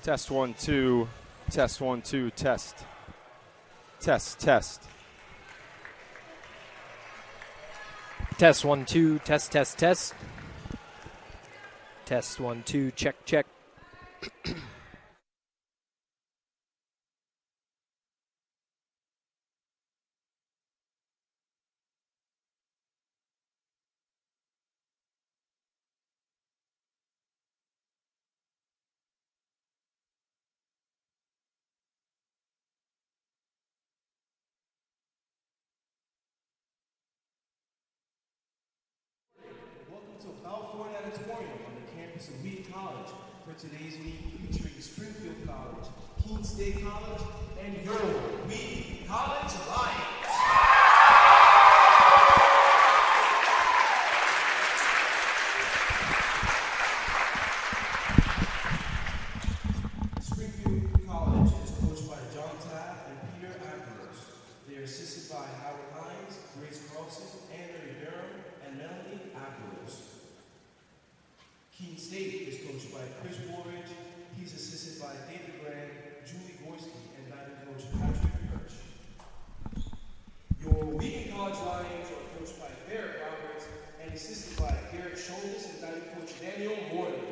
Test 1 2. Test 1 2. Test. Test. Test. Test 1 2. Test. Test. Test. Test 1 2. Check. Check. Welcome to Balfour Natatorium on the campus of Wheaton College for today's meeting featuring Springfield College, Keene State College, and your Wheaton College Lions. Springfield College is coached by John Taft and Peter Ambrose. They are assisted by Howard Hines, Grace Carlson, Anthony Durham, and Melanie Ambrose. Keene State is coached by Chris Woolridge. He's assisted by David Grant, Julie Gorski, and diving coach Patrick Birch. Your Wheaton College Lions are coached by Barrett Roberts and assisted by Garrett Shoulders and diving coach Daniel Morton.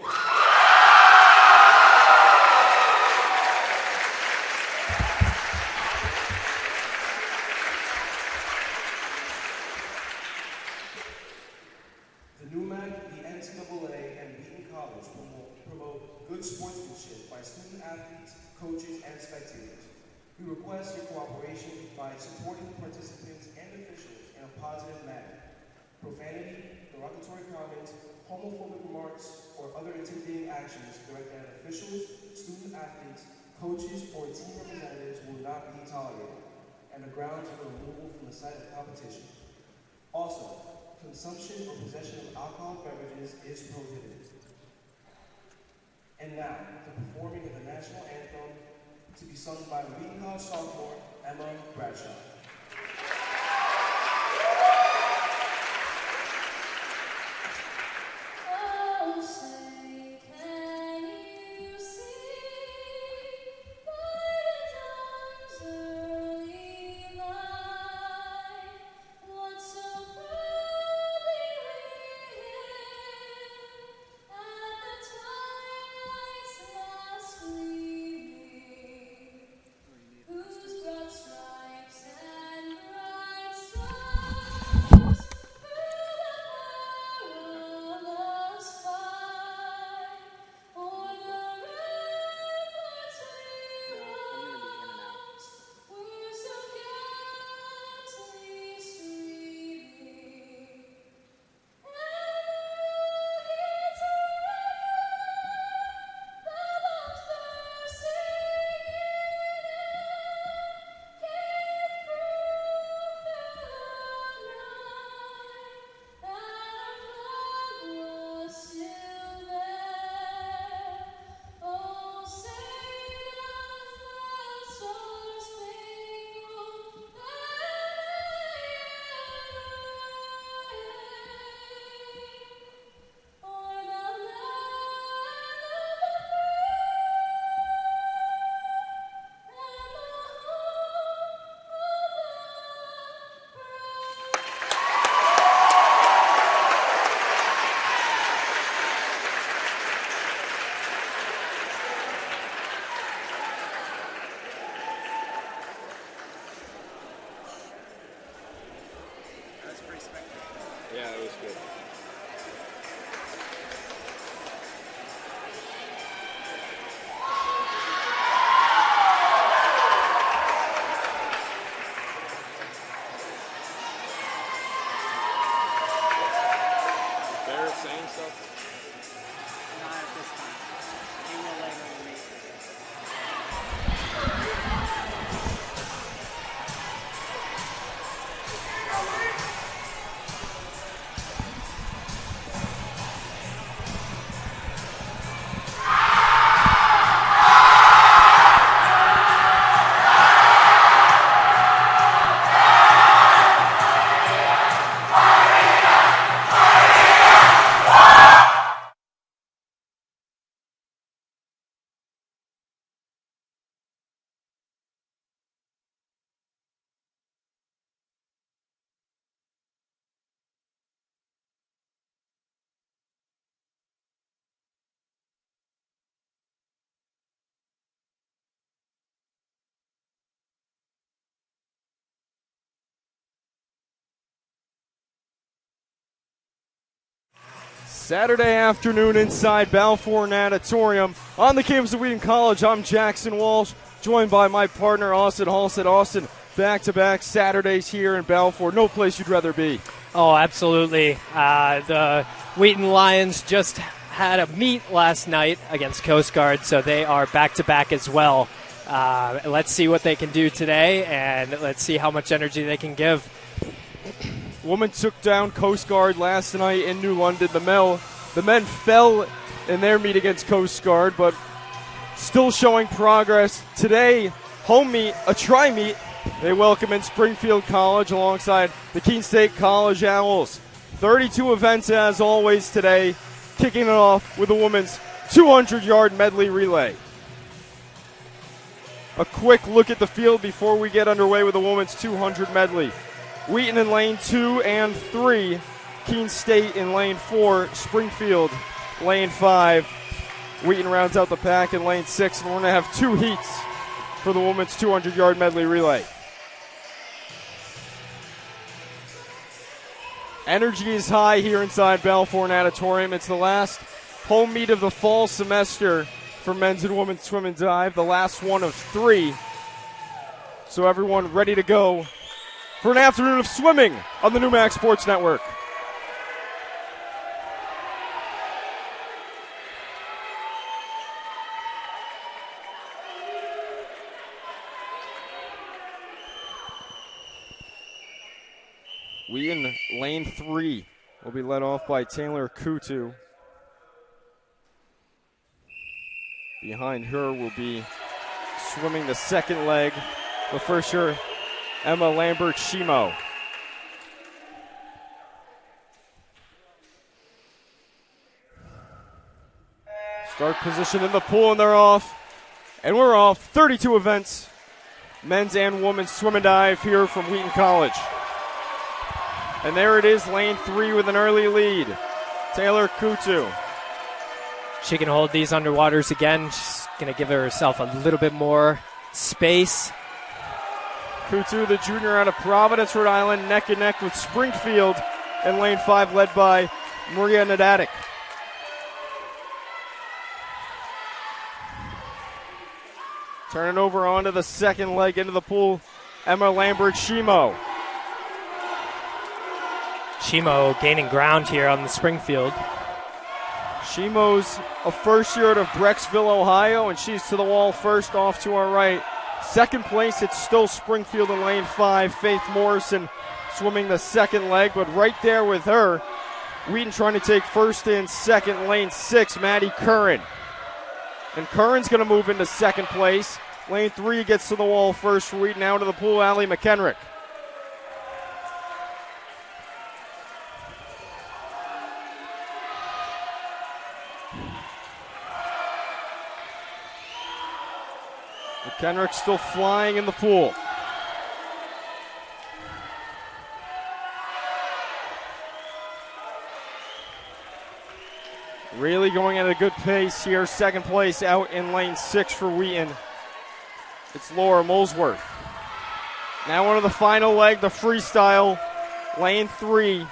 The NUMAC, the NCAA, and Wheaton College promote good sportsmanship by student athletes, coaches, and spectators. We request your cooperation by supporting participants and officials in a positive manner. Profanity, derogatory comments, homophobic remarks, or other intimidating actions directed at officials, student athletes, coaches, or team representatives will not be tolerated, and the grounds for removal from the site of competition. Also, consumption or possession of alcoholic beverages is prohibited. And now, the performing of the national anthem to be sung by Wheaton College sophomore Emma Bradshaw. Oh, say, can you see by the dawn's early light what so proudly we hailed at the twilight's last gleaming, whose broad stripes and bright stars through the perilous fight o'er the ramparts we rose were so gallantly streaming, and the rockets the bombs bursting gave proof through the night that our flag was still there. Oh, say does the star-spangled banner wave o'er the land of the Yeah, it was good. Barrett saying stuff? Not at this time. He will later in the meeting. Saturday afternoon inside Balfour Natatorium on the campus of Wheaton College. I'm Jackson Walsh, joined by my partner Austin Halstead. Austin, back-to-back Saturdays here in Balfour. No place you'd rather be. Oh, absolutely. The Wheaton Lions just had a meet last night against Coast Guard, so they are back-to-back as well. Let's see what they can do today, and let's see how much energy they can give. Women took down Coast Guard last night in New London. The men fell in their meet against Coast Guard, but still showing progress. Today, home meet, a tri-meet. They welcome in Springfield College alongside the Keene State College Owls. 32 events as always today, kicking it off with a women's 200-yard medley relay. A quick look at the field before we get underway with the women's 200 medley. Wheaton in lane 2 and 3, Keene State in lane 4, Springfield lane 5. Wheaton rounds out the pack in lane 6, and we're going to have 2 heats for the women's 200-yard medley relay. Energy is high here inside Balfour Natatorium. It's the last home meet of the fall semester for men's and women's swim and dive, the last one of 3. So everyone ready to go for an afternoon of swimming on the New Max Sports Network. We in lane 3 will be led off by Taylor Kutu. Behind her will be swimming the second leg, the first year, Emma Lambert-Shimo. Start position in the pool, and they're off. And we're off. 32 events, men's and women's swim and dive here from Wheaton College. And there it is, lane 3 with an early lead. Taylor Kutu. She can hold these underwaters again. She's going to give herself a little bit more space. Kutu, the junior out of Providence, Rhode Island, neck and neck with Springfield in lane 5, led by Maria Nadatic. Turn it over onto the second leg into the pool, Emma Lambert-Shimo. Shimo gaining ground here on the Springfield. Shimo's a first year out of Brecksville, Ohio, and she's to the wall first off to our right. Second place, it's still Springfield in lane 5. Faith Morrison swimming the second leg, but right there with her, Wheaton trying to take first and second, lane 6, Maddie Curran. And Curran's going to move into second place. Lane 3 gets to the wall first for Wheaton, out of the pool, Allie McHenrick. McHenrick still flying in the pool. Really going at a good pace here. Second place out in lane 6 for Wheaton. It's Laura Molesworth. Now on to the final leg, the freestyle, lane 3.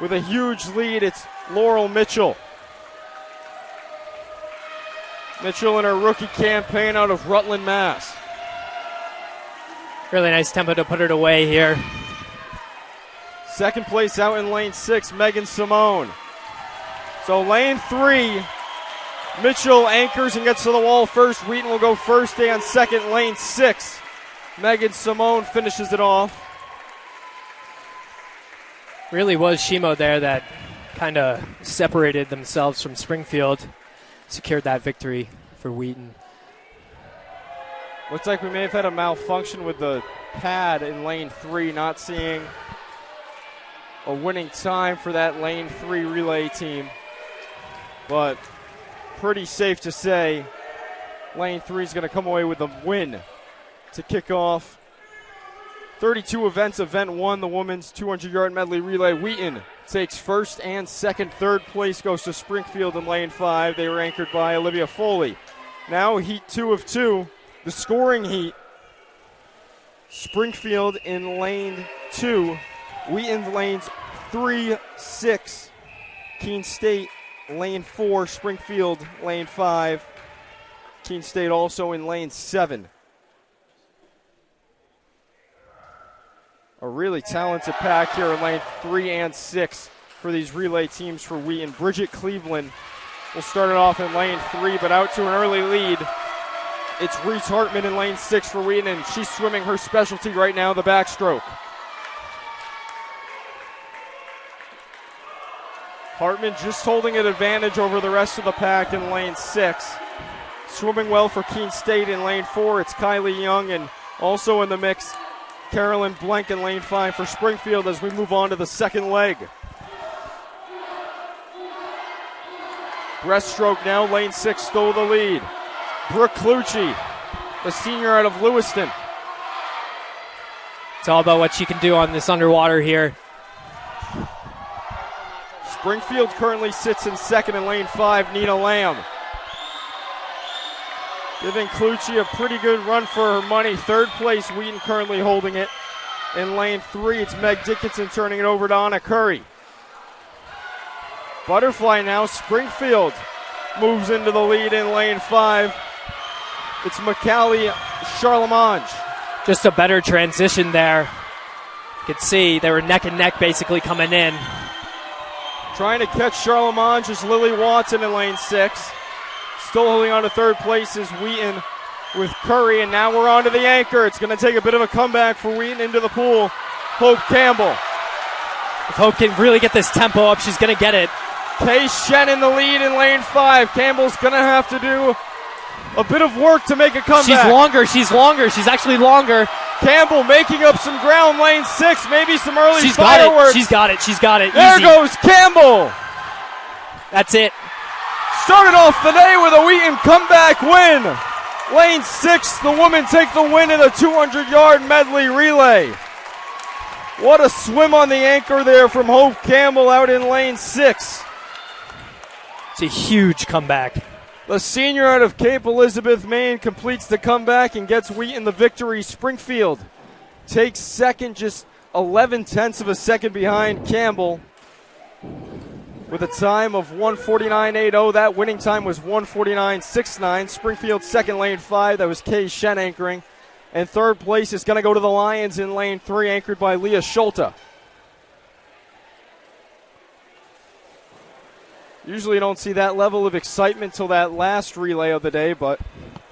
With a huge lead, it's Laurel Mitchell. Mitchell in her rookie campaign out of Rutland, Mass. Really nice tempo to put it away here. Second place out in lane 6, Megan Simone. So lane 3, Mitchell anchors and gets to the wall first. Wheaton will go first and second. Lane 6, Megan Simone finishes it off. Really was Shimo there that kind of separated themselves from Springfield. Secured that victory for Wheaton. Looks like we may have had a malfunction with the pad in lane 3, not seeing a winning time for that lane 3 relay team. But pretty safe to say lane 3 is going to come away with a win to kick off 32 events. Event 1, the women's 200-yard medley relay. Wheaton takes first and second. Third place goes to Springfield in lane 5. They were anchored by Olivia Foley. Now heat 2 of 2, the scoring heat. Springfield in lane 2. Wheaton lanes 3, 6, Keene State, lane 4, Springfield, lane 5. Keene State also in lane 7. A really talented pack here in lane 3 and 6 for these relay teams for Wheaton. Bridget Cleveland will start it off in lane 3, but out to an early lead. It's Reese Hartman in lane 6 for Wheaton, and she's swimming her specialty right now, the backstroke. Hartman just holding an advantage over the rest of the pack in lane 6. Swimming well for Keene State in lane 4, it's Kylie Young, and also in the mix, Carolyn Blank in lane 5 for Springfield as we move on to the second leg. Breaststroke now, lane 6 stole the lead. Brooke Clucci, the senior out of Lewiston. It's all about what she can do on this underwater here. Springfield currently sits in second in lane 5, Nina Lamb. Giving Clucci a pretty good run for her money. Third place, Wheaton currently holding it. In lane 3, it's Meg Dickinson turning it over to Anna Curry. Butterfly now, Springfield moves into the lead in lane 5. It's McCallie Charlemagne. Just a better transition there. You could see they were neck and neck basically coming in. Trying to catch Charlemagne is Lily Watson in lane 6. Still holding on to third place is Wheaton with Curry, and now we're on to the anchor. It's going to take a bit of a comeback for Wheaton into the pool. Hope Campbell. If Hope can really get this tempo up, she's going to get it. Kay Shen in the lead in lane 5. Campbell's going to have to do a bit of work to make a comeback. She's longer. She's actually longer. Campbell making up some ground, lane 6. Maybe some early She's fireworks. got it. There Easy. goes Campbell. That's it. Started off the day with a Wheaton comeback win. Lane 6, the women take the win in a 200-yard medley relay. What a swim on the anchor there from Hope Campbell out in lane 6. It's a huge comeback. The senior out of Cape Elizabeth, Maine, completes the comeback and gets Wheaton the victory. Springfield takes second, just 11/10 of a second behind Campbell, with a time of 1:49.80. That winning time was 1:49.69. Springfield second, lane 5. That was Kay Shen anchoring. And third place is going to go to the Lions in lane 3, anchored by Leah Schulte. Usually you don't see that level of excitement till that last relay of the day, but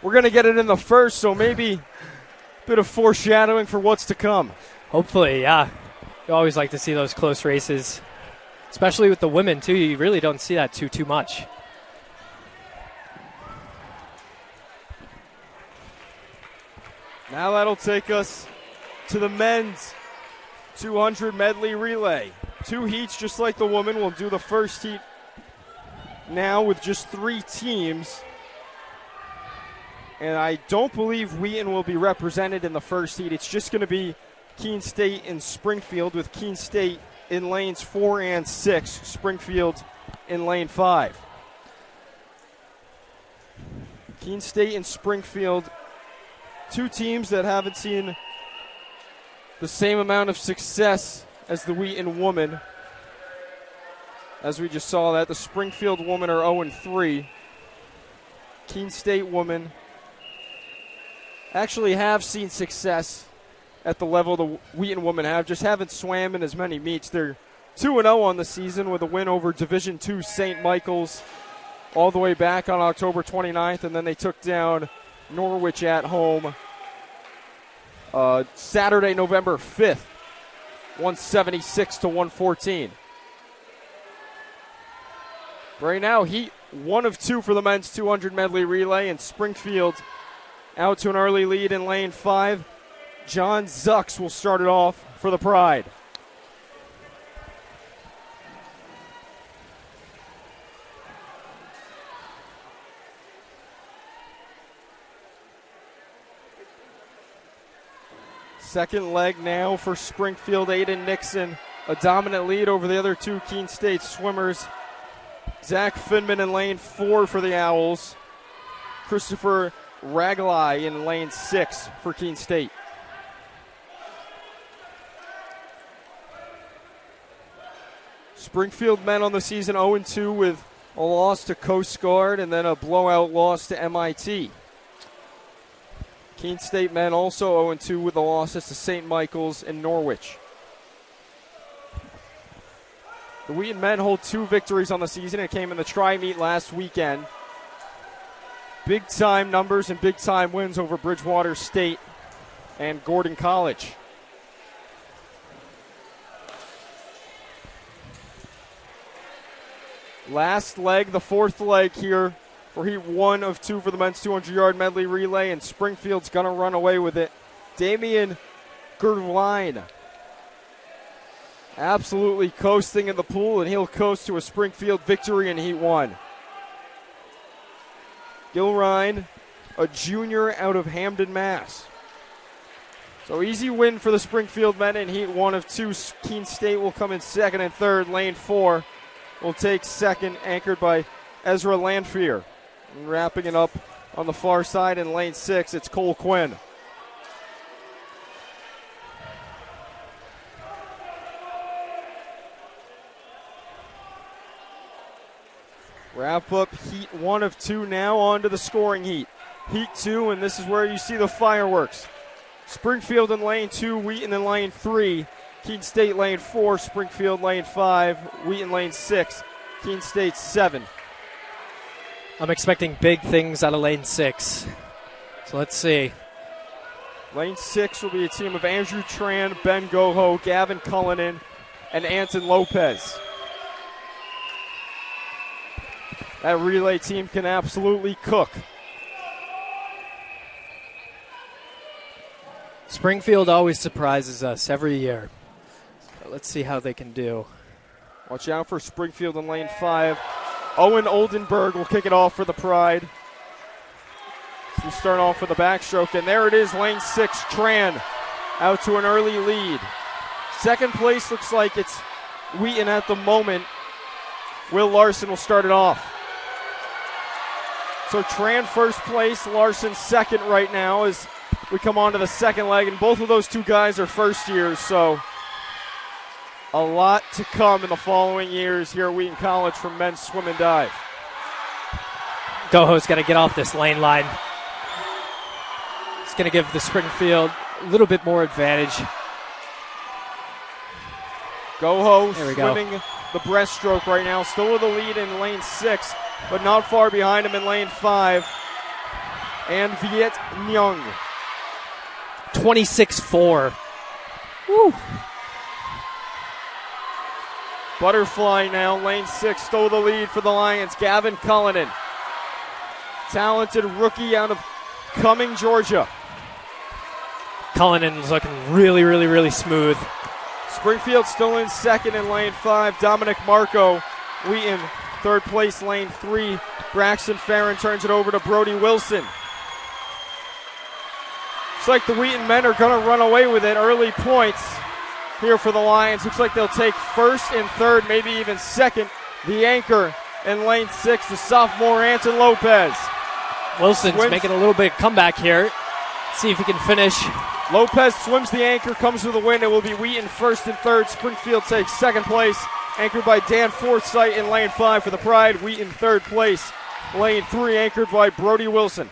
we're going to get it in the first, so maybe a bit of foreshadowing for what's to come. Hopefully, yeah. You always like to see those close races, especially with the women, too. You really don't see that too much. Now that'll take us to the men's 200 medley relay. 2 heats just like the women. We'll do the first heat now with just 3 teams. And I don't believe Wheaton will be represented in the first heat. It's just going to be Keene State and Springfield, with Keene State in lanes 4 and 6, Springfield in lane 5. Keene State and Springfield, 2 teams that haven't seen the same amount of success as the Wheaton women. As we just saw that, the Springfield women are 0-3. Keene State women actually have seen success at the level the Wheaton women have, just haven't swam in as many meets. They're 2-0 on the season with a win over Division II St. Michael's all the way back on October 29th, and then they took down Norwich at home Saturday, November 5th, 176-114. Right now, heat 1 of 2 for the men's 200 medley relay, and Springfield out to an early lead in lane 5. John Zucks will start it off for the Pride. Second leg now for Springfield. Aiden Nixon, a dominant lead over the other 2 Keene State swimmers. Zach Finman in lane 4 for the Owls. Christopher Raglai in lane 6 for Keene State. Springfield men on the season 0-2 with a loss to Coast Guard and then a blowout loss to MIT. Keene State men also 0-2 with the losses to St. Michael's and Norwich. The Wheaton men hold 2 victories on the season. It came in the tri-meet last weekend. Big-time numbers and big-time wins over Bridgewater State and Gordon College. Last leg, the 4th leg here for Heat 1 of 2 for the men's 200-yard medley relay, and Springfield's going to run away with it. Damian Gerline absolutely coasting in the pool, and he'll coast to a Springfield victory in Heat 1. Gilrine, a junior out of Hamden, Mass. So easy win for the Springfield men in Heat 1 of 2. Keene State will come in second and third. Lane 4 will take second, anchored by Ezra Lanphier. And wrapping it up on the far side in lane 6, it's Cole Quinn. Wrap up Heat 1 of 2 now, on to the scoring heat. Heat 2, and this is where you see the fireworks. Springfield in lane 2, Wheaton in lane 3, Keene State lane 4, Springfield lane 5, Wheaton lane 6, Keene State 7. I'm expecting big things out of lane 6. So let's see. Lane 6 will be a team of Andrew Tran, Ben Goho, Gavin Cullinan, and Anton Lopez. That relay team can absolutely cook. Springfield always surprises us every year. So let's see how they can do. Watch out for Springfield in lane 5. Owen Oldenburg will kick it off for the Pride. So we start off with the backstroke, and there it is, lane 6, Tran out to an early lead. Second place looks like it's Wheaton at the moment. Will Larson will start it off. So Tran first place, Larson second right now as we come on to the second leg, and both of those two guys are first years, so a lot to come in the following years here at Wheaton College from men's swim and dive. Goho's got to get off this lane line. It's going to give the Springfield a little bit more advantage. Goho There we swimming the breaststroke right now, still with the lead in lane 6, but not far behind him in lane 5. And Viet Nyung. 26-4. Woo. Butterfly now, lane 6, stole the lead for the Lions. Gavin Cullinan, talented rookie out of Cumming, Georgia. Cullinan's looking really, really, really smooth. Springfield still in second in lane 5. Dominic Marco, Wheaton, third place, lane 3. Braxton Farron turns it over to Brody Wilson. Looks like the Wheaton men are going to run away with it. Early points here for the Lions. Looks like they'll take first and third, maybe even second. The anchor in lane 6, the sophomore Anton Lopez. Wilson's making a little bit of comeback here. See if he can finish. Lopez swims the anchor, comes with a win. It will be Wheaton first and third. Springfield takes second place, anchored by Dan Forsythe in lane 5 for the Pride. Wheaton third place, lane 3, anchored by Brody Wilson.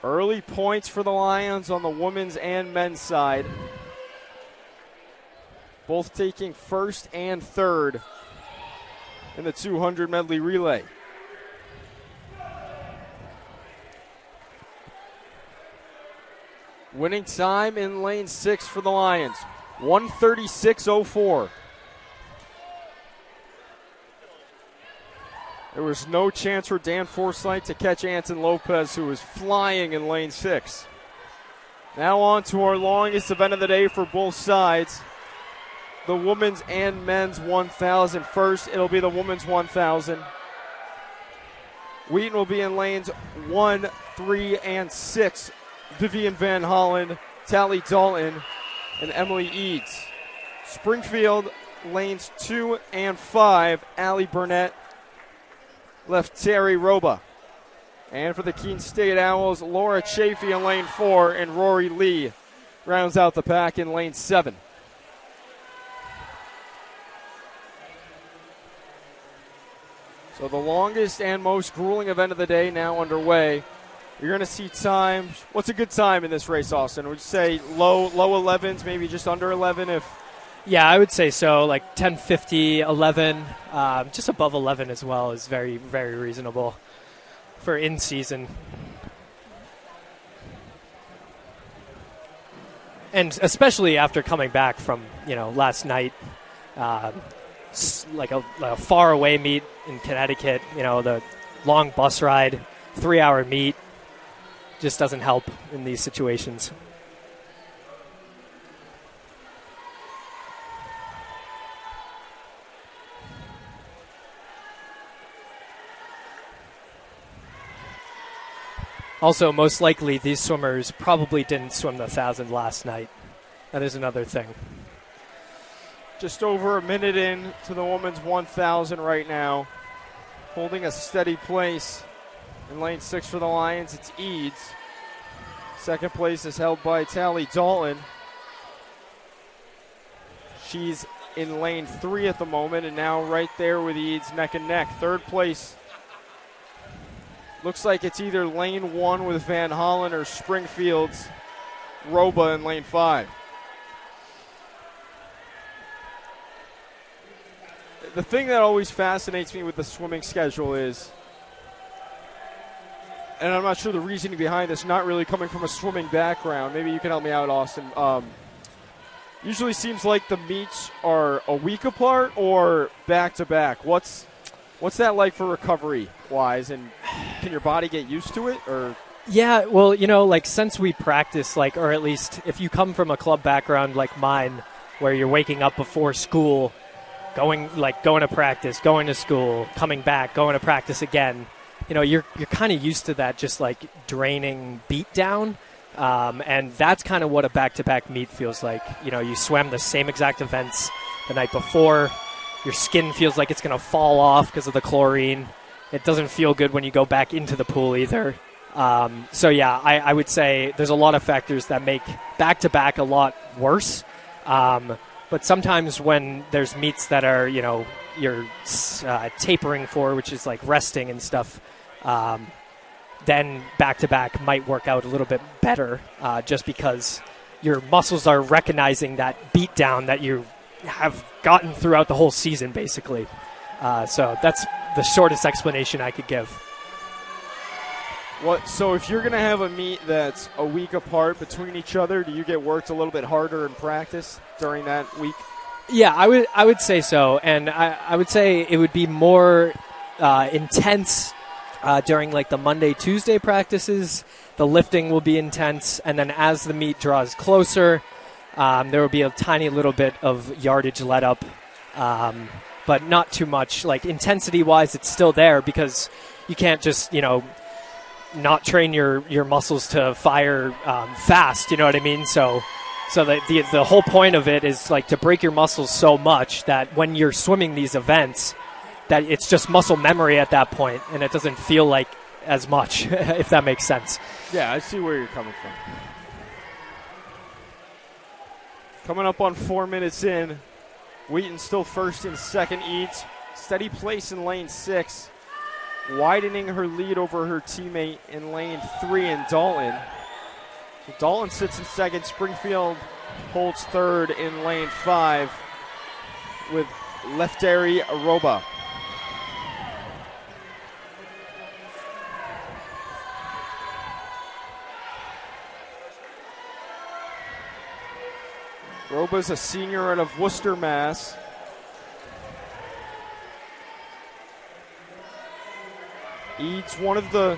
Early points for the Lions on the women's and men's side. Both taking first and third in the 200 medley relay. Winning time in lane 6 for the Lions, 1:36.04. There was no chance for Dan Forsythe to catch Anton Lopez, who was flying in lane 6. Now on to our longest event of the day for both sides. The women's and men's 1,000. First, it'll be the women's 1,000. Wheaton will be in lanes 1, 3, and 6. Vivian Van Hollen, Tally Dalton, and Emily Eads. Springfield, lanes 2 and 5. Allie Burnett, left Terry Roba. And for the Keene State Owls, Laura Chafee in lane 4 and Rory Lee rounds out the pack in lane 7. So the longest and most grueling event of the day now underway. You're going to see times. What's a good time in this race, Austin? Would you say low 11s, maybe just under 11 if... Yeah, I would say so, like 10:50, 11, just above 11 as well is very, very reasonable for in-season. And especially after coming back from, last night, like a far-away meet in Connecticut, the long bus ride, 3-hour meet, just doesn't help in these situations. Also, most likely, these swimmers probably didn't swim the 1,000 last night. That is another thing. Just over a minute in to the women's 1,000 right now. Holding a steady place in lane 6 for the Lions, it's Eads. Second place is held by Tally Dalton. She's in lane 3 at the moment and now right there with Eads neck and neck. Third place. Looks like it's either lane 1 with Van Hollen or Springfield's Roba in lane 5. The thing that always fascinates me with the swimming schedule is, and I'm not sure the reasoning behind this, not really coming from a swimming background. Maybe you can help me out, Austin. Usually seems like the meets are a week apart or back-to-back. What's that like for recovery-wise, and can your body get used to it? Or Yeah, well, since we practice, or at least if you come from a club background like mine, where you're waking up before school, going to practice, going to school, coming back, going to practice again, you're kind of used to that just draining beat down. And that's kind of what a back-to-back meet feels like. You swam the same exact events the night before. Your skin feels like it's going to fall off because of the chlorine. It doesn't feel good when you go back into the pool either. I would say there's a lot of factors that make back-to-back a lot worse. But sometimes when there's meets that are, you're tapering for, which is like resting and stuff, then back-to-back might work out a little bit better just because your muscles are recognizing that beat down that you have gotten throughout the whole season, basically. So that's the shortest explanation I could give. So if you're going to have a meet that's a week apart between each other, do you get worked a little bit harder in practice during that week? Yeah, I would say so. And I would say it would be more intense during the Monday, Tuesday practices. The lifting will be intense. And then as the meet draws closer, there will be a tiny little bit of yardage let up, but not too much. Intensity-wise, it's still there because you can't just, not train your muscles to fire fast, you know what I mean? So the whole point of it is to break your muscles so much that when you're swimming these events, that it's just muscle memory at that point, and it doesn't feel like as much, if that makes sense. Yeah, I see where you're coming from. Coming up on 4 minutes in, Wheaton still first and second. Eads steady place in lane 6, widening her lead over her teammate in lane 3 in Dalton. So Dalton sits in second. Springfield holds third in lane 5 with Lefteri Roba. Roba's a senior out of Worcester, Mass. Eads, one of the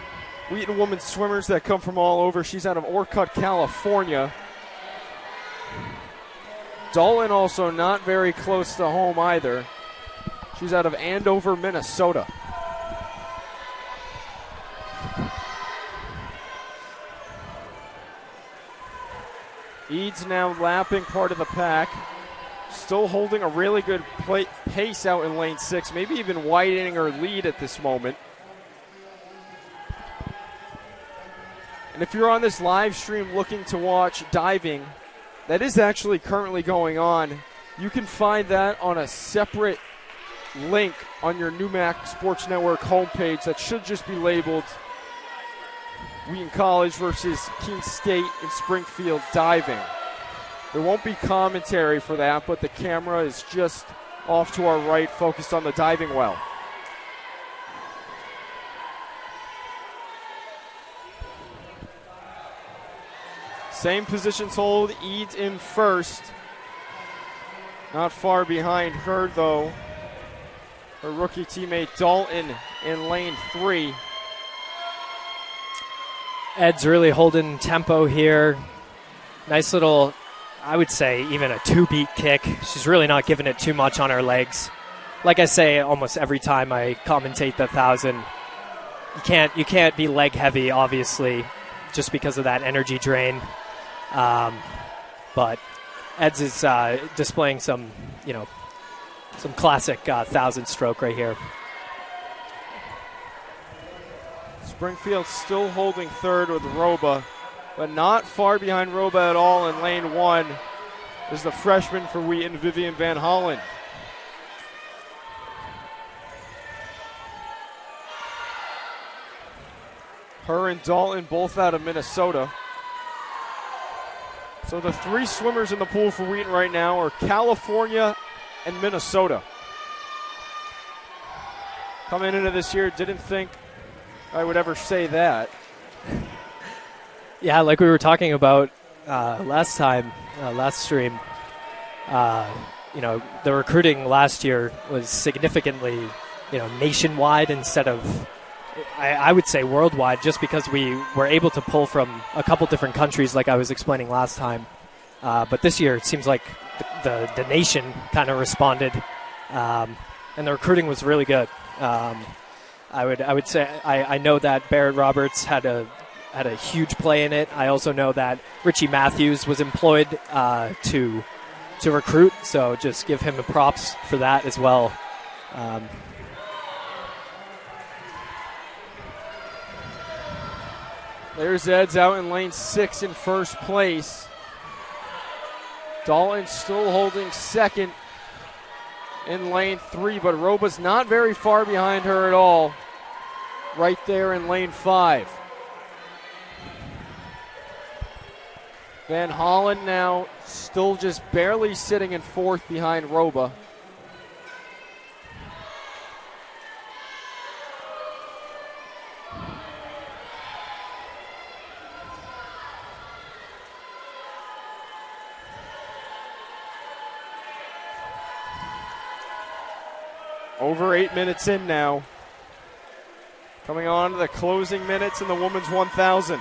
Wheaton women's swimmers that come from all over. She's out of Orcutt, California. Dalton also not very close to home either. She's out of Andover, Minnesota. Eads now lapping part of the pack. Still holding a really good pace out in lane 6, maybe even widening her lead at this moment. And if you're on this live stream looking to watch diving, that is actually currently going on. You can find that on a separate link on your NewMac Sports Network homepage that should just be labeled Wheaton College versus Keene State in Springfield diving. There won't be commentary for that, but the camera is just off to our right, focused on the diving well. Same positions hold, Eads in first. Not far behind her, though. Her rookie teammate Dalton in lane 3. Ed's really holding tempo here. Nice little, I would say, even a 2-beat kick. She's really not giving it too much on her legs. Like I say almost every time I commentate the 1,000, you can't be leg heavy, obviously, just because of that energy drain. But Ed's is displaying some classic 1,000 stroke right here. Springfield still holding third with Roba, but not far behind Roba at all in lane 1 is the freshman for Wheaton, Vivian Van Hollen. Her and Dalton both out of Minnesota. So the 3 swimmers in the pool for Wheaton right now are California and Minnesota. Coming into this year, didn't think I would ever say that. Yeah, like we were talking about last time, last stream, the recruiting last year was significantly, nationwide instead of, I would say worldwide, just because we were able to pull from a couple different countries like I was explaining last time. But this year it seems like the nation kind of responded, and the recruiting was really good. I would say I know that Barrett Roberts had a huge play in it. I also know that Richie Matthews was employed to recruit, so just give him the props for that as well. There's Ed's out in lane 6 in first place. Dalton still holding second in lane 3, but Roba's not very far behind her at all. Right there in lane 5. Van Hollen now still just barely sitting in fourth behind Roba. Over 8 minutes in now. Coming on to the closing minutes in the women's 1,000.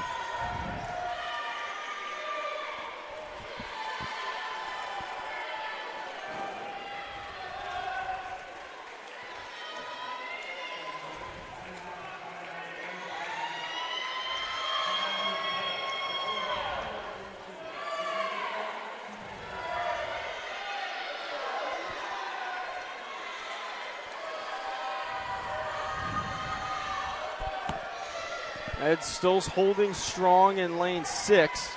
Ed still holding strong in lane 6.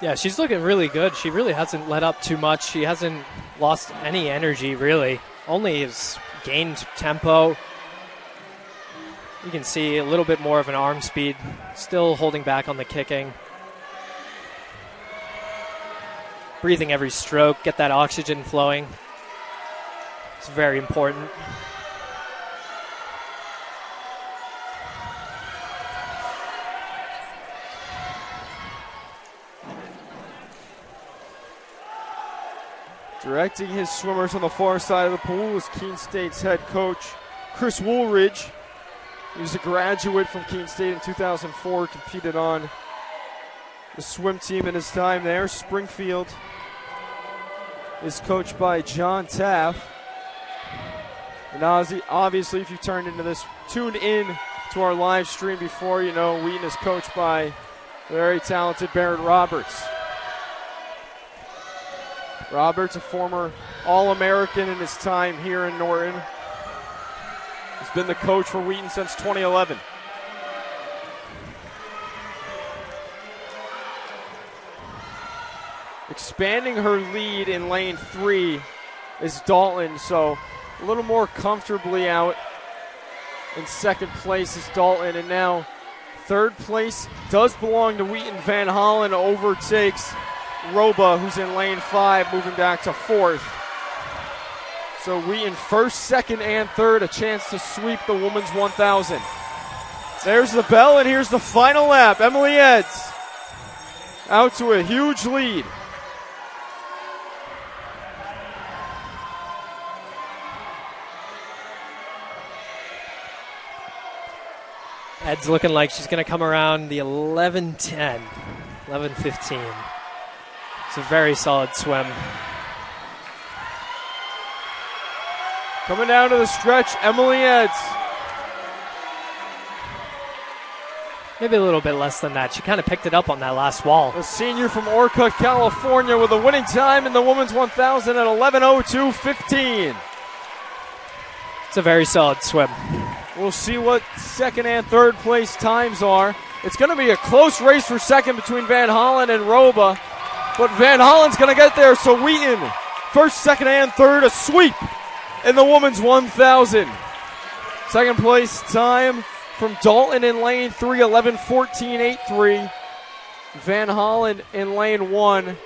Yeah, she's looking really good. She really hasn't let up too much. She hasn't lost any energy, really. Only has gained tempo. You can see a little bit more of an arm speed. Still holding back on the kicking. Breathing every stroke. Get that oxygen flowing. It's very important. Directing his swimmers on the far side of the pool was Keene State's head coach, Chris Woolridge. He was a graduate from Keene State in 2004, competed on the swim team in his time there. Springfield is coached by John Taff. And obviously, if you tuned in to our live stream before, you know Wheaton is coached by the very talented Barrett Roberts. Roberts, a former All-American in his time here in Norton. He's been the coach for Wheaton since 2011. Expanding her lead in lane 3 is Dalton, so a little more comfortably out in second place is Dalton, and now third place does belong to Wheaton. Van Hollen overtakes Roba, who's in lane 5, moving back to fourth. So Wheaton first, second, and third, a chance to sweep the women's 1,000. There's the bell, and here's the final lap. Emily Eds out to a huge lead. Ed's looking like she's going to come around the 11:10, 11:15. It's a very solid swim. Coming down to the stretch, Emily Eds. Maybe a little bit less than that. She kind of picked it up on that last wall. A senior from Orcutt, California, with a winning time in the women's 1,000 at 11:02.15. It's a very solid swim. We'll see what second and third place times are. It's going to be a close race for second between Van Hollen and Roba, but Van Hollen's going to get there, so Wheaton, first, second, and third, a sweep in the women's 1,000. Second place time from Dalton in lane 3, 11:14.83. Van Hollen in lane 1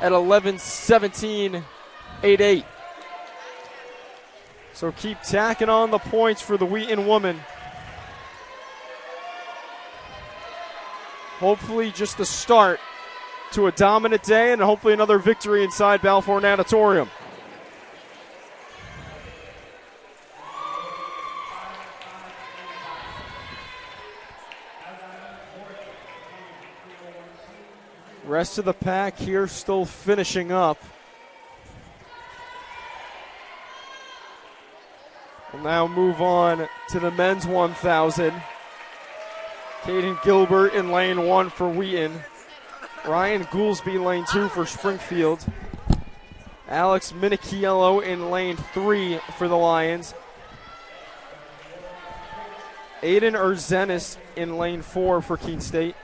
at 11:17.88. So keep tacking on the points for the Wheaton woman. Hopefully just the start to a dominant day and hopefully another victory inside Balfour Natatorium. Rest of the pack here still finishing up. We'll now move on to the men's 1,000. Caden Gilbert in lane 1 for Wheaton. Ryan Goolsby lane 2 for Springfield. Alex Minichiello in lane 3 for the Lions. Aiden Urzenis in lane 4 for Keene State.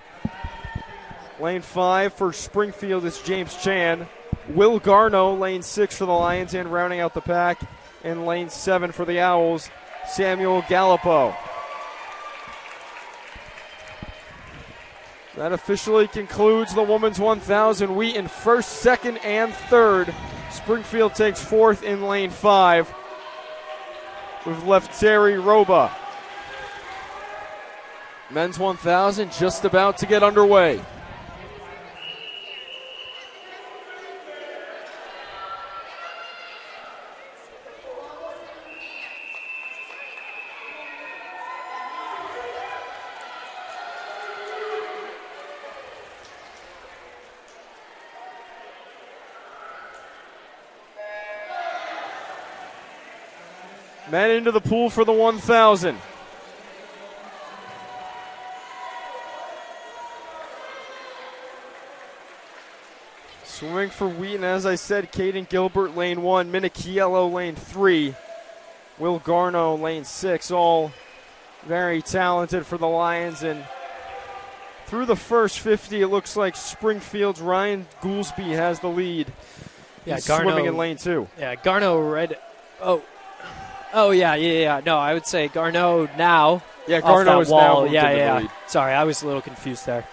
Lane 5 for Springfield is James Chan. Will Garno, lane 6 for the Lions, and rounding out the pack in lane 7 for the Owls, Samuel Gallipo. That officially concludes the women's 1,000. Wheaton first, second, and third. Springfield takes fourth in lane 5. We've left Terry Roba. Men's 1,000 just about to get underway. Men into the pool for the 1,000. Swimming for Wheaton, as I said, Caden Gilbert, lane 1, Minichiello, lane 3, Will Garno, lane 6, all very talented for the Lions. And through the first 50, it looks like Springfield's Ryan Goolsby has the lead. Yeah, He's Garno, swimming in lane 2. Yeah, Garno red. Oh, yeah. No, I would say Garno now. Yeah, Garno is now moved into the lead. Sorry, I was a little confused there.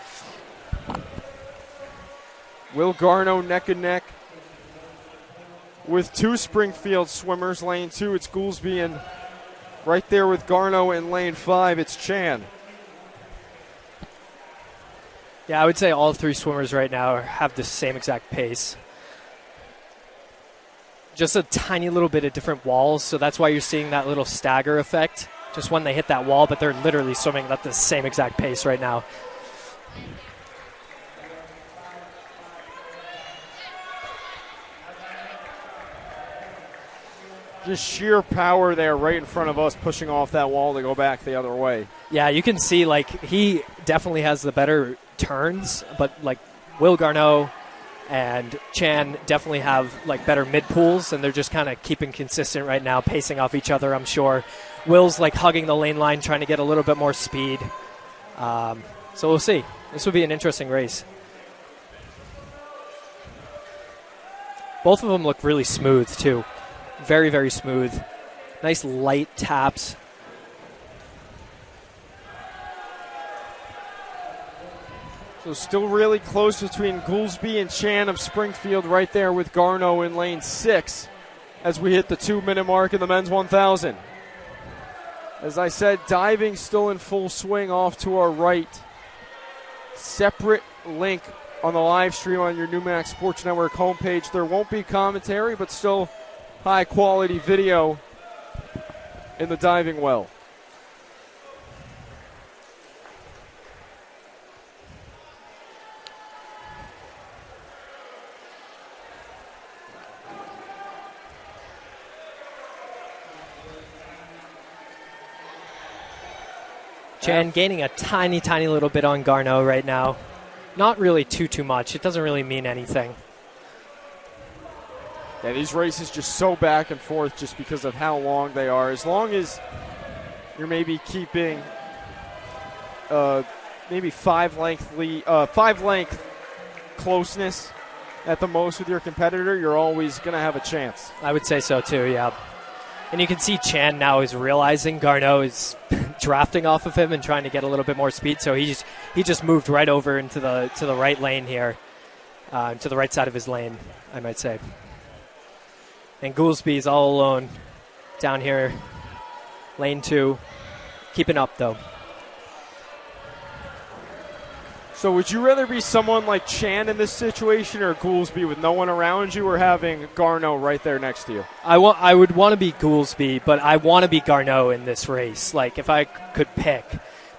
Will Garno neck and neck with two Springfield swimmers. Lane 2, it's Goolsby, and right there with Garno in lane 5, it's Chan. Yeah, I would say all three swimmers right now have the same exact pace. Just a tiny little bit of different walls, so that's why you're seeing that little stagger effect just when they hit that wall, but they're literally swimming at the same exact pace right now. Just sheer power there right in front of us, pushing off that wall to go back the other way. Yeah, you can see, like, he definitely has the better turns, but, like, Will Garneau and Chan definitely have, like, better mid-pools, and they're just kind of keeping consistent right now, pacing off each other, I'm sure. Will's, like, hugging the lane line, trying to get a little bit more speed. So we'll see. This will be an interesting race. Both of them look really smooth, too. Very, very smooth. Nice light taps. So still really close between Goolsby and Chan of Springfield right there with Garneau in lane 6 as we hit the 2-minute mark in the men's 1,000. As I said, diving still in full swing off to our right. Separate link on the live stream on your Newmax Sports Network homepage. There won't be commentary, but still high-quality video in the diving well. Chan gaining a tiny, tiny little bit on Garneau right now. Not really too much. It doesn't really mean anything. Yeah, these races just so back and forth just because of how long they are. As long as you're maybe keeping maybe 5 length closeness at the most with your competitor, you're always going to have a chance. I would say so too, yeah. And you can see Chan now is realizing Garneau is drafting off of him and trying to get a little bit more speed. So he just moved right over into the right lane here, to the right side of his lane, I might say. And Goolsby is all alone down here, lane 2, keeping up though. So would you rather be someone like Chan in this situation or Goolsby with no one around you, or having Garneau right there next to you? I would want to be Goolsby, but I want to be Garneau in this race. Like, if I could pick.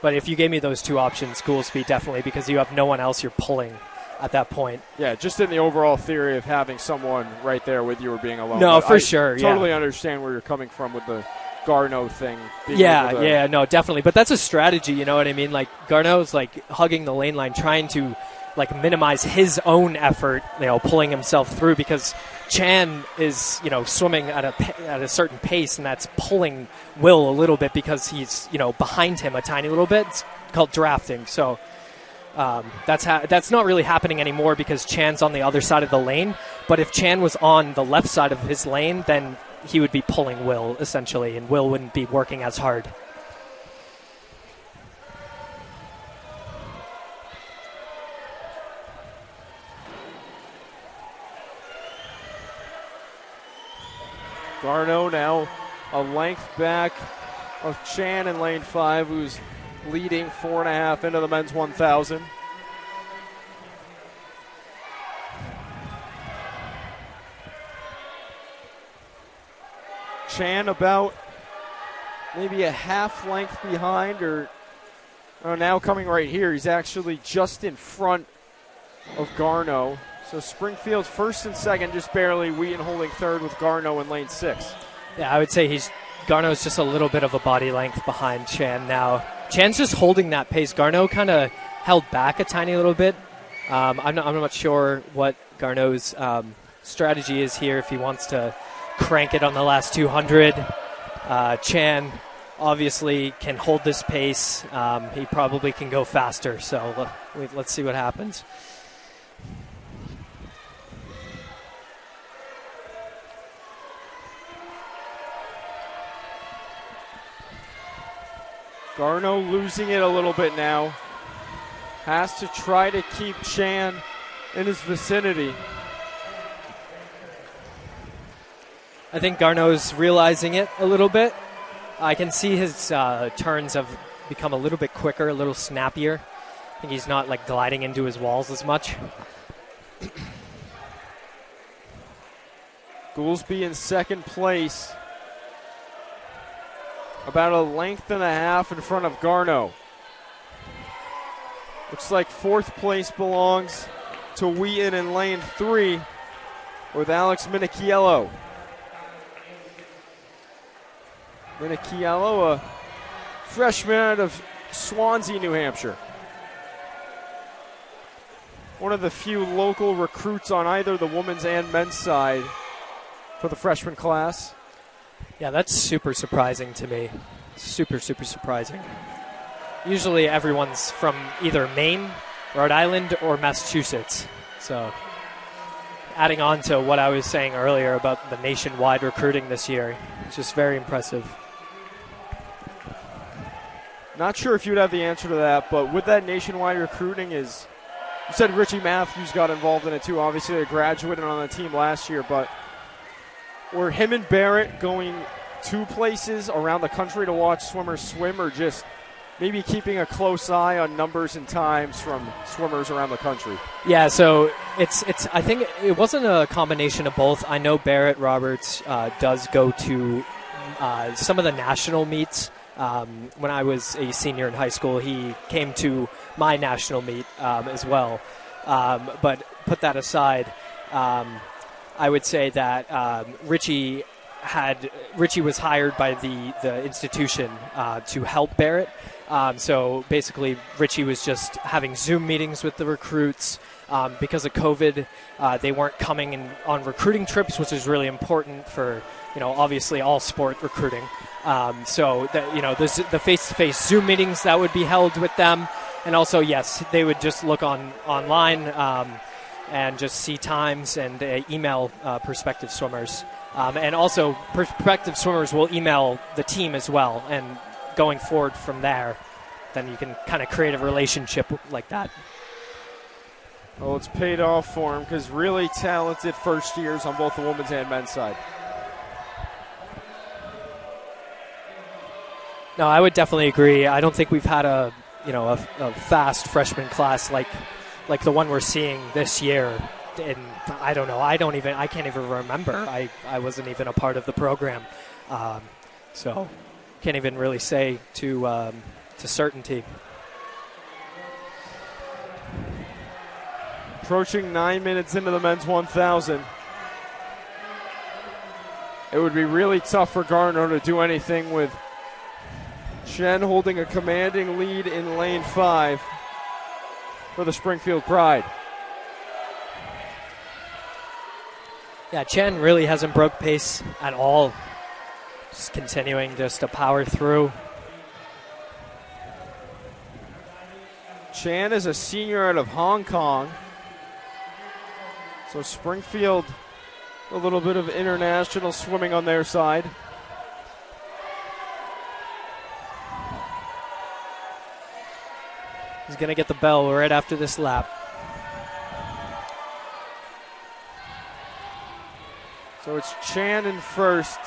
But if you gave me those two options, Goolsby definitely, because you have no one else you're pulling at that point. Yeah, just in the overall theory of having someone right there with you or being alone. No, but for sure. Totally understand where you're coming from with the Garneau thing. Yeah, no, definitely. But that's a strategy, you know what I mean? Like, Garneau's like hugging the lane line, trying to like minimize his own effort, pulling himself through, because Chan is, swimming at a certain pace, and that's pulling Will a little bit because he's, behind him a tiny little bit. It's called drafting. So that's not really happening anymore because Chan's on the other side of the lane. But if Chan was on the left side of his lane, then he would be pulling Will, essentially, and Will wouldn't be working as hard. Garneau now a length back of Chan in lane 5, who's leading 4.5 into the men's 1,000. Chan about maybe a half length behind, or now coming right here. He's actually just in front of Garneau. So Springfield first and second, just barely. Wheaton holding third with Garneau in lane 6. Yeah, I would say Garneau's just a little bit of a body length behind Chan now. Chan's just holding that pace. Garneau kind of held back a tiny little bit. I'm not sure what Garneau's strategy is here, if he wants to crank it on the last 200. Chan obviously can hold this pace. He probably can go faster, so let's see what happens. Garneau losing it a little bit now. Has to try to keep Chan in his vicinity. I think Garneau's realizing it a little bit. I can see his turns have become a little bit quicker, a little snappier. I think he's not like gliding into his walls as much. Goolsby in second place. About a length and a half in front of Garneau. Looks like fourth place belongs to Wheaton in lane 3 with Alex Minichiello. Minichiello, a freshman out of Swansea, New Hampshire. One of the few local recruits on either the women's and men's side for the freshman class. Yeah, that's super surprising to me. Super, super surprising. Usually everyone's from either Maine, Rhode Island, or Massachusetts. So adding on to what I was saying earlier about the nationwide recruiting this year. It's just very impressive. Not sure if you'd have the answer to that, but with that nationwide recruiting you said Richie Matthews got involved in it too. Obviously, they graduated on the team last year, but were him and Barrett going to places around the country to watch swimmers swim, or just maybe keeping a close eye on numbers and times from swimmers around the country? Yeah, so it's. I think it wasn't a combination of both. I know Barrett Roberts does go to some of the national meets. When I was a senior in high school, he came to my national meet as well. But put that aside, I would say that Richie was hired by the institution to help Barrett. So basically, Richie was just having Zoom meetings with the recruits. Because of COVID, they weren't coming in on recruiting trips, which is really important for, obviously all sport recruiting. So the face-to-face Zoom meetings that would be held with them, and also yes, they would just look online and just see times and email prospective swimmers, and also prospective swimmers will email the team as well. And going forward from there, then you can kind of create a relationship like that. Well, it's paid off for him because really talented first years on both the women's and men's side. No, I would definitely agree. I don't think we've had a fast freshman class like the one we're seeing this year. And I don't know. I can't even remember. I wasn't even a part of the program, so can't even really say to certainty. Approaching 9 minutes into the men's 1,000. It would be really tough for Garneau to do anything with Chen holding a commanding lead in lane 5 for the Springfield Pride. Yeah, Chen really hasn't broke pace at all. Just continuing just to power through. Chan is a senior out of Hong Kong. So Springfield, a little bit of international swimming on their side. He's going to get the bell right after this lap. So it's Chan in first.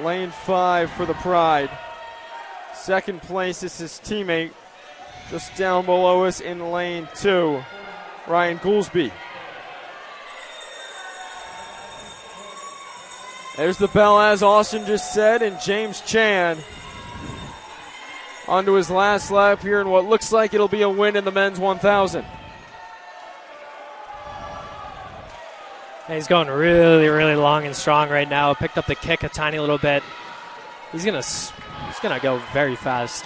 Lane 5 for the Pride. Second place is his teammate just down below us in lane 2, Ryan Goolsby. There's the bell, as Austin just said, and James Chan onto his last lap here in what looks like it'll be a win in the men's 1,000. He's going really, really long and strong right now. Picked up the kick a tiny little bit. He's gonna go very fast.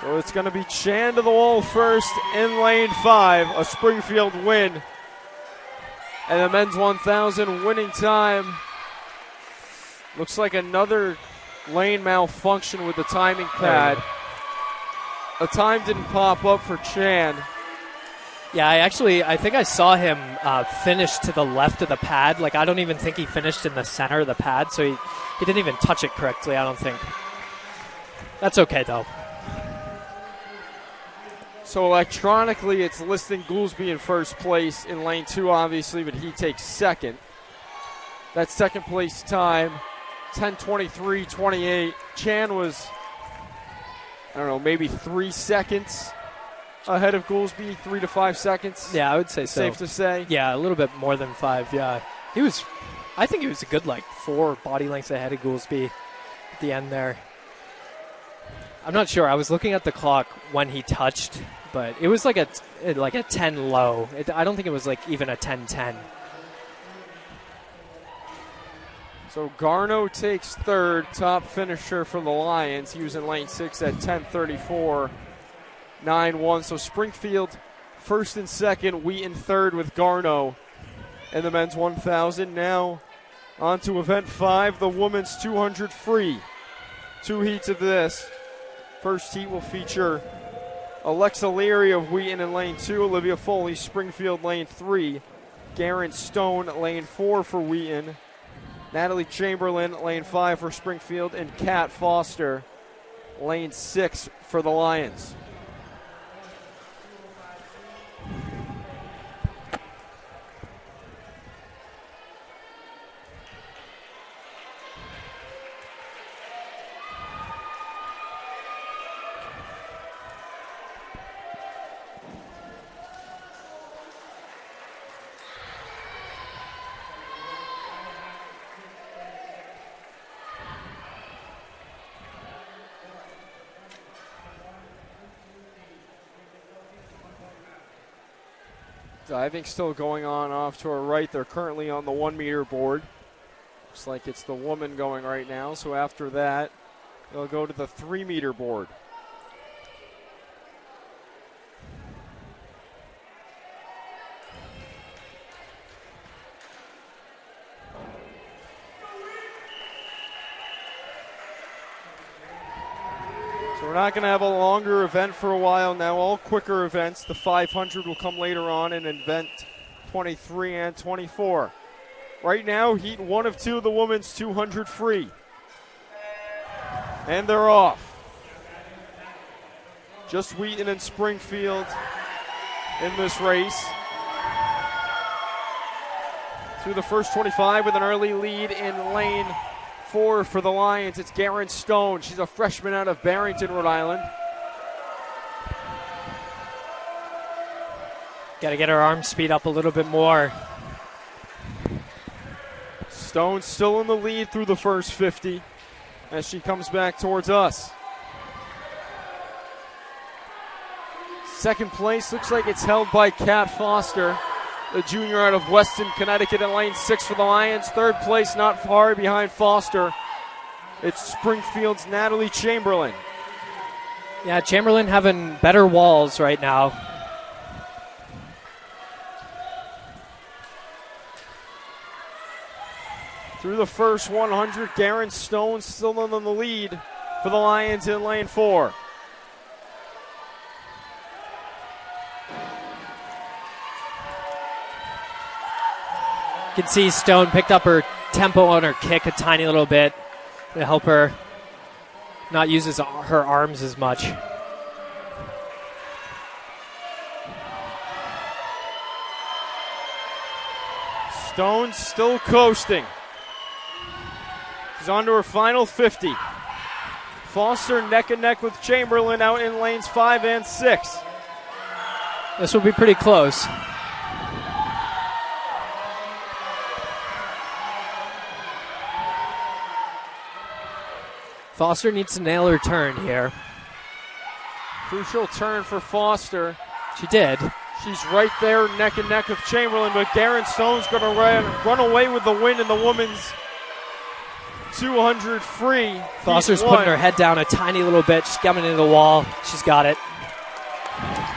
So it's going to be Chan to the wall first in lane 5, a Springfield win. And the men's 1,000 winning time. Looks like another lane malfunction with the timing pad. The time didn't pop up for Chan. Yeah, I think I saw him finish to the left of the pad. Like, I don't even think he finished in the center of the pad, so he didn't even touch it correctly, I don't think. That's okay, though. So electronically, it's listing Goolsby in first place in lane 2, obviously, but he takes second. That second place time, 10:23.28. Chan was, maybe 3 seconds ahead of Goolsby, 3 to 5 seconds. Yeah, I would say so. Safe to say. Yeah, a little bit more than 5. Yeah, I think he was a good 4 body lengths ahead of Goolsby at the end there. I'm not sure. I was looking at the clock when he touched, but it was like a 10 low. I don't think it was even a 10-10. So Garneau takes third, top finisher for the Lions. He was in lane 6 at 10:34.91. So Springfield first and second, Wheaton third with Garneau in the men's 1,000. Now on to event 5, the women's 200 free. 2 heats of this. First heat will feature Alexa Leary of Wheaton in lane 2, Olivia Foley, Springfield lane 3, Garen Stone lane 4 for Wheaton, Natalie Chamberlain lane 5 for Springfield, and Kat Foster lane 6 for the Lions. Diving still going on off to our right. They're currently on the 1 meter board. Looks like it's the woman going right now. So after that, they'll go to the 3 meter board. So we're not going to have a longer event for a while now. All quicker events. The 500 will come later on in event 23 and 24. Right now, heat 1 of 2 of the women's 200 free. And they're off. Just Wheaton and Springfield in this race. Through the first 25 with an early lead in lane 4 for the Lions. It's Garen Stone. She's a freshman out of Barrington, Rhode Island. Got to get her arm speed up a little bit more. Stone still in the lead through the first 50 as she comes back towards us. Second place looks like it's held by Kat Foster, the junior out of Weston, Connecticut, in lane 6 for the Lions. Third place, not far behind Foster. It's Springfield's Natalie Chamberlain. Yeah, Chamberlain having better walls right now. Through the first 100, Garen Stone still in the lead for the Lions in lane 4. You can see Stone picked up her tempo on her kick a tiny little bit to help her not use her arms as much. Stone still coasting. She's on to her final 50. Foster neck and neck with Chamberlain out in lanes 5 and 6. This will be pretty close. Foster needs to nail her turn here. Crucial turn for Foster. She did. She's right there neck and neck with Chamberlain, but Garen Stone's going to run away with the win in the women's 200 free. Foster's putting her head down a tiny little bit. She's coming into the wall. She's got it.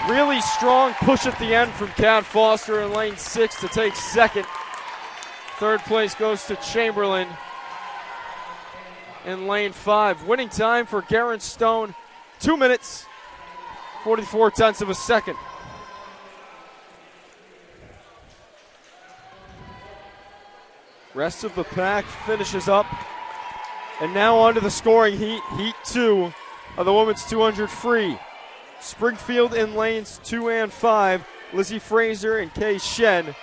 Really strong push at the end from Kat Foster in lane 6 to take second. Third place goes to Chamberlain in lane 5. Winning time for Garen Stone, 2 minutes, 44 tenths of a second. Rest of the pack finishes up. And now on to the scoring heat. Heat 2 of the women's 200 free. Springfield in lanes 2 and 5. Lizzie Fraser and Kay Shen.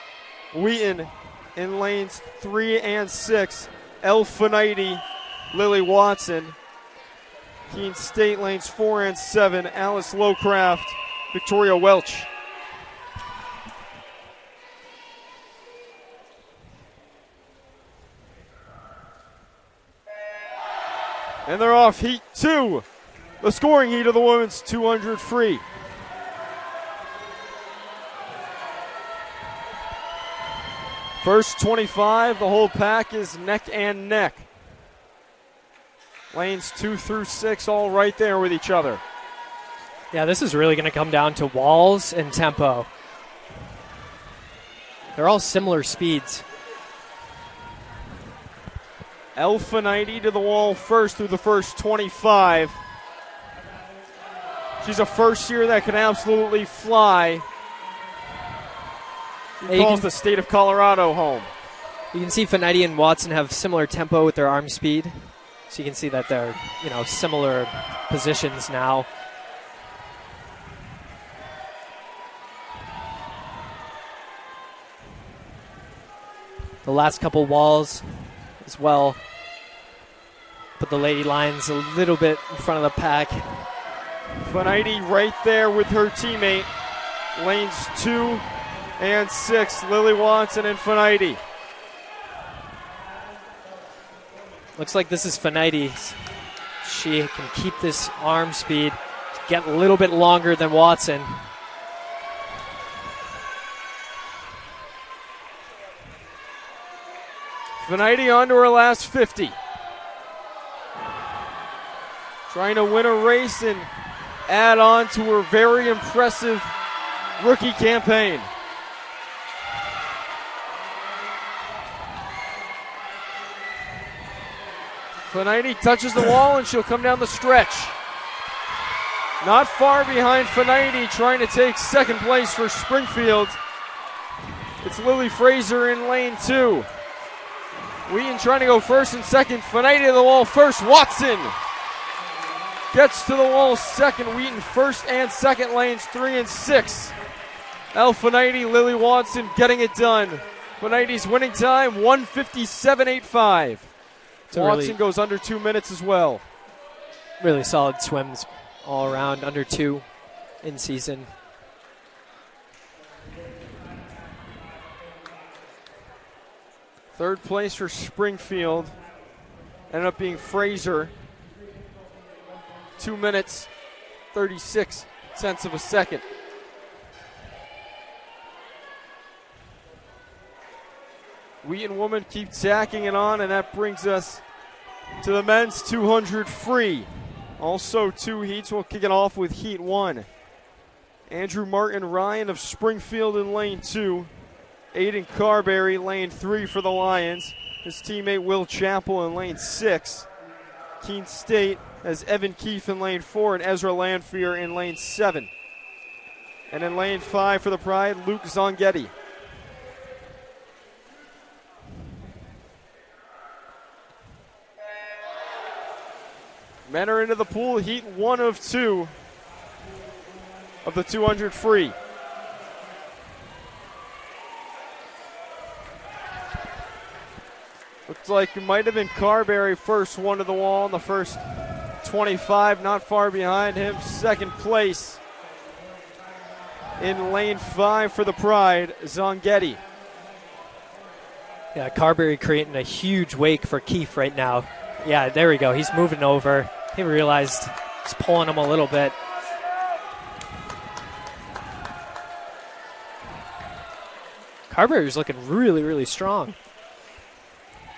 Wheaton in lanes 3 and 6. Elle Finiti, Lily Watson. Keene State lanes 4 and 7. Alice Lowcraft, Victoria Welch. And they're off heat 2, the scoring heat of the women's 200 free. First 25, the whole pack is neck and neck. Lanes 2 through 6 all right there with each other. Yeah, this is really going to come down to walls and tempo. They're all similar speeds. Elle Finiti to the wall first through the first 25. She's a first year that can absolutely fly. He calls the state of Colorado home. You can see Finite and Watson have similar tempo with their arm speed. So you can see that they're, similar positions now. The last couple walls as well. Put the Lady Lions a little bit in front of the pack. Finite right there with her teammate. Lanes 2 and 6, Lily Watson and Finite. Looks like this is Finite's. She can keep this arm speed, get a little bit longer than Watson. Finite on to her last 50. Trying to win a race and add on to her very impressive rookie campaign. Finite touches the wall and she'll come down the stretch. Not far behind Finite, trying to take second place for Springfield. It's Lily Fraser in lane 2. Wheaton trying to go first and second. Finite to the wall first. Watson gets to the wall second. Wheaton first and second, lanes 3 and 6. El Finite, Lily Watson getting it done. Finite's winning time, 1:57.85. Watson goes under 2 minutes as well. Really solid swims all around, under 2 in season. Third place for Springfield ended up being Fraser. 2 minutes, 36 tenths of a second. Wheaton women keep tacking it on, and that brings us to the men's 200 free. Also 2 heats. We'll kick it off with Heat 1. Andrew Martin Ryan of Springfield in lane 2. Aiden Carberry, lane 3 for the Lions. His teammate Will Chappell in lane 6. Keene State has Evan Keefe in lane 4 and Ezra Lanphier in lane 7. And in lane 5 for the Pride, Luke Zonghetti. Men are into the pool, heat 1 of 2 of the 200 free. Looks like it might have been Carberry first one to the wall in the first 25, not far behind him. Second place in lane 5 for the Pride, Zonghetti. Yeah, Carberry creating a huge wake for Keefe right now. Yeah, there we go. He's moving over. He realized he's pulling him a little bit. Carberry's looking really, really strong.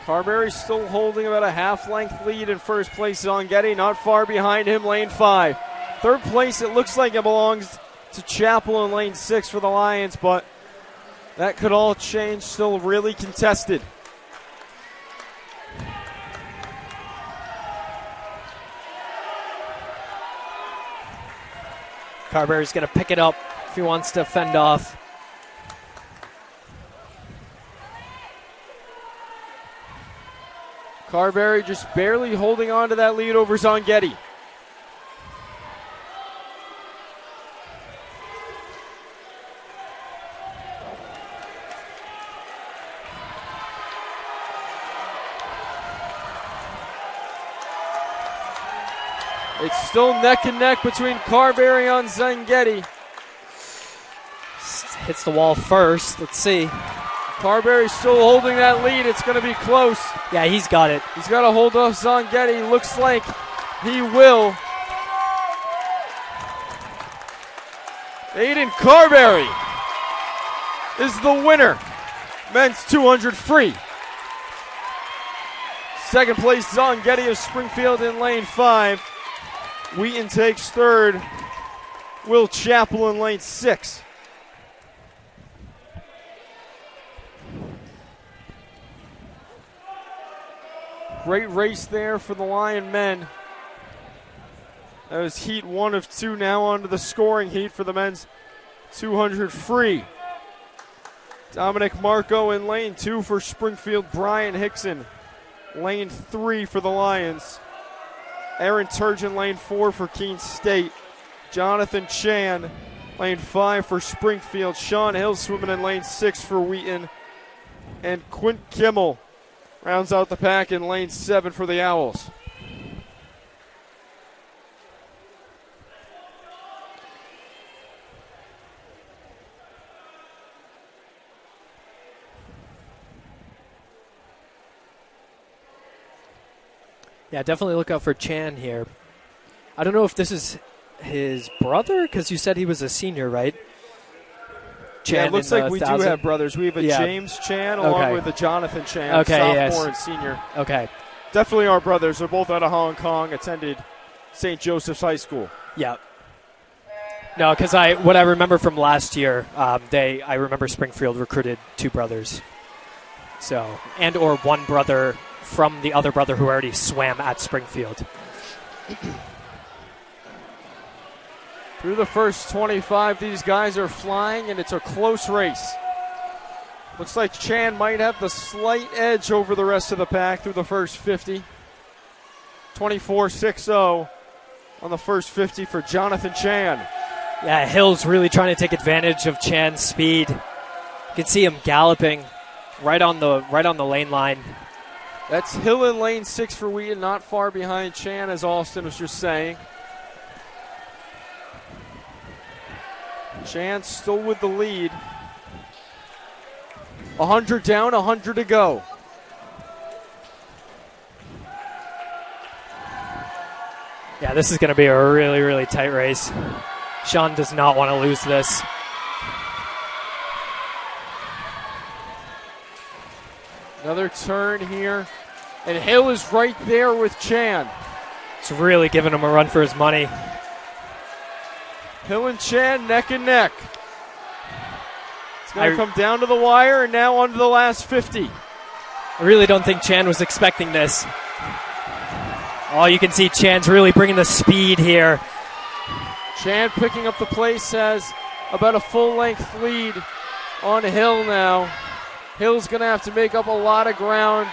Carberry's still holding about a half-length lead in first place. Zonghetti not far behind him, lane 5. Third place, it looks like it belongs to Chappell in lane 6 for the Lions, but that could all change. Still really contested. Carberry's going to pick it up if he wants to fend off. Carberry just barely holding on to that lead over Zonghetti. It's still neck and neck between Carberry and Zonghetti. Hits the wall first. Let's see. Carberry's still holding that lead. It's going to be close. Yeah, he's got it. He's got to hold off Zonghetti. Looks like he will. Aiden Carberry is the winner. Men's 200 free. Second place, Zonghetti of Springfield in lane 5. Wheaton takes third. Will Chappell in lane 6. Great race there for the Lion men. That was heat 1 of 2. Now onto the scoring heat for the men's 200 free. Dominic Marco in lane 2 for Springfield. Brian Hickson, lane 3 for the Lions. Aaron Turgeon, lane 4 for Keene State. Jonathan Chan, lane 5 for Springfield. Sean Hill swimming in lane 6 for Wheaton. And Quint Kimmel rounds out the pack in lane 7 for the Owls. Yeah, definitely look out for Chan here. I don't know if this is his brother, because you said he was a senior, right? Chan, yeah, it looks like we 1,000? do have brothers. We have a James Chan along with a Jonathan Chan, sophomore and senior. Okay. Definitely our brothers. They're both out of Hong Kong, attended St. Joseph's High School. Yeah. No, because what I remember from last year, I remember Springfield recruited 2 brothers. So, and or one brother from the other brother who already swam at Springfield. Through the first 25, these guys are flying, and it's a close race. Looks like Chan might have the slight edge over the rest of the pack through the first 50. 24.60 on the first 50 for Jonathan Chan. Yeah, Hill's really trying to take advantage of Chan's speed. You can see him galloping right on the lane line. That's Hill in lane 6 for Wheaton, not far behind Chan, as Austin was just saying. Chan still with the lead. 100 down, 100 to go. Yeah, this is going to be a really, really tight race. Sean does not want to lose this. Another turn here, and Hill is right there with Chan. It's really giving him a run for his money. Hill and Chan neck and neck. It's going to come down to the wire, and now onto the last 50. I really don't think Chan was expecting this. Oh, you can see Chan's really bringing the speed here. Chan picking up the place, has about a full-length lead on Hill now. Hill's going to have to make up a lot of ground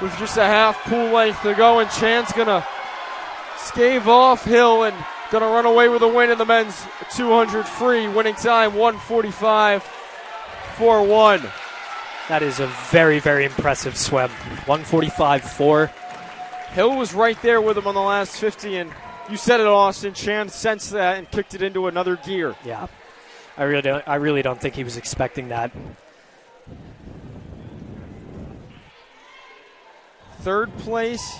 with just a half pool length to go, and Chan's going to stave off Hill and going to run away with a win in the men's 200 free. Winning time 1:45.41. That is a very, very impressive swim. 1:45.4. Hill was right there with him on the last 50, and you said it, Austin. Chan sensed that and kicked it into another gear. Yeah, I really don't think he was expecting that. Third place,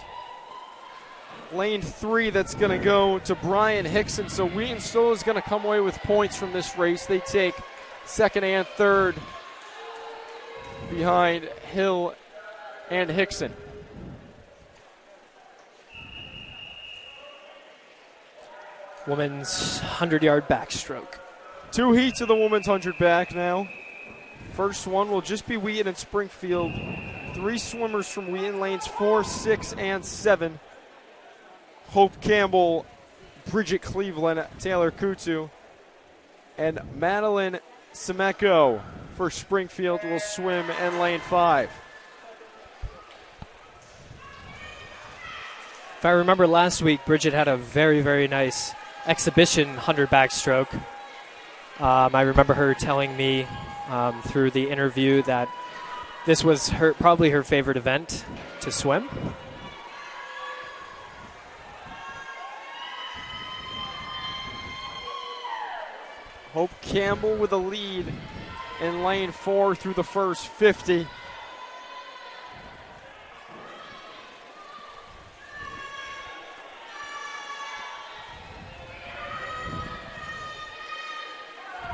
lane 3, that's going to go to Brian Hickson. So Wheaton still is going to come away with points from this race. They take second and third behind Hill and Hickson. Women's 100-yard backstroke. 2 heats of the women's 100 back now. First one will just be Wheaton and Springfield. 3 swimmers from Wheaton, lanes 4, 6, and 7. Hope Campbell, Bridget Cleveland, Taylor Kutu, and Madeline Semeko for Springfield will swim in lane 5. If I remember last week, Bridget had a very, very nice exhibition 100 backstroke. I remember her telling me through the interview that this was probably her favorite event to swim. Hope Campbell with a lead in lane 4 through the first 50.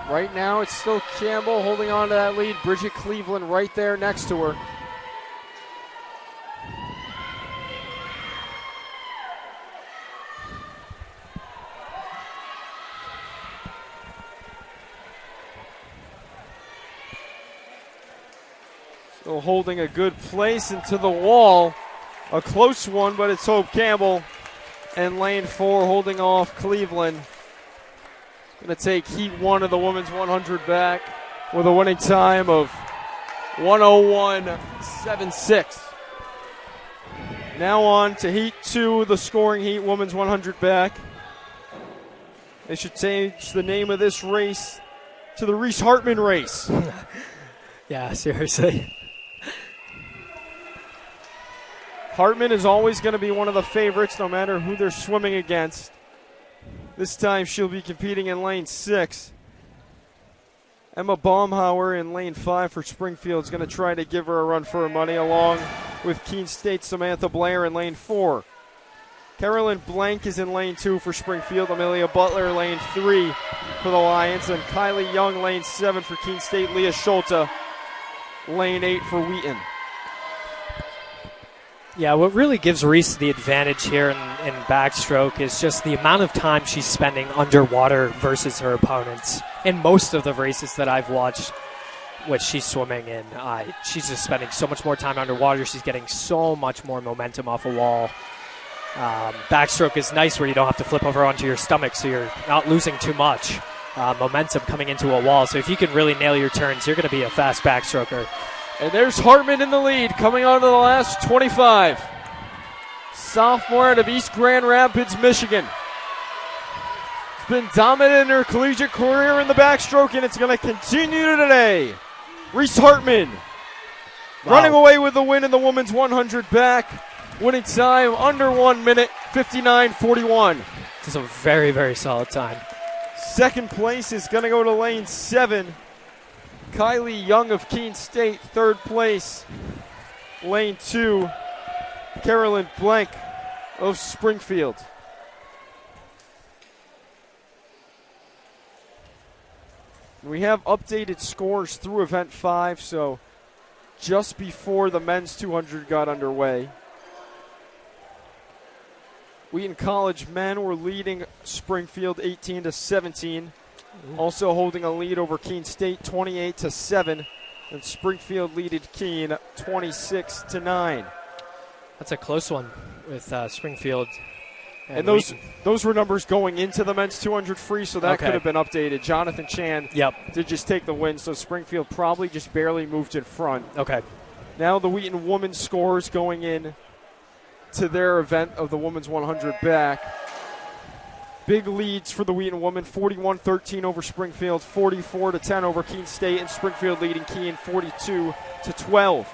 Right now, it's still Campbell holding on to that lead. Bridget Cleveland right there next to her. Still holding a good place into the wall. A close one, but it's Hope Campbell and lane 4 holding off Cleveland. Going to take heat 1 of the women's 100 back with a winning time of 101.76. Now on to heat 2, the scoring heat, women's 100 back. They should change the name of this race to the Reese Hartman race. Yeah, seriously. Hartman is always going to be one of the favorites no matter who they're swimming against. This time she'll be competing in lane 6. Emma Baumhauer in lane 5 for Springfield is going to try to give her a run for her money, along with Keene State's Samantha Blair in lane 4. Carolyn Blank is in lane 2 for Springfield. Amelia Butler lane 3 for the Lions. And Kylie Young lane 7 for Keene State. Leah Schulte lane 8 for Wheaton. Yeah, what really gives Reese the advantage here in backstroke is just the amount of time she's spending underwater versus her opponents. In most of the races that I've watched, which she's swimming in, she's just spending so much more time underwater. She's getting so much more momentum off a wall. Backstroke is nice where you don't have to flip over onto your stomach, so you're not losing too much momentum coming into a wall. So if you can really nail your turns, you're going to be a fast backstroker. And there's Hartman in the lead, coming on to the last 25. Sophomore out of East Grand Rapids, Michigan. It's been dominant in her collegiate career in the backstroke, and it's going to continue today. Reese Hartman running away with the win in the women's 100 back. Winning time under 1 minute, 59.41. This is a very, very solid time. Second place is going to go to lane 7. Kylie Young of Keene State. Third place, lane 2, Carolyn Blank of Springfield. We have updated scores through event 5, so just before the men's 200 got underway. Wheaton College men were leading Springfield 18-17. Also holding a lead over Keene State 28-7, and Springfield leaded Keene 26-9. That's a close one with Springfield. And those were numbers going into the men's 200 free, so that could have been updated. Jonathan Chan did just take the win, so Springfield probably just barely moved in front. Okay. Now the Wheaton women's scores going in to their event of the women's 100 back. Big leads for the Wheaton women, 41-13 over Springfield, 44-10 over Keene State, and Springfield leading Keene 42-12.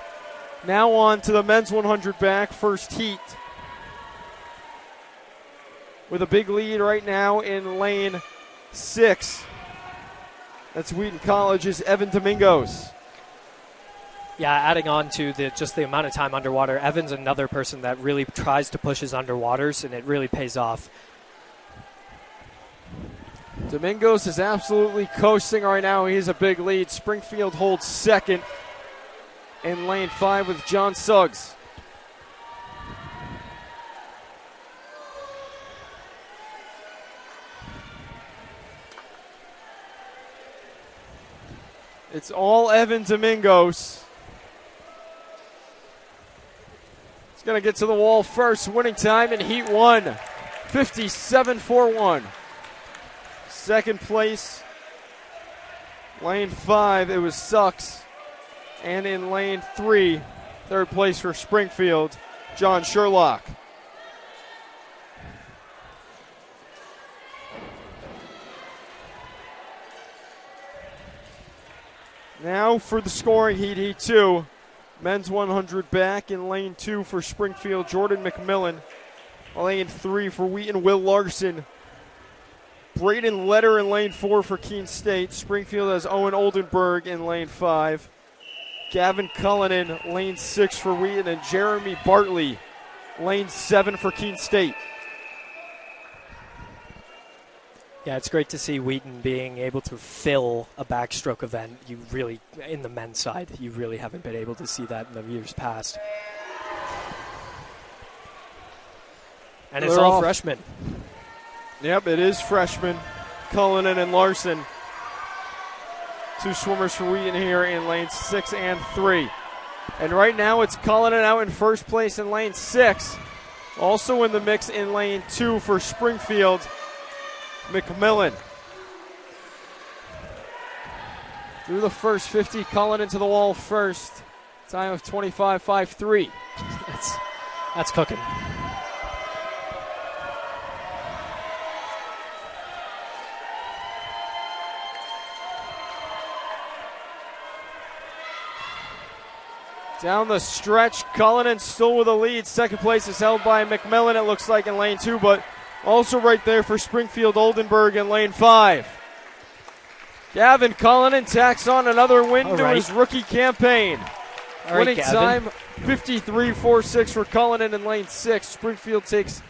Now on to the men's 100 back, first heat. With a big lead right now in lane 6. That's Wheaton College's Evan Domingos. Yeah, adding on to just the amount of time underwater, Evan's another person that really tries to push his underwaters, and it really pays off. Domingos is absolutely coasting right now. He has a big lead. Springfield holds second in lane 5 with John Suggs. It's all Evan Domingos. He's going to get to the wall first. Winning time in heat 1, 57.41. Second place, lane 5, it was Sucks. And in lane 3, third place for Springfield, John Sherlock. Now for the scoring heat, heat 2. Men's 100 back in lane 2 for Springfield, Jordan McMillan. Lane 3 for Wheaton, Will Larson. Braden Letter in lane 4 for Keene State. Springfield has Owen Oldenburg in lane 5. Gavin Cullinan, lane 6 for Wheaton, and Jeremy Bartley, lane 7 for Keene State. Yeah, it's great to see Wheaton being able to fill a backstroke event. You really, in the men's side, you really haven't been able to see that in the years past. And it's all freshmen. Yep, it is freshmen. Cullinan and Larson. Two swimmers for Wheaton here in lanes 6 and 3. And right now it's Cullinan out in first place in lane 6. Also in the mix in lane 2 for Springfield, McMillan. Through the first 50, Cullen into the wall first. Time of 25.53. That's cooking. Down the stretch, Cullinan still with a lead. Second place is held by McMillan, it looks like, in lane 2, but also right there for Springfield Oldenburg in lane 5. Gavin Cullinan tacks on another win to his rookie campaign. All right, Winning Gavin. time 53.46 for Cullinan in lane 6. Springfield takes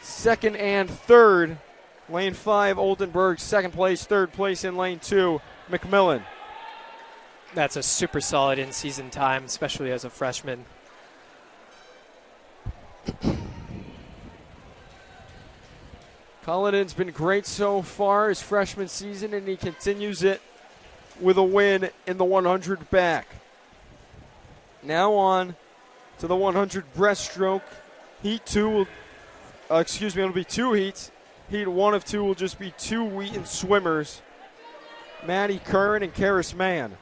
second and third. Lane 5, Oldenburg, second place. Third place in lane 2, McMillan. That's a super solid in-season time, especially as a freshman. Cullinan's been great so far his freshman season, and he continues it with a win in the 100 back. Now on to the 100 breaststroke. Heat 2 will, it'll be 2 heats. Heat 1 of 2 will just be 2 Wheaton swimmers, Maddie Curran and Karis Mann.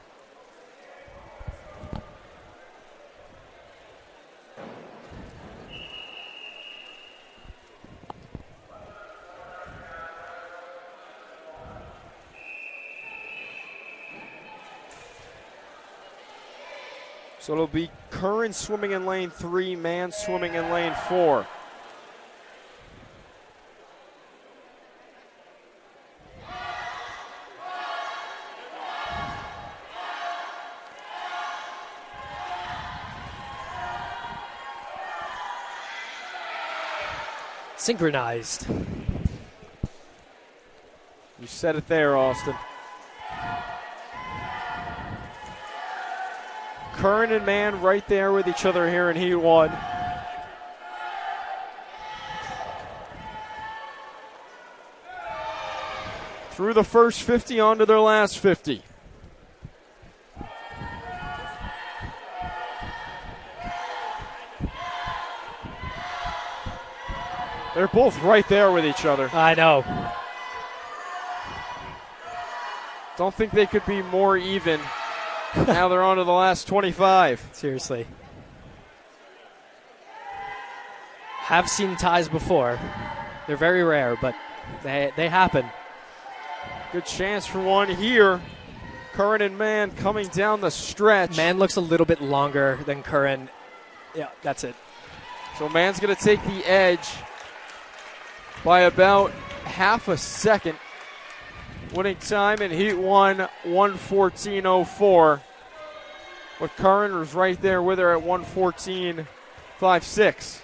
So it'll be Curran swimming in lane 3, Mann swimming in lane 4. Synchronized. You said it there, Austin. Curran and Mann right there with each other here in Heat 1. Through the first 50, on to their last 50. They're both right there with each other. I know. Don't think they could be more even. Now they're on to the last 25. Seriously. Have seen ties before. They're very rare, but they happen. Good chance for one here. Curran and Mann coming down the stretch. Mann looks a little bit longer than Curran. Yeah, that's it. So Mann's going to take the edge by about half a second. Winning time in Heat 1, 1:14.04. But Curran was right there with her at 1:14.56.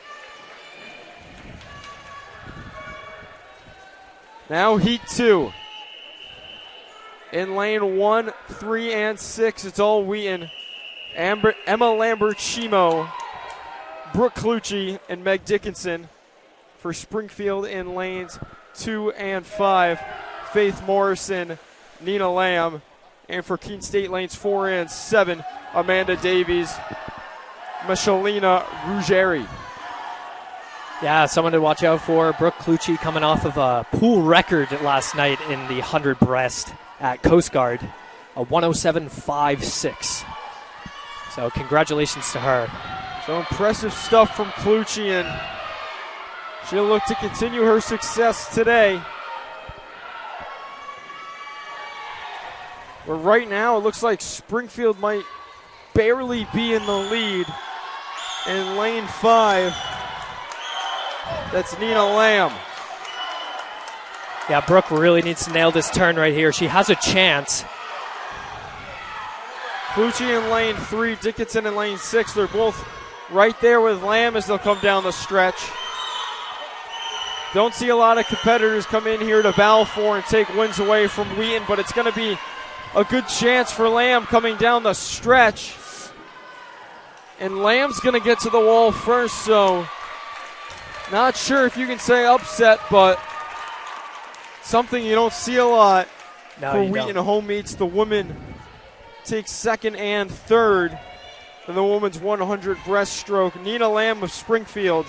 Now Heat 2. In lane 1, 3, and 6, it's all Wheaton. Emma Lamberchimo, Brooke Clucci, and Meg Dickinson. For Springfield in lanes 2 and 5, Faith Morrison, Nina Lamb. And for Keene State lanes 4 and 7, Amanda Davies, Michelina Ruggeri. Yeah, someone to watch out for. Brooke Clucci coming off of a pool record last night in the 100 breast at Coast Guard, a 107.56. So congratulations to her. So impressive stuff from Clucci, and she'll look to continue her success today. But right now, it looks like Springfield might barely be in the lead. In lane 5, that's Nina Lamb. Yeah, Brooke really needs to nail this turn right here. She has a chance. Clucci in lane 3, Dickinson in lane 6. They're both right there with Lamb as they'll come down the stretch. Don't see a lot of competitors come in here to Balfour and take wins away from Wheaton, but it's going to be a good chance for Lamb coming down the stretch. And Lamb's going to get to the wall first, so not sure if you can say upset, but something you don't see a lot for Wheaton home meets. The women take second and third in the women's 100 breaststroke. Nina Lamb of Springfield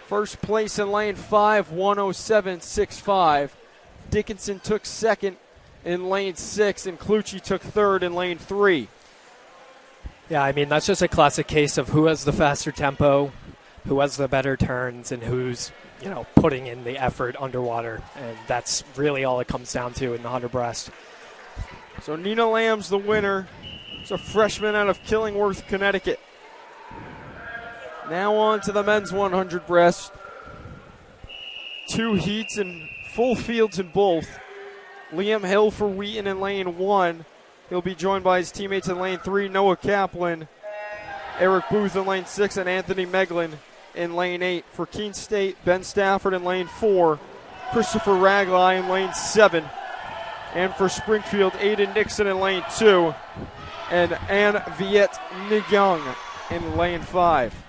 First place in lane 5, 107.65. Dickinson took second in lane 6, and Clucci took third in lane 3. Yeah, I mean, that's just a classic case of who has the faster tempo, who has the better turns, and who's, putting in the effort underwater. And that's really all it comes down to in the 100 breast. So Nina Lamb's the winner. It's a freshman out of Killingworth, Connecticut. Now on to the men's 100 breast. 2 heats and full fields in both. Liam Hill for Wheaton in lane 1. He'll be joined by his teammates in lane 3, Noah Kaplan, Eric Booth in lane 6, and Anthony Meglin in lane 8. For Keene State, Ben Stafford in lane 4, Christopher Ragley in lane 7. And for Springfield, Aiden Nixon in lane 2, and Ann Viet Ngyang in lane 5.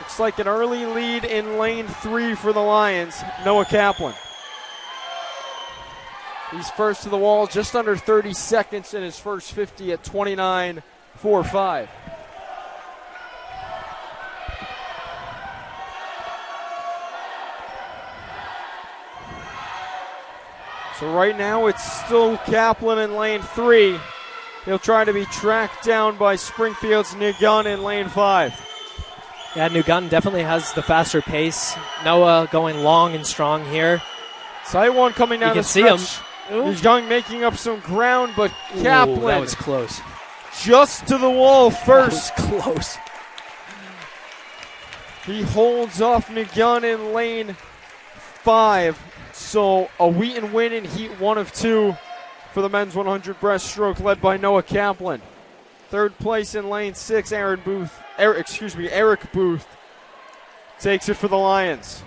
Looks like an early lead in lane 3 for the Lions, Noah Kaplan. He's first to the wall, just under 30 seconds in his first 50 at 29.45. So right now it's still Kaplan in lane 3. He'll try to be tracked down by Springfield's Nguyen in lane 5. Yeah, Nguyen definitely has the faster pace. Noah going long and strong here. Sight one coming down you the can stretch. see him. Young making up some ground, but Kaplan Ooh, that was close. just to the wall first. That was close. He holds off Nguyen in lane 5. So a Wheaton win in heat 1 of 2 for the men's 100 breaststroke, led by Noah Kaplan. Third place in lane 6, Eric Booth takes it for the Lions.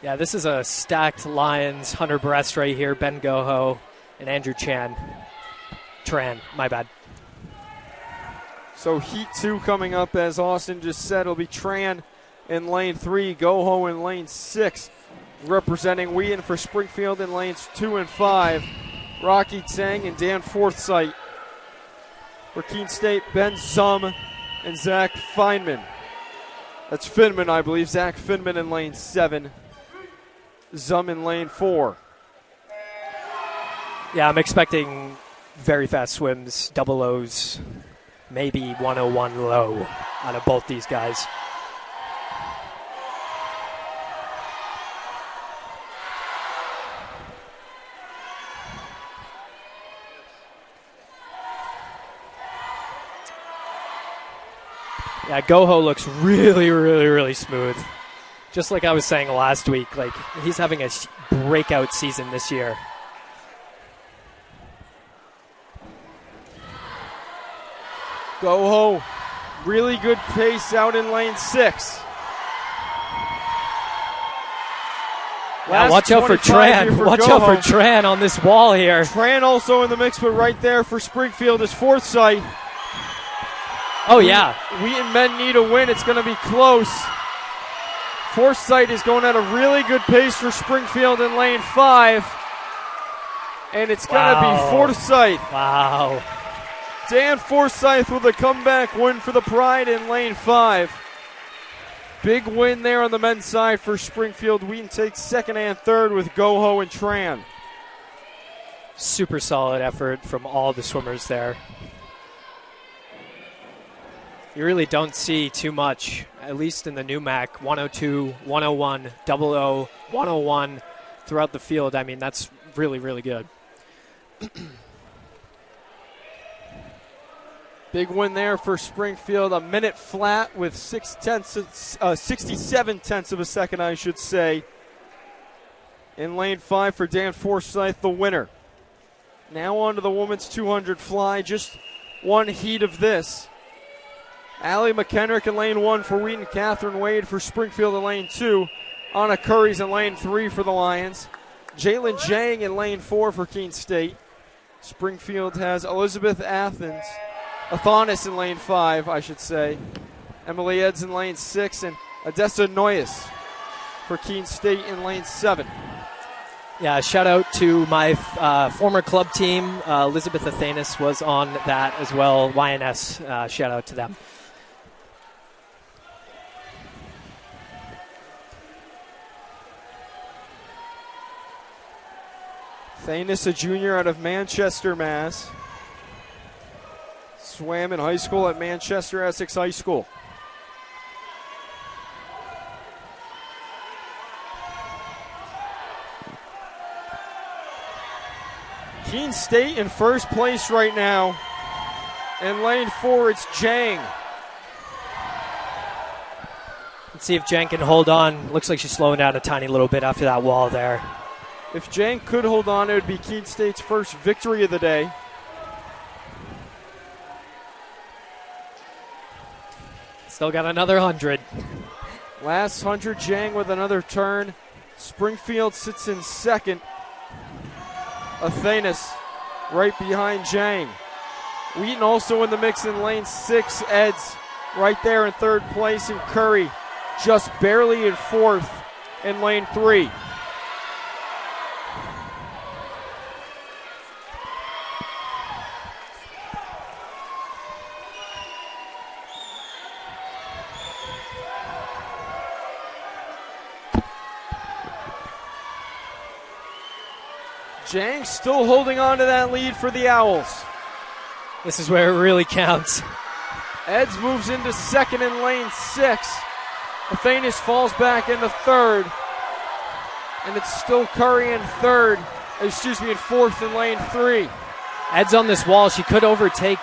Yeah, this is a stacked Lions 100 breast right here. Ben Goho and Andrew Tran, my bad. So heat 2 coming up, as Austin just said. It'll be Tran in lane 3, Goho in lane 6. Representing Wheaton for Springfield in lanes 2 and 5, Rocky Tang and Dan Forsythe. For Keene State, Ben Zum and Zach Feynman. That's Finman, I believe. Zach Finman in lane 7, Zum in lane 4. Yeah, I'm expecting very fast swims, double O's, maybe 101 low out of both these guys. Yeah, Goho looks really, really, really smooth. Just like I was saying last week, like he's having a breakout season this year. Goho, really good pace out in lane 6. Yeah, watch out for Tran. Watch out for Tran on this wall here. Tran also in the mix, but right there for Springfield is Forsythe. Oh, yeah. Wheaton men need a win. It's going to be close. Forsythe is going at a really good pace for Springfield in lane 5. And it's going to be Forsythe. Wow. Dan Forsythe with a comeback win for the Pride in lane 5. Big win there on the men's side for Springfield. Wheaton takes second and third with Goho and Tran. Super solid effort from all the swimmers there. You really don't see too much, at least in the new MAC, 102, 101, 00, 101 throughout the field. I mean, that's really, really good. Big win there for Springfield. A minute flat with 67 tenths of a second, I should say. In lane 5 for Dan Forsythe, the winner. Now on to the women's 200 fly. Just one heat of this. Allie McKenrick in lane 1 for Wheaton. Catherine Wade for Springfield in lane 2. Anna Curry's in lane 3 for the Lions. Jalen Jang in lane 4 for Keene State. Springfield has Elizabeth Athanis in lane 5, I should say. Emily Eds in lane 6, and Odessa Noyes for Keene State in lane 7. Yeah, shout out to my former club team. Elizabeth Athanas was on that as well. YNS, shout out to them. Thanis, a junior out of Manchester, Mass. Swam in high school at Manchester Essex High School. Keene State in first place right now. In lane 4, it's Jang. Let's see if Jang can hold on. Looks like she's slowing down a tiny little bit after that wall there. If Jang could hold on, it would be Keene State's first victory of the day. Still got another 100. Last 100, Jang with another turn. Springfield sits in second. Athanas right behind Jang. Wheaton also in the mix in lane 6. Eds right there in third place. And Curry just barely in fourth in lane 3. Jang still holding on to that lead for the Owls. This is where it really counts. Eds moves into second in lane 6. Athanas falls back into third. And it's still Curry in in fourth in lane 3. Eds on this wall. She could overtake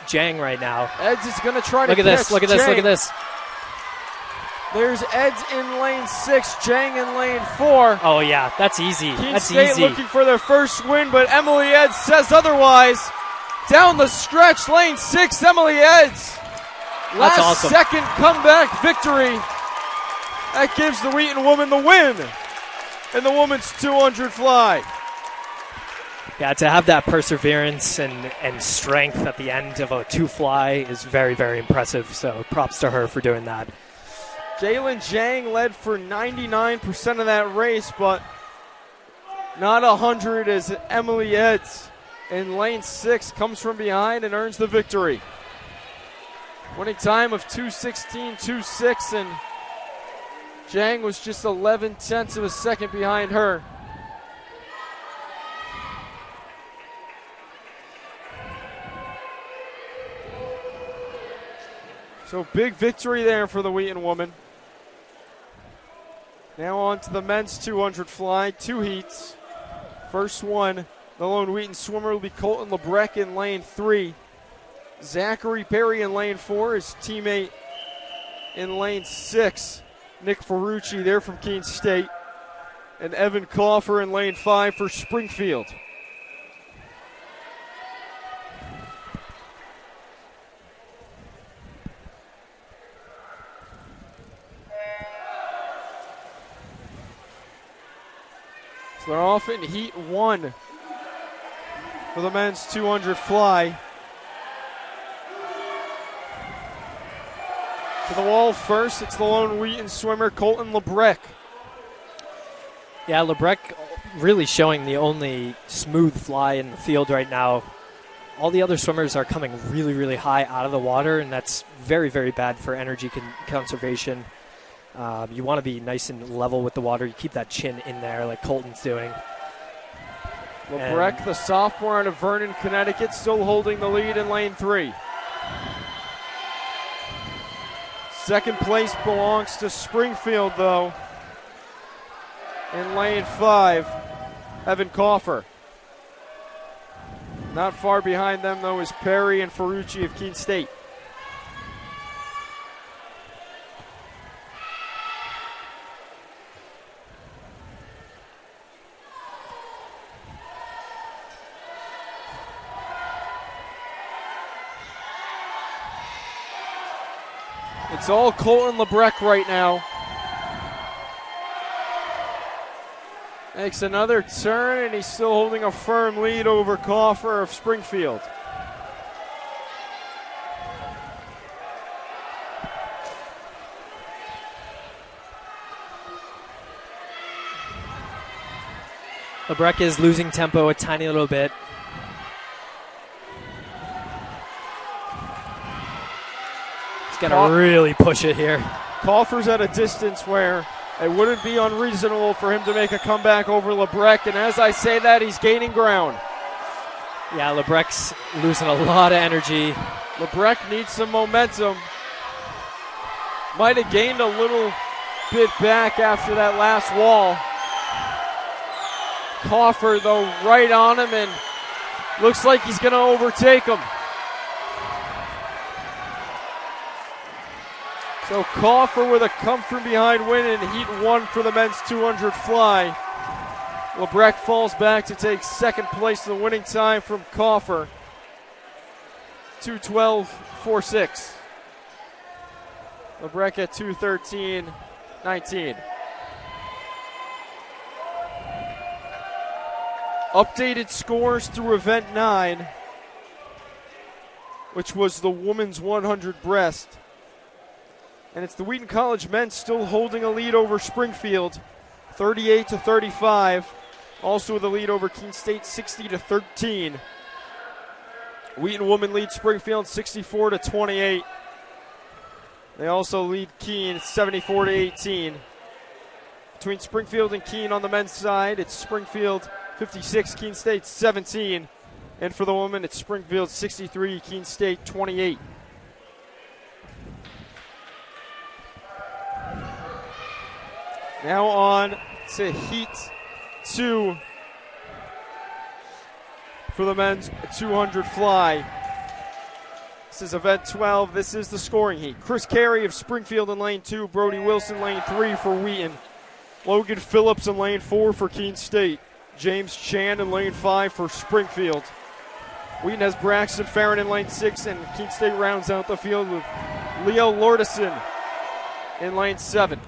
Jang right now. Eds is going to try to look at this. Look at this. Jang. Look at this. There's Eds in lane 6, Jang in lane 4. Oh, yeah, that's easy. Keene that's State easy. looking for their first win, but Emily Eds says otherwise. Down the stretch, lane 6, Emily Eds. Last awesome. second comeback victory. That gives the Wheaton woman the win in the women's 200 fly. Yeah, to have that perseverance and strength at the end of a 2 fly is very, very impressive. So props to her for doing that. Jalen Jang led for 99% of that race, but not 100 as Emily Eds in lane 6 comes from behind and earns the victory. Winning time of 2:16.26, and Jang was just 11/10 of a second behind her. So big victory there for the Wheaton woman. Now on to the men's 200 fly, 2 heats. First one, the lone Wheaton swimmer will be Colton Lebrecq in lane 3. Zachary Perry in lane 4, his teammate in lane 6. Nick Ferrucci there from Keene State. And Evan Kaufer in lane 5 for Springfield. So they're off in heat 1 for the men's 200 fly. To the wall first, it's the lone Wheaton swimmer, Colton Lebrecq. Yeah, Lebrecq really showing the only smooth fly in the field right now. All the other swimmers are coming really, really high out of the water, and that's very, very bad for energy conservation. You want to be nice and level with the water. You keep that chin in there like Colton's doing. Lebrecq, the sophomore out of Vernon, Connecticut, still holding the lead in lane 3. Second place belongs to Springfield, though. In lane 5, Evan Kaufer. Not far behind them, though, is Perry and Ferrucci of Keene State. It's all Colton Lebrecq right now. Makes another turn, and he's still holding a firm lead over Kaufer of Springfield. LeBrecq is losing tempo a tiny little bit. He's going to really push it here. Kauffer's at a distance where it wouldn't be unreasonable for him to make a comeback over LeBrecq, and as I say that, he's gaining ground. Yeah, LeBrecq's losing a lot of energy. LeBrecq needs some momentum. Might have gained a little bit back after that last wall. Kauffer, though, right on him, and looks like he's going to overtake him. So Kauffer with a come-from-behind win in Heat 1 for the men's 200 fly. LeBrecq falls back to take second place in the winning time from Kauffer. 2:12.46. LeBrecq at 2:13.19. Updated scores through event 9, which was the women's 100 breast. And it's the Wheaton College men still holding a lead over Springfield, 38-35. Also with a lead over Keene State, 60-13. Wheaton women lead Springfield 64-28. They also lead Keene 74-18. Between Springfield and Keene on the men's side, it's Springfield 56, Keene State 17. And for the women, it's Springfield 63, Keene State 28. Now on to Heat 2 for the men's 200 fly. This is event 12. This is the scoring heat. Chris Carey of Springfield in lane 2. Brody Wilson lane 3 for Wheaton. Logan Phillips in lane 4 for Keene State. James Chan in lane 5 for Springfield. Wheaton has Braxton Farron in lane 6, and Keene State rounds out the field with Leo Lordison in lane 7.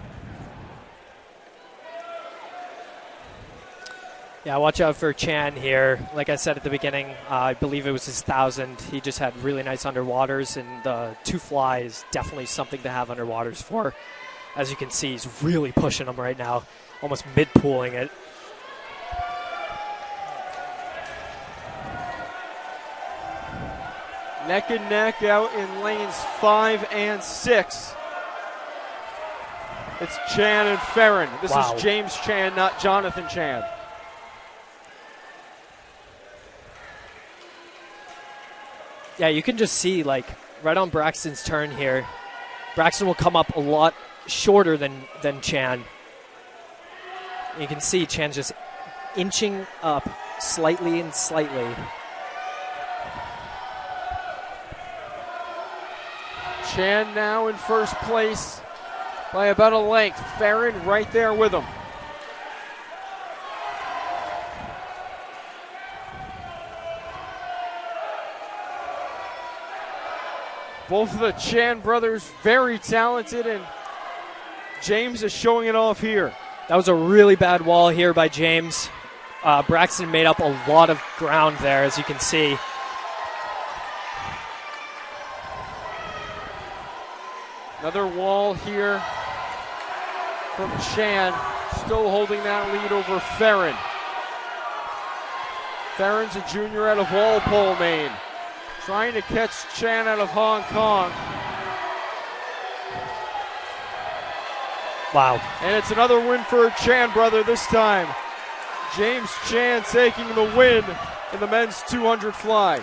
Yeah, watch out for Chan here. Like I said at the beginning, I believe it was his 1,000. He just had really nice underwaters, and the 2 fly is definitely something to have underwaters for. As you can see, he's really pushing them right now, almost mid-pooling it. Neck and neck out in lanes 5 and 6. It's Chan and Farron. This is James Chan, not Jonathan Chan. Yeah, you can just see, like, right on Braxton's turn here, Braxton will come up a lot shorter than Chan. You can see Chan's just inching up slightly and slightly. Chan now in first place by about a length. Farron right there with him. Both of the Chan brothers very talented, and James is showing it off here. That was a really bad wall here by James. Braxton made up a lot of ground there, as you can see. Another wall here from Chan, still holding that lead over Farron. Farron's a junior out of Walpole, Maine. Trying to catch Chan out of Hong Kong. Wow. And it's another win for a Chan brother this time. James Chan taking the win in the men's 200 fly.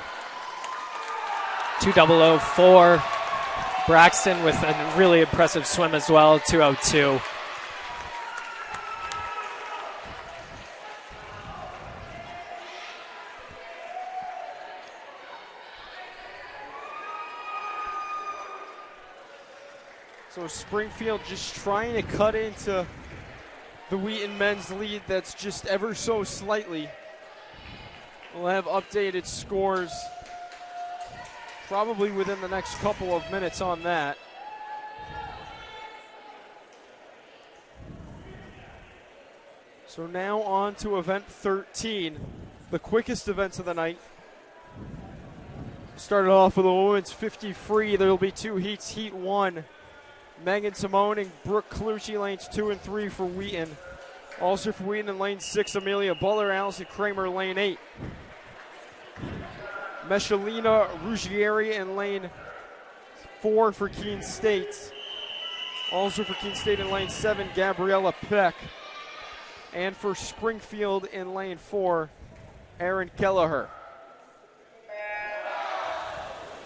2:00.04. Braxton with a really impressive swim as well, 2:02. So Springfield just trying to cut into the Wheaton men's lead that's just ever so slightly. We'll have updated scores probably within the next couple of minutes on that. So now on to event 13, the quickest events of the night. Started off with a women's 50 free. There will be 2 heats. Heat 1, Megan Simone and Brooke Clucci, lanes 2 and 3 for Wheaton. Also for Wheaton in lane 6, Amelia Butler, Allison Kramer, lane 8. Meshalina Ruggieri in lane 4 for Keene State. Also for Keene State in lane 7, Gabriella Peck. And for Springfield in lane 4, Erin Kelleher.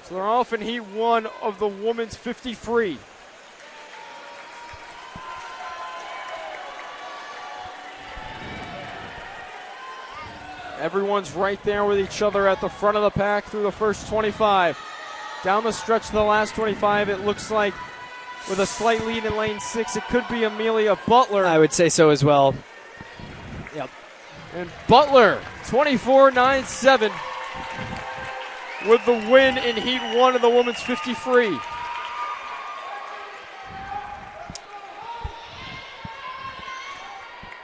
So they're off in heat 1 of the women's 50 free. Everyone's right there with each other at the front of the pack through the first 25. Down the stretch to the last 25, it looks like with a slight lead in lane 6, it could be Amelia Butler. I would say so as well. Yep. And Butler, 24-9-7, with the win in heat 1 of the women's 50 free.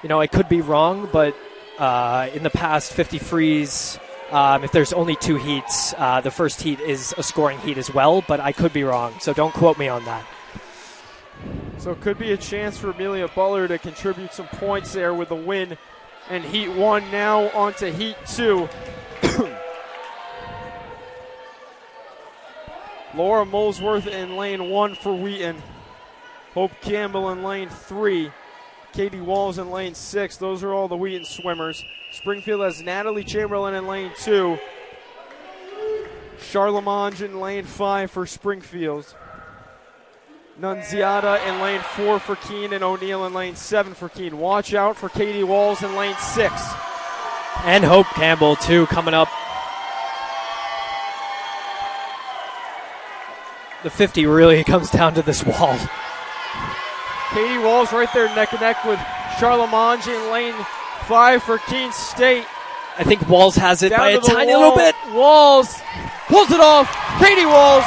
You know, I could be wrong, but in the past 50 frees, if there's only 2 heats, the first heat is a scoring heat as well, but I could be wrong, so don't quote me on that. So it could be a chance for Amelia Butler to contribute some points there with the win in heat 1. Now on to heat 2. Laura Molesworth in lane 1 for Wheaton. Hope Campbell in lane 3. Katie Walls in lane 6. Those are all the Wheaton swimmers. Springfield has Natalie Chamberlain in lane 2. Charlemagne in lane 5 for Springfield. Nunziata in lane 4 for Keene, and O'Neill in lane 7 for Keene. Watch out for Katie Walls in lane 6. And Hope Campbell, too, coming up. The 50 really comes down to this wall. Katie Walls right there neck and neck with Charlemagne in lane 5 for Keene State. I think Walls has it Down by to a the tiny wall. little bit. Walls pulls it off. Katie Walls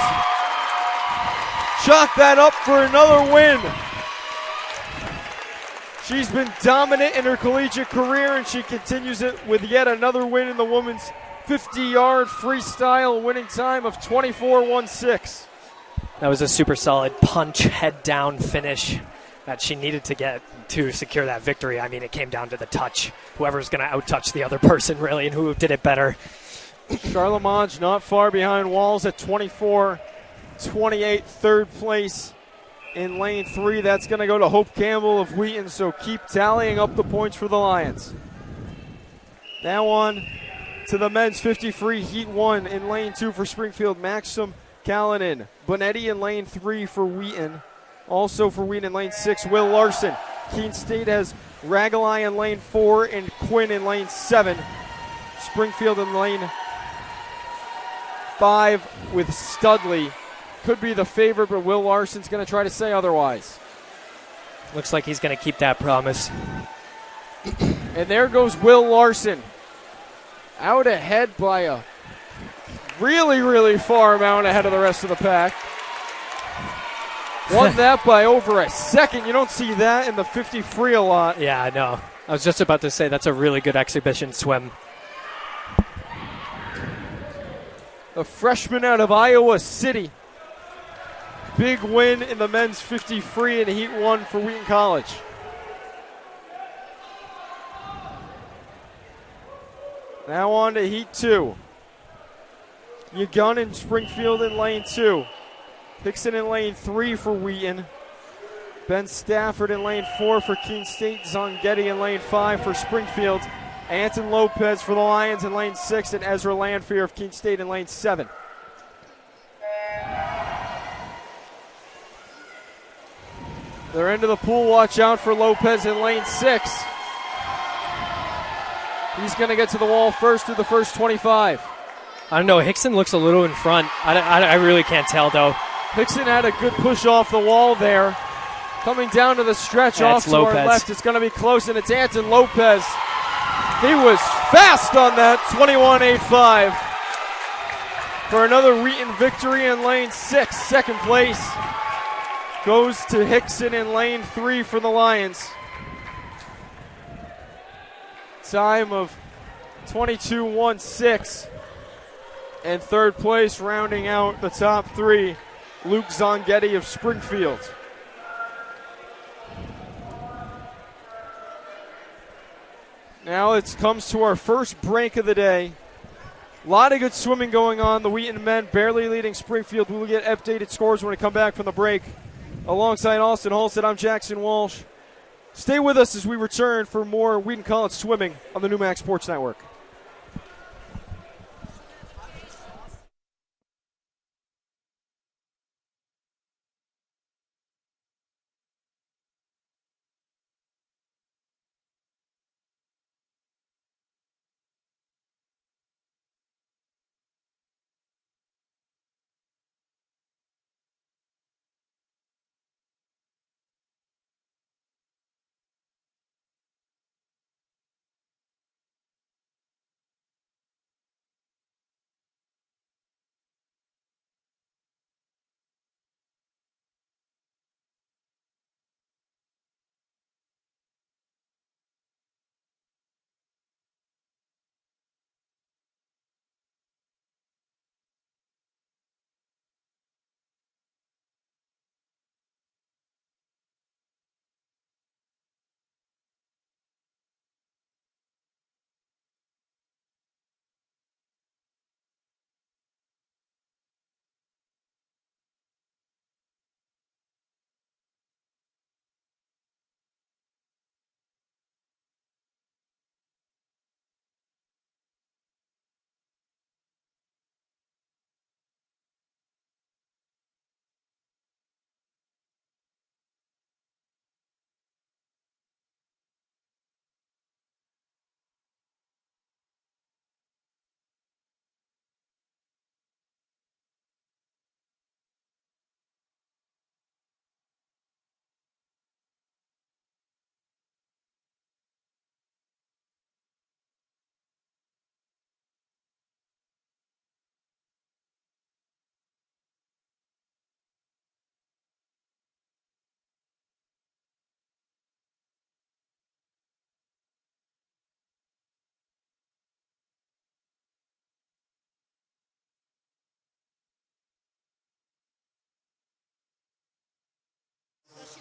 chalk that up for another win. She's been dominant in her collegiate career, and she continues it with yet another win in the women's 50-yard freestyle, winning time of 24-16. That was a super solid punch, head down finish that she needed to get to secure that victory. I mean, it came down to the touch. Whoever's going to out-touch the other person, really, and who did it better. Charlemagne not far behind Walls at 24-28, third place in lane 3. That's going to go to Hope Campbell of Wheaton, so keep tallying up the points for the Lions. Now on to the men's 50 free heat 1 in lane 2 for Springfield. Maxim Callanan. Bonetti in lane 3 for Wheaton. Also for Wheaton in lane 6, Will Larson. Keene State has Ragalai in lane 4 and Quinn in lane 7. Springfield in lane 5 with Studley. Could be the favorite, but Will Larson's going to try to say otherwise. Looks like he's going to keep that promise. And there goes Will Larson. Out ahead by a really, really far amount ahead of the rest of the pack. Won that by over a second. You don't see that in the 50 free a lot. Yeah, I know. I was just about to say that's a really good exhibition swim. A freshman out of Iowa City. Big win in the men's 50 free in heat 1 for Wheaton College. Now on to heat 2. Yagun and Springfield in lane 2. Hickson in lane 3 for Wheaton. Ben Stafford in lane 4 for Keene State. Zongetti in lane 5 for Springfield. Anton Lopez for the Lions in lane 6, and Ezra Landfear of Keene State in lane 7. They're into the pool. Watch out for Lopez in lane 6. He's going to get to the wall first through the first 25. I don't know. Hickson looks a little in front. I really can't tell, though. Hickson had a good push off the wall there. Coming down to the stretch off to our left. It's going to be close, and it's Anton Lopez. He was fast on that, 21-8-5. For another Wheaton victory in lane 6. Second place goes to Hickson in lane 3 for the Lions. Time of 22-1-6. And third place, rounding out the top 3, Luke Zongetti of Springfield. Now it comes to our first break of the day. A lot of good swimming going on. The Wheaton men barely leading Springfield. We will get updated scores when we come back from the break. Alongside Austin Halstead, I'm Jackson Walsh. Stay with us as we return for more Wheaton College swimming on the Newmax Sports Network.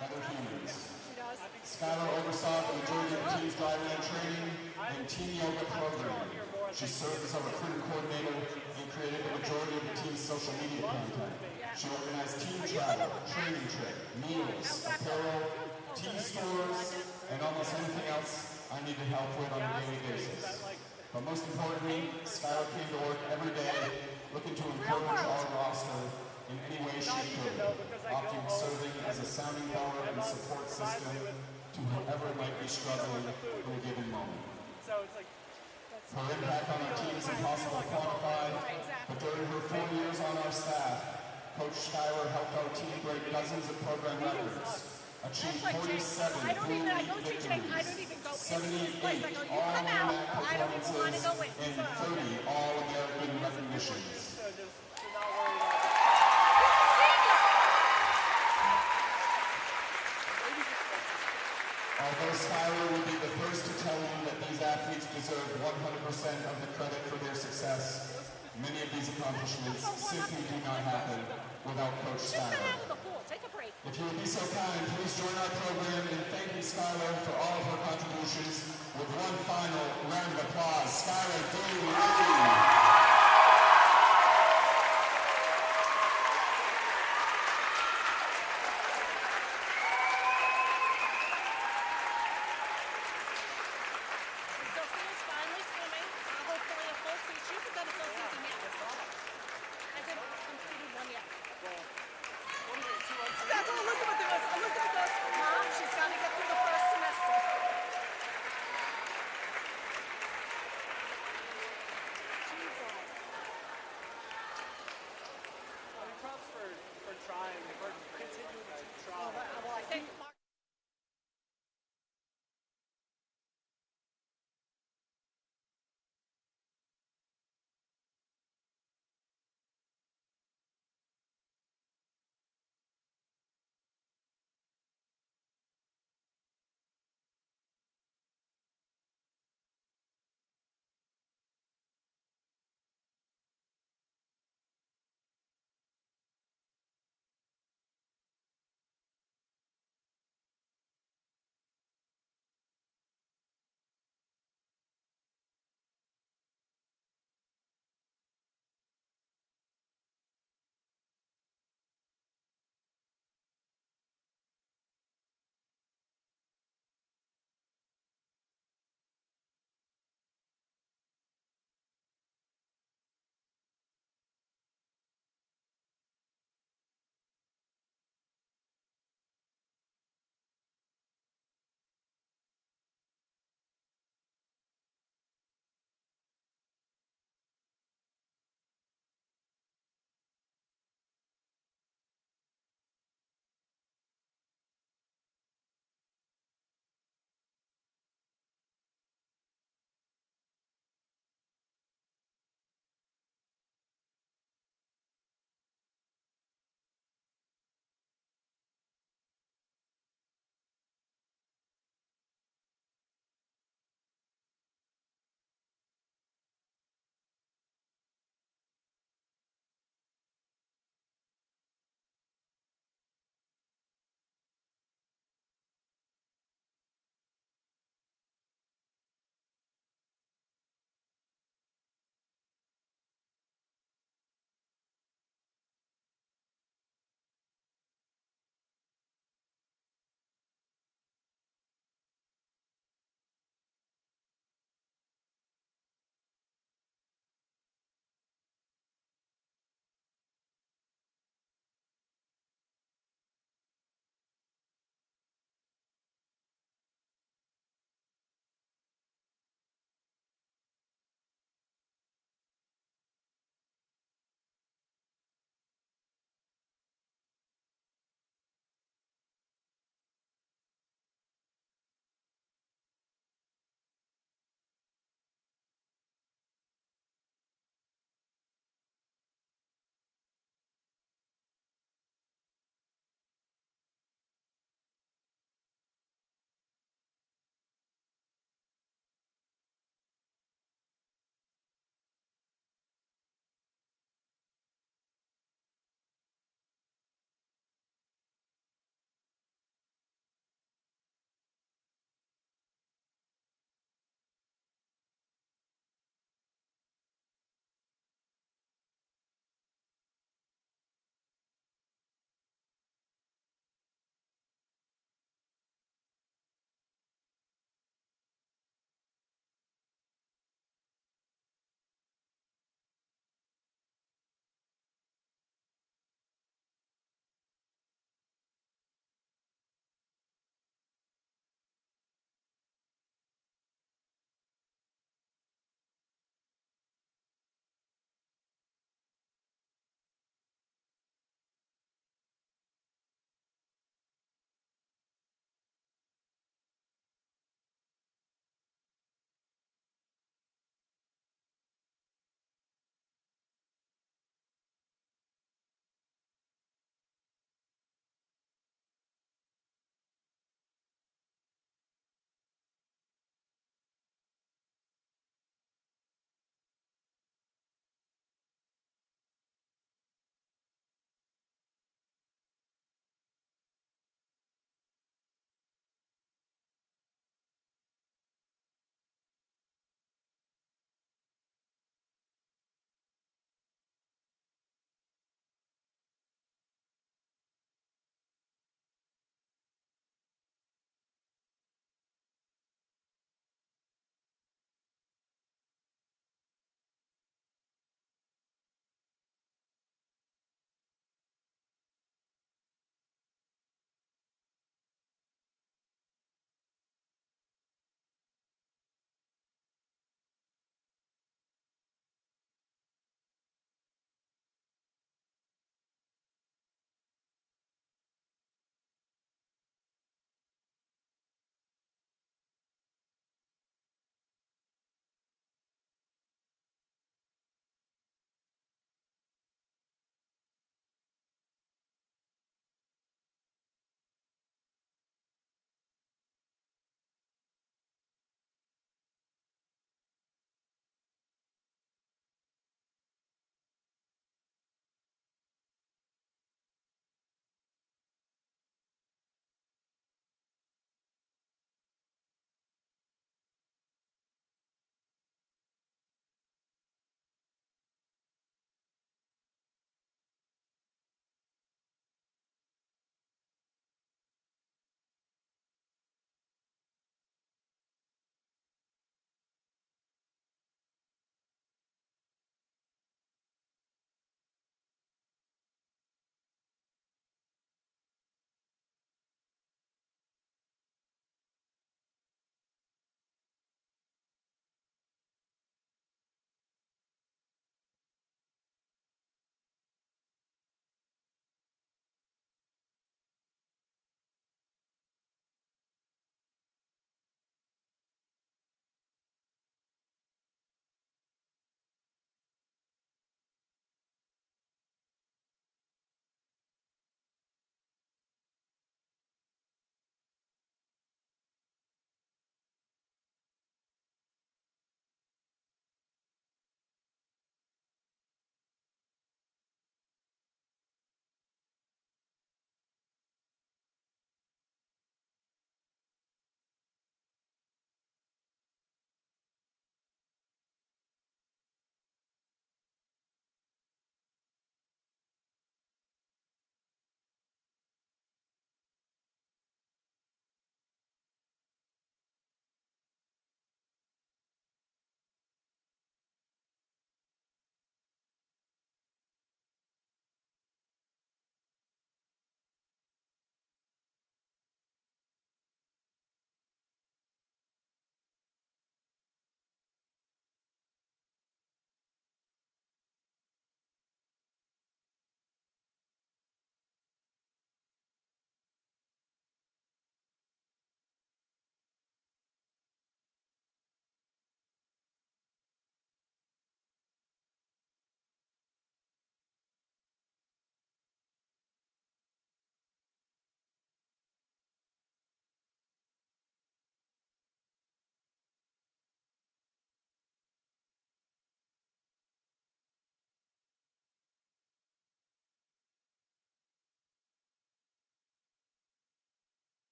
Other humans. Skylar oversaw the majority of the team's dry land training and team yoga program. She served as our recruiting coordinator and created the majority of the team's social media content. She organized team travel, training trip, meals, apparel, team stores, and almost anything else I need to help with on a daily basis. But most importantly, Skylar came to work every day looking to encourage our roster in any way she could, often serving as a sounding board and support system to whoever might be struggling in a given moment. Her impact on our team is impossible to quantify, but during her 4 years on our staff, Coach Schuyler helped our team break dozens of program records, achieve 47 full league victories, 78 all-American performances, and 30 All-American recognitions. Although Schuyler would be the first to tell you that these athletes deserve 100% of the credit for their success, many of these accomplishments simply do not happen without Coach Schuyler. If you would be so kind, please join our program in thanking Schuyler for all of her contributions with one final round of applause. Schuyler D. Lee.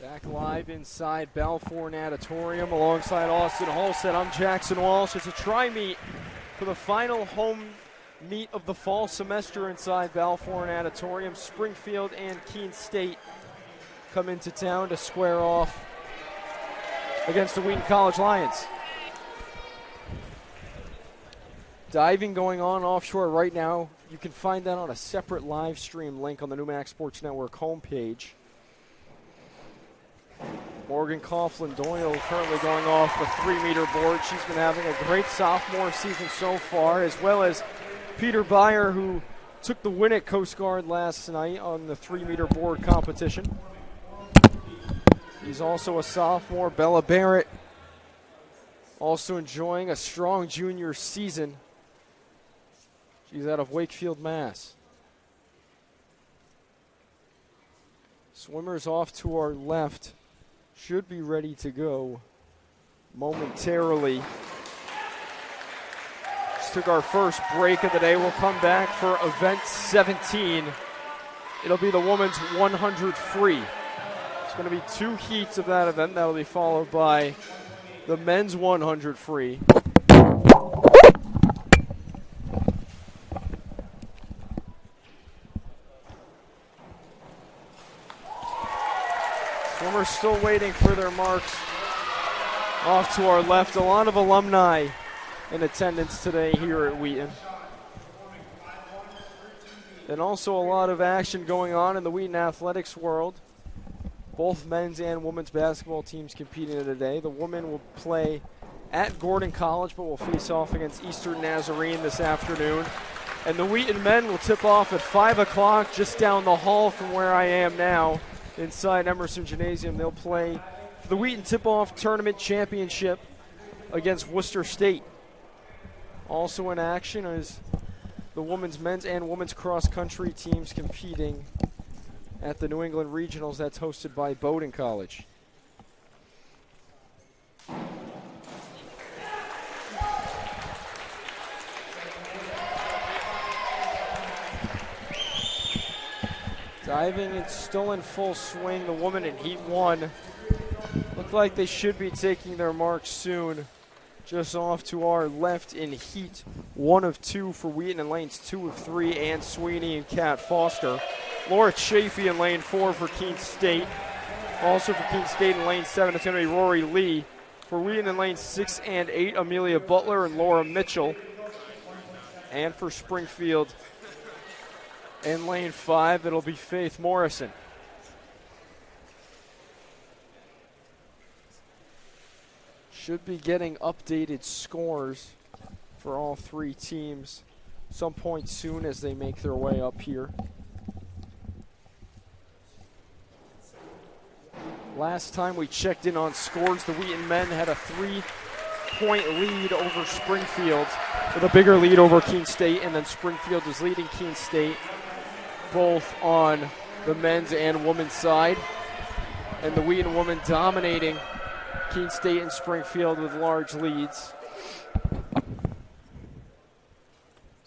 Back live inside Balfour Natatorium alongside Austin Halstead. I'm Jackson Walsh. It's a tri-meet for the final home meet of the fall semester inside Balfour Natatorium. Springfield and Keene State come into town to square off against the Wheaton College Lions. Diving going on offshore right now. You can find that on a separate live stream link on the Newmax Sports Network homepage. Morgan Coughlin-Doyle currently going off the 3-meter board. She's been having a great sophomore season so far, as well as Peter Byer, who took the win at Coast Guard last night on the 3-meter board competition. He's also a sophomore. Bella Barrett also enjoying a strong junior season. She's out of Wakefield, Mass. Swimmers off to our left should be ready to go momentarily. Just took our first break of the day. We'll come back for event 17. It'll be the women's 100 free. It's going to be 2 heats of that event. That'll be followed by the men's 100 free. Swimmers still waiting for their marks. Off to our left, a lot of alumni in attendance today here at Wheaton. And also a lot of action going on in the Wheaton athletics world. Both men's and women's basketball teams competing today. The women will play at Gordon College, but will face off against Eastern Nazarene this afternoon. And the Wheaton men will tip off at 5 o'clock just down the hall from where I am now inside Emerson Gymnasium. They'll play for the Wheaton Tip-Off Tournament Championship against Worcester State. Also in action is the women's, men's, and women's cross-country teams competing at the New England Regionals. That's hosted by Bowdoin College. Diving, it's still in full swing. The women in Heat 1 look like they should be taking their marks soon. Just off to our left in Heat 1 of 2 for Wheaton in lanes 2 of 3, Ann Sweeney and Kat Foster. Laura Chafee in lane 4 for Keene State. Also for Keene State in lane 7, it's going to be Rory Lee. For Wheaton in lanes 6 and 8, Amelia Butler and Laura Mitchell. And for Springfield in lane 5, it'll be Faith Morrison. Should be getting updated scores for all 3 teams some point soon as they make their way up here. Last time we checked in on scores, the Wheaton men had a 3-point lead over Springfield, with a bigger lead over Keene State, and then Springfield was leading Keene State both on the men's and women's side. And the Wheaton women dominating Keene State and Springfield with large leads.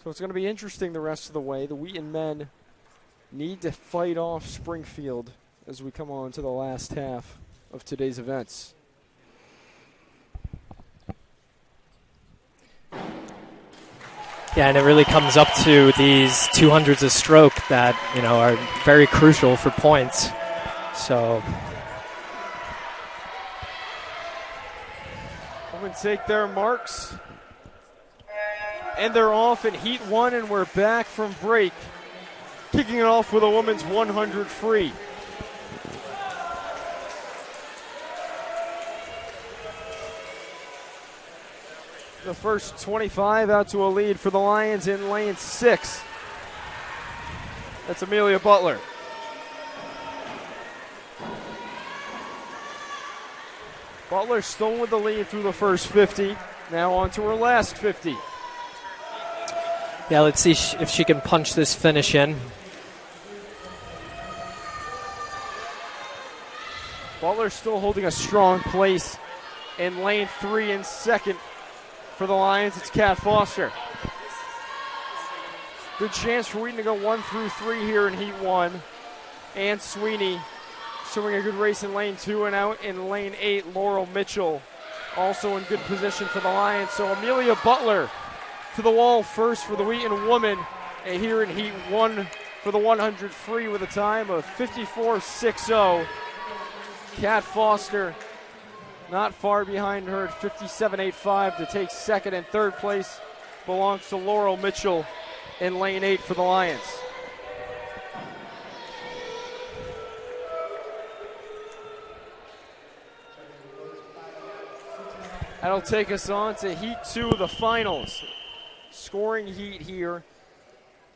So it's going to be interesting the rest of the way. The Wheaton men need to fight off Springfield as we come on to the last half of today's events. Yeah, and it really comes up to these 200s a stroke that, you know, are very crucial for points. So Women take their marks, and they're off in Heat 1, and we're back from break. Kicking it off with a women's 100 free. The first 25 out to a lead for the Lions in lane 6. That's Amelia Butler. Butler still with the lead through the first 50. Now on to her last 50. yeah, let's see if she can punch this finish in. Butler still holding a strong place in lane 3 and second. For the Lions, it's Kat Foster. Good chance for Wheaton to go 1 through 3 here in Heat 1. Ann Sweeney showing a good race in lane 2, and out in lane 8, Laurel Mitchell also in good position for the Lions. So Amelia Butler to the wall first for the Wheaton woman, and here in heat 1 for the 100 free with a time of 54.60. Kat Foster not far behind her at 57.85 to take second, and third place belongs to Laurel Mitchell in lane 8 for the Lions. That'll take us on to heat 2 of the finals. Scoring heat here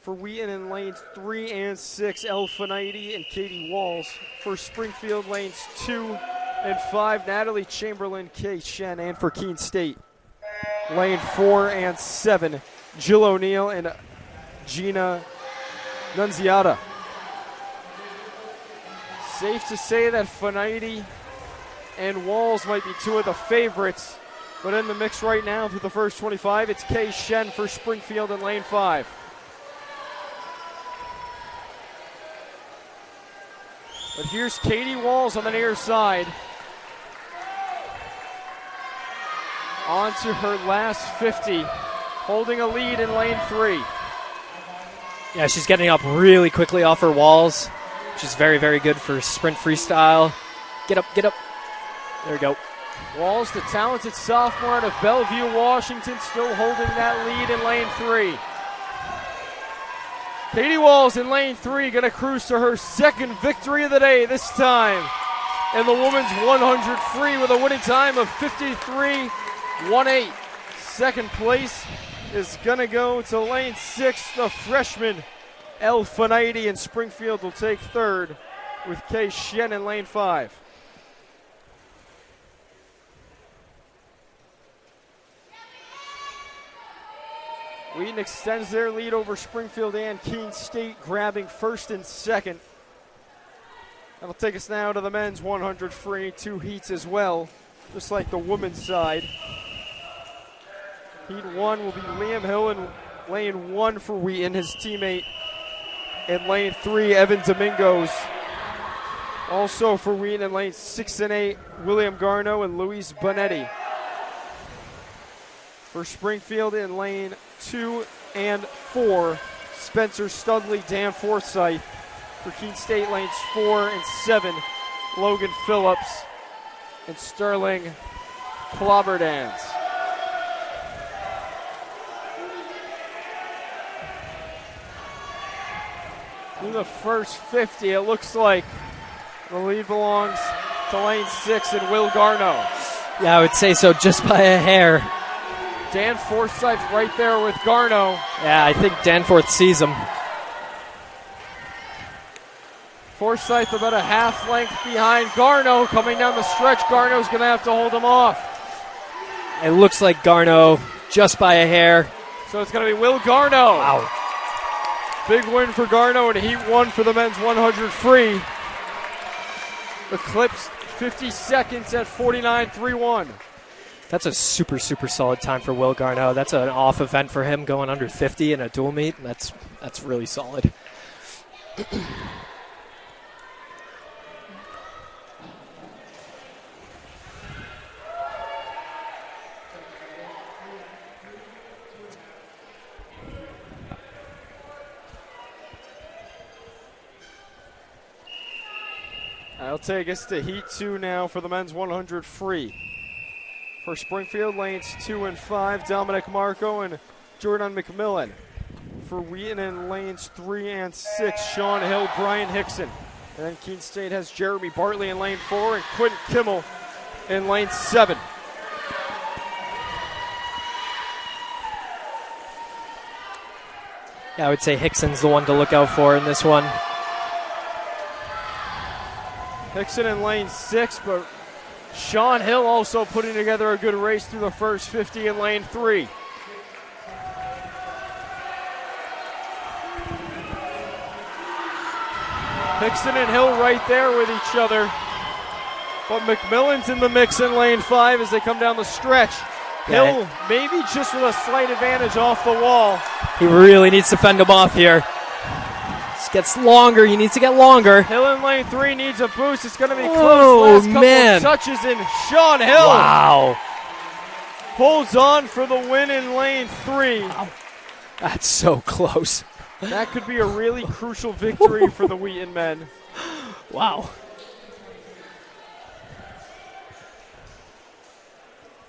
for Wheaton in lanes 3 and 6, Elle Finite and Katie Walls. For Springfield, lanes 2 and 5, Natalie Chamberlain, Kay Shen. And for Keene State, lane 4 and 7, Jill O'Neill and Gina Nunziata. Safe to say that Finite and Walls might be two of the favorites, but in the mix right now through the first 25, it's Kay Shen for Springfield in lane 5. But here's Katie Walls on the near side. On to her last 50, holding a lead in lane 3. Yeah, she's getting up really quickly off her walls, which is very, very good for sprint freestyle. Get up, get up. There we go. Walls, the talented sophomore out of Bellevue, Washington, still holding that lead in lane 3. Katie Walls in lane 3 going to cruise to her second victory of the day, this time in the women's 100 free with a winning time of 53.18. Second place is going to go to lane 6, the freshman Elle Finite, and Springfield will take third with Kay Shen in lane 5. Wheaton extends their lead over Springfield and Keene State, grabbing first and second. That'll take us now to the men's 100 free, 2 heats as well, just like the women's side. Heat 1 will be Liam Hill in lane 1 for Wheaton, his teammate in lane 3, Evan Domingos. Also for Wheaton in lane 6 and 8, William Garno and Luis Bonetti. For Springfield in lane 2 and 4, Spencer Studley, Dan Forsyth. For Keene State, lanes 4 and 7, Logan Phillips and Sterling Clobberdans. Through the first 50, it looks like the lead belongs to lane 6 and Will Garno. Yeah, I would say so, just by a hair. Dan Forsyth right there with Garno. Yeah, I think Danforth sees him. Forsyth about a half length behind Garno. Coming down the stretch, Garno's going to have to hold him off. It looks like Garno just by a hair. So it's going to be Will Garno. Wow. Big win for Garno in Heat 1 for the men's 100 free. Eclipsed 50 seconds at 49.31. That's a super, super solid time for Will Garno. That's an off event for him, going under 50 in a dual meet. That's really solid. I'll take us to Heat 2 now for the men's 100 free. For Springfield, lanes 2 and 5, Dominic Marco and Jordan McMillan. For Wheaton in lanes 3 and 6, Sean Hill, Brian Hickson. And then Keene State has Jeremy Bartley in lane 4 and Quentin Kimmel in lane 7. Yeah, I would say Hickson's the one to look out for in this one. Hickson in lane 6, but Sean Hill also putting together a good race through the first 50 in lane 3. Hickson and Hill right there with each other. But McMillan's in the mix in lane 5 as they come down the stretch. Hill maybe just with a slight advantage off the wall. He really needs to fend him off here. He's Gets longer. He needs to get longer. Hill in lane 3 needs a boost. It's going to be close. Oh, Last couple man. of touches, and Sean Hill Wow. holds on for the win in lane 3. That's so close. That could be a really crucial victory for the Wheaton men. Wow.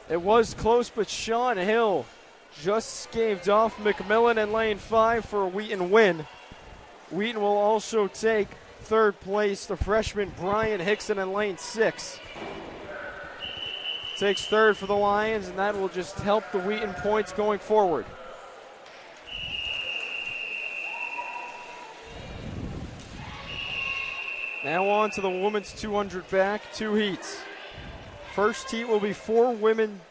It was close, but Sean Hill just staved off McMillan in lane 5 for a Wheaton win. Wheaton will also take third place. The freshman Brian Hickson in lane 6 takes third for the Lions, and that will just help the Wheaton points going forward. Now on to the women's 200 back, 2 heats. First heat will be 4 Wheaton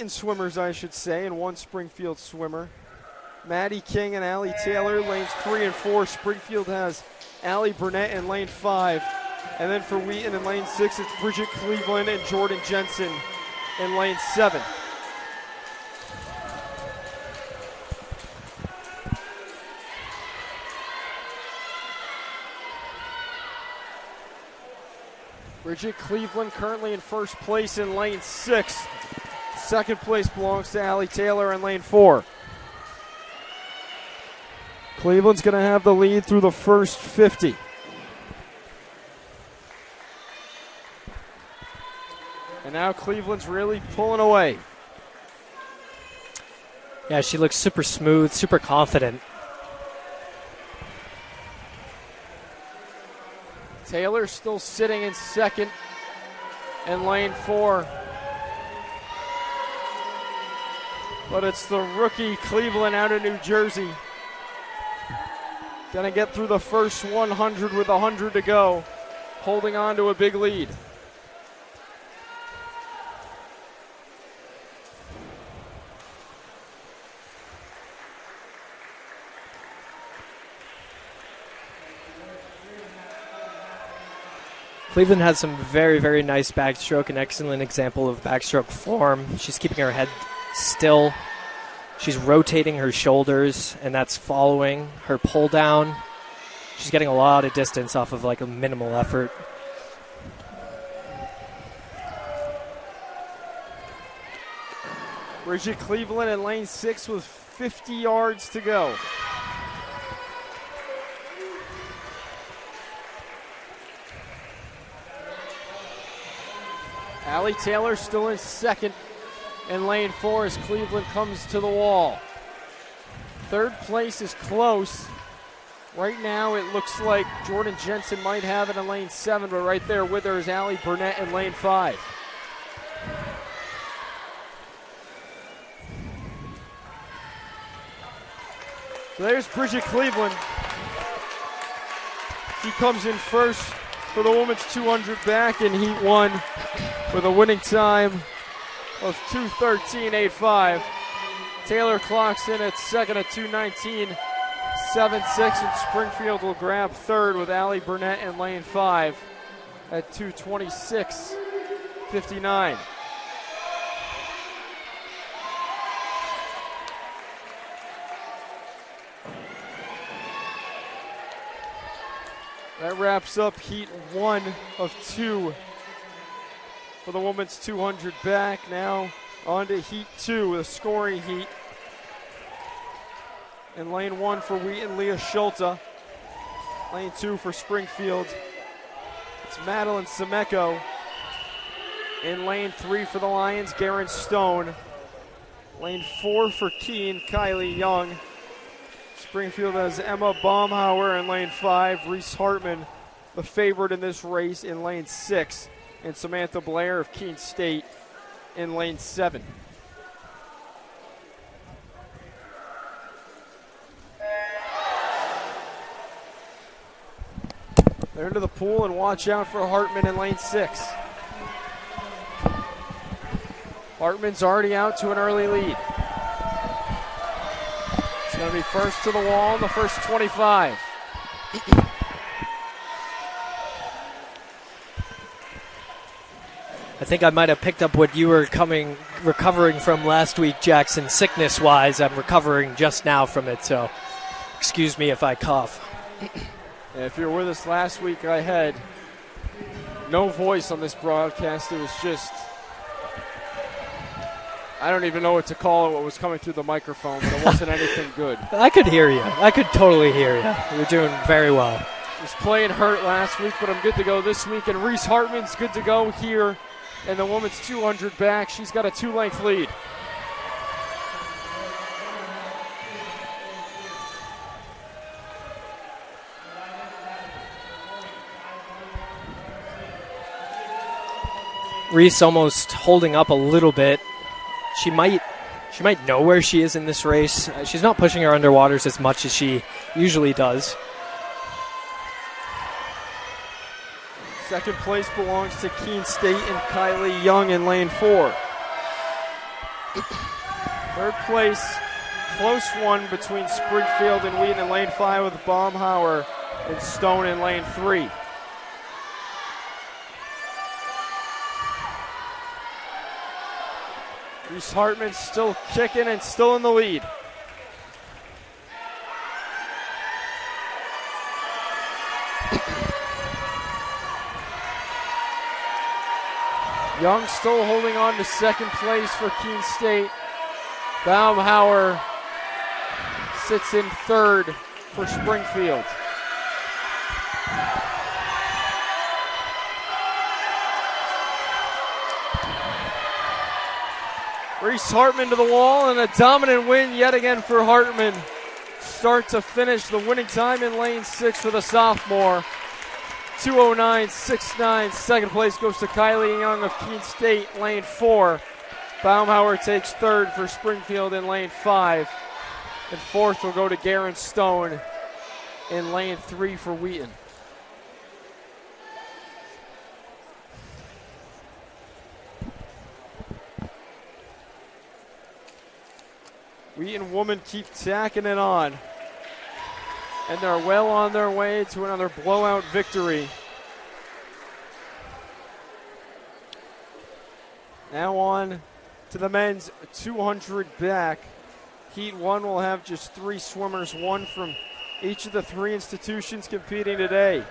swimmers, I should say, and 1 Springfield swimmer. Maddie King and Allie Taylor, lanes 3 and 4. Springfield has Allie Burnett in lane 5. And then for Wheaton in lane 6, it's Bridget Cleveland and Jordan Jensen in lane 7. Bridget Cleveland currently in first place in lane 6. Second place belongs to Allie Taylor in lane 4. Cleveland's going to have the lead through the first 50. And now Cleveland's really pulling away. Yeah, she looks super smooth, super confident. Taylor still sitting in second in lane 4. But it's the rookie Cleveland out of New Jersey. Gonna get through the first 100 with 100 to go, holding on to a big lead. Cleveland has some very, very nice backstroke, an excellent example of backstroke form. She's keeping her head still. She's rotating her shoulders, and that's following her pull down. She's getting a lot of distance off of like a minimal effort. Bridget Cleveland in lane 6 with 50 yards to go. Allie Taylor still in second in lane 4 as Cleveland comes to the wall. Third place is close. Right now it looks like Jordan Jensen might have it in lane 7, but right there with her is Allie Burnett in lane 5. So there's Bridget Cleveland. She comes in first for the women's 200 back in Heat 1 with a winning time of 2:13.85. Taylor clocks in at second at 2:19.76, and Springfield will grab third with Allie Burnett in lane 5 at 2:26.59. That wraps up Heat 1 of 2 for the women's 200 back. Now on to Heat 2, a scoring heat. In lane 1 for Wheaton, Leah Schulte. Lane 2 for Springfield, it's Madeline Semeko. In lane 3 for the Lions, Garen Stone. Lane 4 for Keene, Kylie Young. Springfield has Emma Baumhauer in lane 5, Reese Hartman, the favorite in this race, in lane 6, and Samantha Blair of Keene State in lane 7. They're into the pool, and watch out for Hartman in lane 6. Hartman's already out to an early lead. Going to be first to the wall in the first 25. I think I might have picked up what you were recovering from last week, Jackson, sickness-wise. I'm recovering just now from it, so excuse me if I cough. If you were with us last week, I had no voice on this broadcast. It was just, I don't even know what to call it, what was coming through the microphone, but it wasn't anything good. I could hear you. I could totally hear you. You're doing very well. Was playing hurt last week, but I'm good to go this week. And Reese Hartman's good to go here in the women's 200 back. She's got a 2-length lead. Reese almost holding up a little bit. She might know where she is in this race. She's not pushing her underwaters as much as she usually does. Second place belongs to Keene State and Kylie Young in lane 4. Third place, close one between Springfield and Wheaton in lane 5 with Baumhauer and Stone in lane 3. Reese Hartman still kicking and still in the lead. Young still holding on to second place for Keene State. Baumhauer sits in third for Springfield. Reese Hartman to the wall, and a dominant win yet again for Hartman. Start to finish, the winning time in lane 6 for the sophomore. 2:09.69. Second place goes to Kylie Young of Keene State, lane 4. Baumhauer takes third for Springfield in lane 5. And fourth will go to Garen Stone in lane 3 for Wheaton. Wheaton women keep tacking it on. And they're well on their way to another blowout victory. Now on to the men's 200 back. Heat 1 will have just 3 swimmers, one from each of the 3 institutions competing today.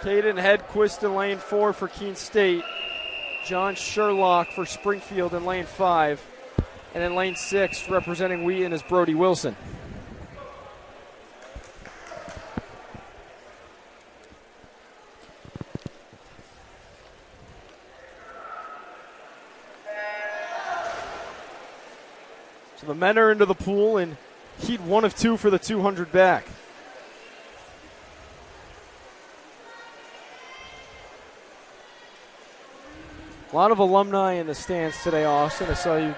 Caden Hedquist in lane 4 for Keene State. John Sherlock for Springfield in lane 5. And in lane 6, representing Wheaton, is Brody Wilson. So the men are into the pool, and heat 1 of 2 for the 200 back. A lot of alumni in the stands today, Austin. I saw you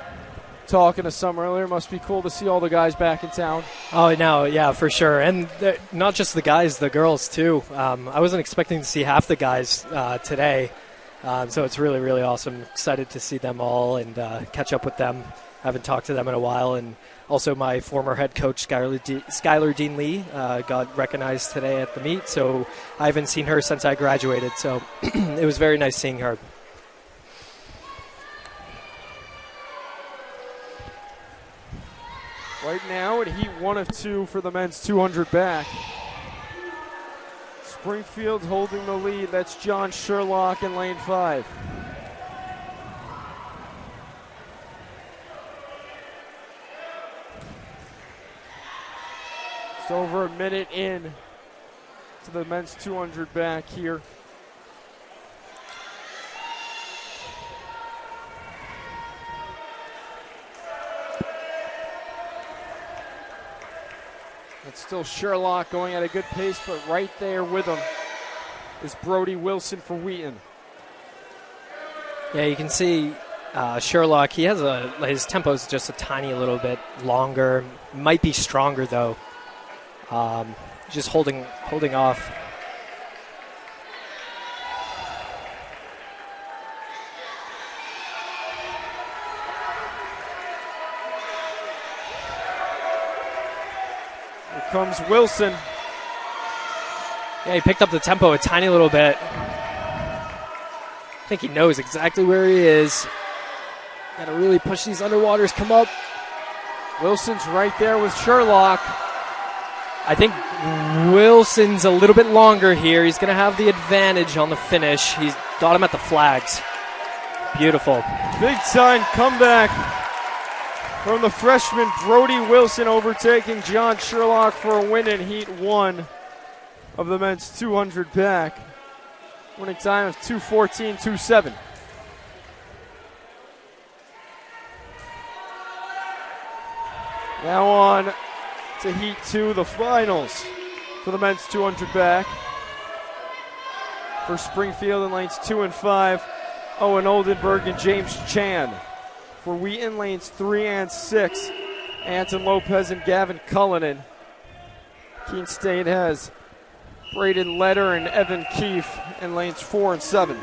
talking to some earlier. Must be cool to see all the guys back in town. Oh, no, yeah, for sure. And not just the guys, the girls, too. I wasn't expecting to see half the guys today. So it's really, really awesome. Excited to see them all and catch up with them. Haven't talked to them in a while. And also my former head coach, Skylar Dean Lee, got recognized today at the meet. So I haven't seen her since I graduated. So it was very nice seeing her. Right now at heat 1 of 2 for the men's 200 back. Springfield holding the lead. That's John Sherlock in lane 5. It's over a minute in to the men's 200 back here. It's still Sherlock going at a good pace, but right there with him is Brody Wilson for Wheaton. Yeah, you can see Sherlock. He has his tempo is just a tiny little bit longer. Might be stronger though. Just holding off. Comes Wilson. Yeah, he picked up the tempo a tiny little bit. I think he knows exactly where he is. Got to really push these underwaters, come up. Wilson's right there with Sherlock. I think Wilson's a little bit longer here. He's going to have the advantage on the finish. He's got him at the flags. Beautiful. Big time comeback from the freshman Brody Wilson, overtaking John Sherlock for a win in Heat 1 of the men's 200 back. Winning time of 2:14.27. Now on to Heat 2, the finals for the men's 200 back. For Springfield in lanes 2 and 5, Owen Oldenburg and James Chan. For Wheaton, lanes 3 and 6, Anton Lopez and Gavin Cullinan. Keene State has Braden Letter and Evan Keefe in lanes 4 and 7.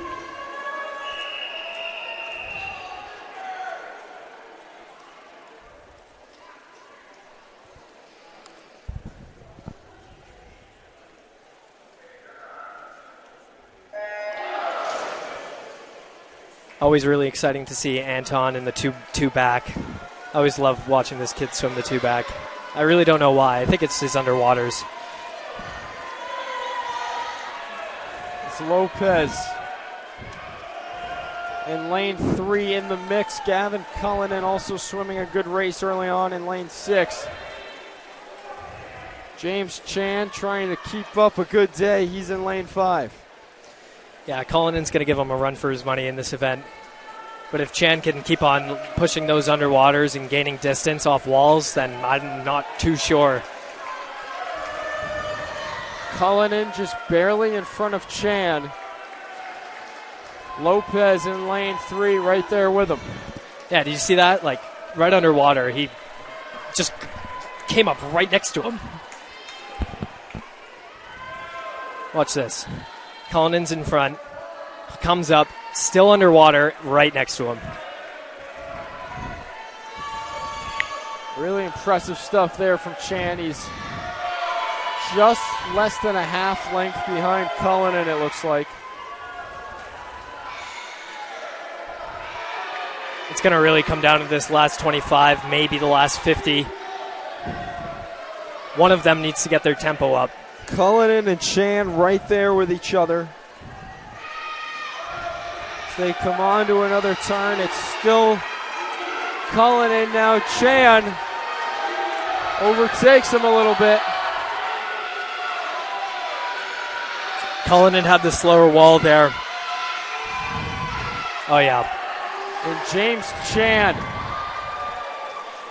Always really exciting to see Anton in the two back. I always love watching this kid swim the two back. I really don't know why. I think it's his underwaters. It's Lopez in lane 3 in the mix. Gavin Cullinan also swimming a good race early on in lane 6. James Chan trying to keep up a good day. He's in lane 5. Yeah, Cullinan's going to give him a run for his money in this event. But if Chan can keep on pushing those underwaters and gaining distance off walls, then I'm not too sure. Cullinan just barely in front of Chan. Lopez in lane 3 right there with him. Yeah, did you see that? Like, right underwater, he just came up right next to him. Watch this. Cullinan's in front, comes up, still underwater, right next to him. Really impressive stuff there from Chan. He's just less than a half length behind Cullinan, it looks like. It's going to really come down to this last 25, maybe the last 50. One of them needs to get their tempo up. Cullinan and Chan right there with each other. As they come on to another turn, it's still Cullinan now. Chan overtakes him a little bit. Cullinan had the slower wall there. Oh, yeah. And James Chan.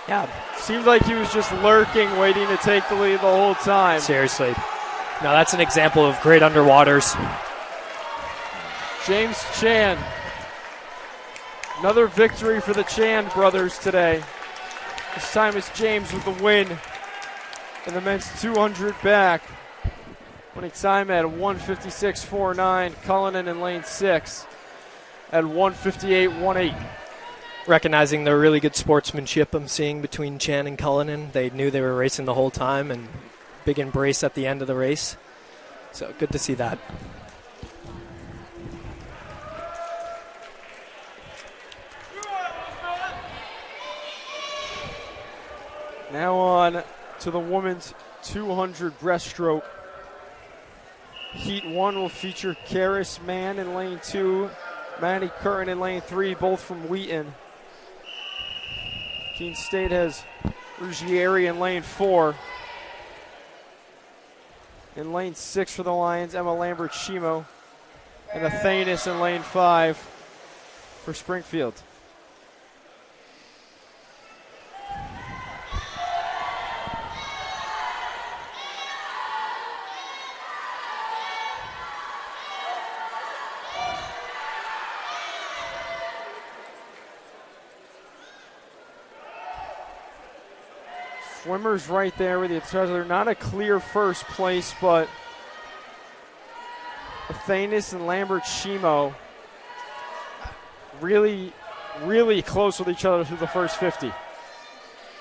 Yeah. Seemed like he was just lurking, waiting to take the lead the whole time. Seriously. Now that's an example of great underwaters. James Chan. Another victory for the Chan brothers today. This time it's James with the win in the men's 200 back. Winning time at 1:56.49. Cullinan in lane 6 at 1:58.18. Recognizing the really good sportsmanship I'm seeing between Chan and Cullinan. They knew they were racing the whole time, and big embrace at the end of the race. So good to see that. Now on to the women's 200 breaststroke. Heat 1 will feature Karis Mann in lane 2, Maddie Curtin in lane 3, both from Wheaton. Keene State has Ruggieri in lane 4. In lane 6 for the Lions, Emma Lambert-Shimo. And Athanas in lane 5 for Springfield. Swimmers right there with each other. Not a clear first place, but Athanas and Lambert-Shimo really, really close with each other through the first 50.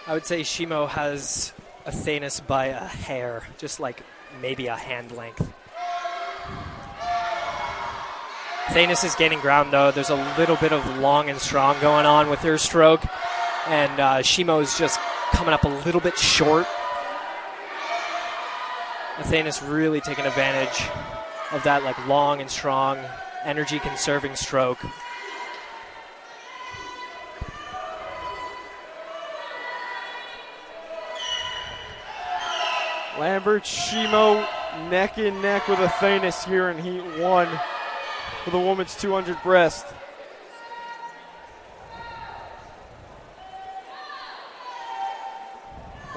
I would say Shimo has Athanas by a hair, just like maybe a hand length. Athanas is gaining ground, though. There's a little bit of long and strong going on with her stroke, and Shimo is just coming up a little bit short. Athena's really taking advantage of that like long and strong, energy-conserving stroke. Lambert-Shimo neck and neck with Athenas here in Heat 1 for the women's 200 breast.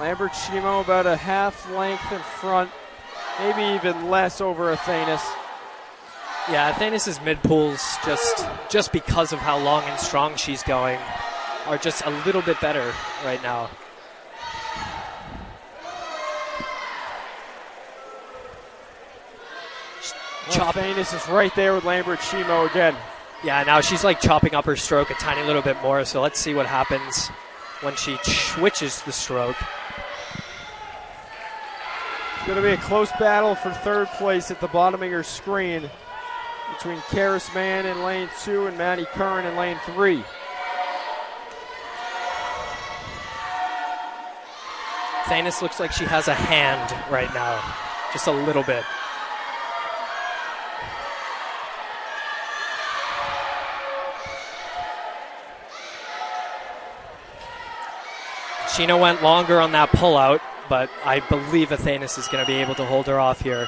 Lambert-Shimo about a half length in front, maybe even less over Athenas. Yeah, Athenas' mid-pools, just because of how long and strong she's going, are just a little bit better right now. Athenas is right there with Lambert-Shimo again. Yeah, now she's like chopping up her stroke a tiny little bit more, so let's see what happens when she switches the stroke. It's going to be a close battle for third place at the bottom of your screen between Karis Mann in lane 2 and Maddie Curran in lane 3. Athenas looks like she has a hand right now, just a little bit. Sheena went longer on that pullout, but I believe Athenas is going to be able to hold her off here.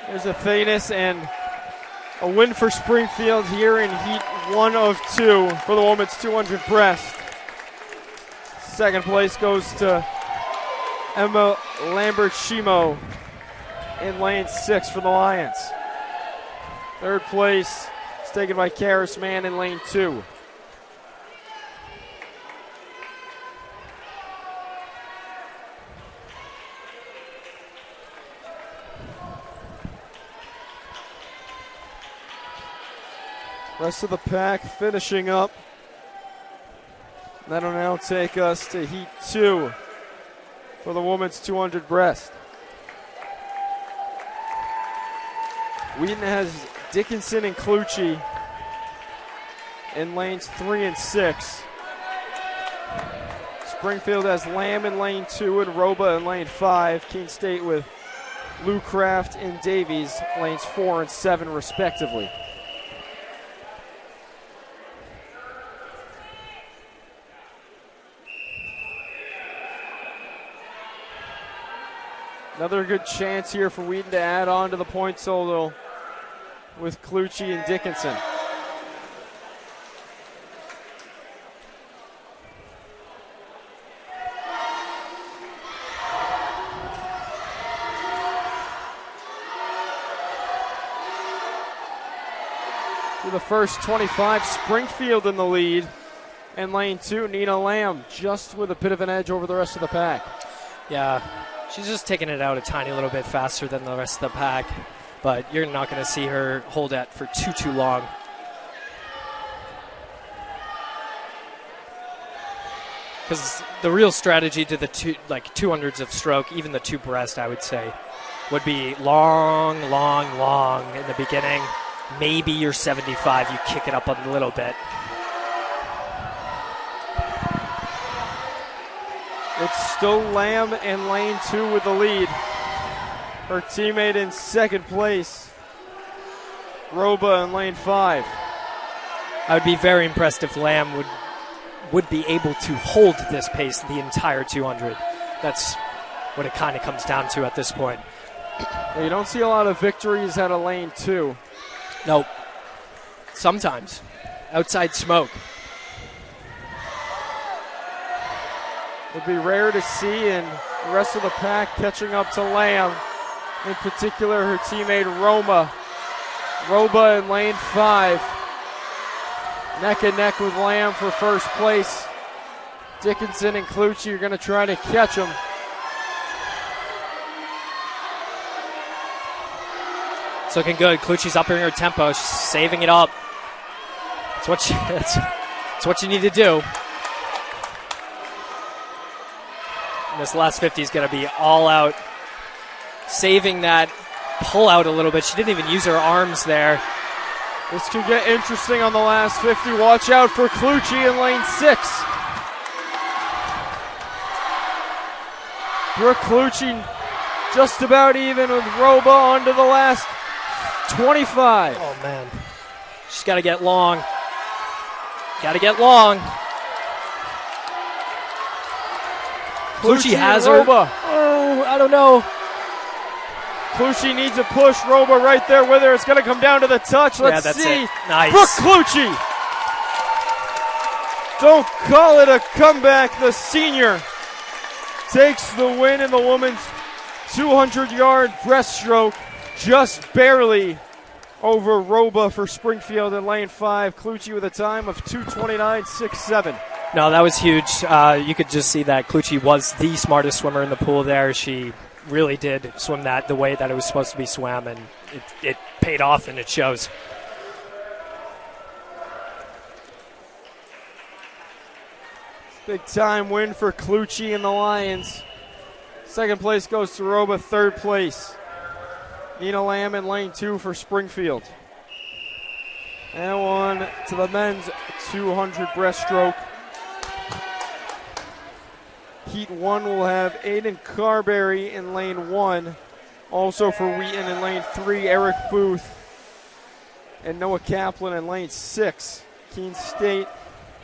There's Athenas, and a win for Springfield here in Heat 1 of 2 for the women's 200 breast. Second place goes to Emma Lambert-Shimo in lane 6 for the Lions. Third place is taken by Karis Mann in lane 2. Rest of the pack finishing up. That'll now take us to Heat 2 for the women's 200 breast. Wheaton has Dickinson and Clucci in lanes 3 and 6. Springfield has Lamb in lane 2 and Roba in lane 5. Keene State with Lou Craft and Davies, lanes 4 and 7 respectively. Another good chance here for Wheaton to add on to the point total with Clucci and Dickinson. Through the first 25, Springfield in the lead. And lane 2, Nina Lamb just with a bit of an edge over the rest of the pack. Yeah, she's just taking it out a tiny little bit faster than the rest of the pack, but you're not going to see her hold that for too long. Because the real strategy to the 200s of stroke, even the 2 breast, I would say, would be long in the beginning. Maybe you're 75, you kick it up a little bit. It's still Lamb in lane 2 with the lead. Her teammate in second place, Roba in lane 5. I would be very impressed if Lamb would be able to hold this pace the entire 200. That's what it kind of comes down to at this point. You don't see a lot of victories out of lane 2. Nope. Sometimes. Outside smoke. It would be rare to see, and the rest of the pack catching up to Lamb. In particular, her teammate Roba in lane 5. Neck and neck with Lamb for first place. Dickinson and Clucci are going to try to catch them. It's looking good. Clucci's upping her tempo. She's saving it up. That's what you need to do. And this last 50 is going to be all out. Saving that pull out a little bit. She didn't even use her arms there. This could get interesting on the last 50. Watch out for Clucci in lane 6. Brooke Clucci just about even with Roba onto the last 25. Oh, man. She's got to get long. Got to get long. Clucci has her. Roba. Oh, I don't know. Clucci needs a push. Roba right there with her. It's going to come down to the touch. Let's that's see. it. Nice. Brooke Clucci. Don't call it a comeback. The senior takes the win in the women's 200-yard breaststroke, just barely over Roba for Springfield in lane 5. Clucci with a time of 2:29.67. No, that was huge. You could just see that Clucci was the smartest swimmer in the pool there. She really did swim that the way that it was supposed to be swam, and it paid off, and it shows. Big time win for Clucci and the Lions. Second place goes to Roba. Third place, Nina Lamb in lane 2 for Springfield. And on to the men's 200 breaststroke. Heat 1 will have Aiden Carberry in lane 1. Also for Wheaton in lane 3, Eric Booth and Noah Kaplan in lane 6. Keene State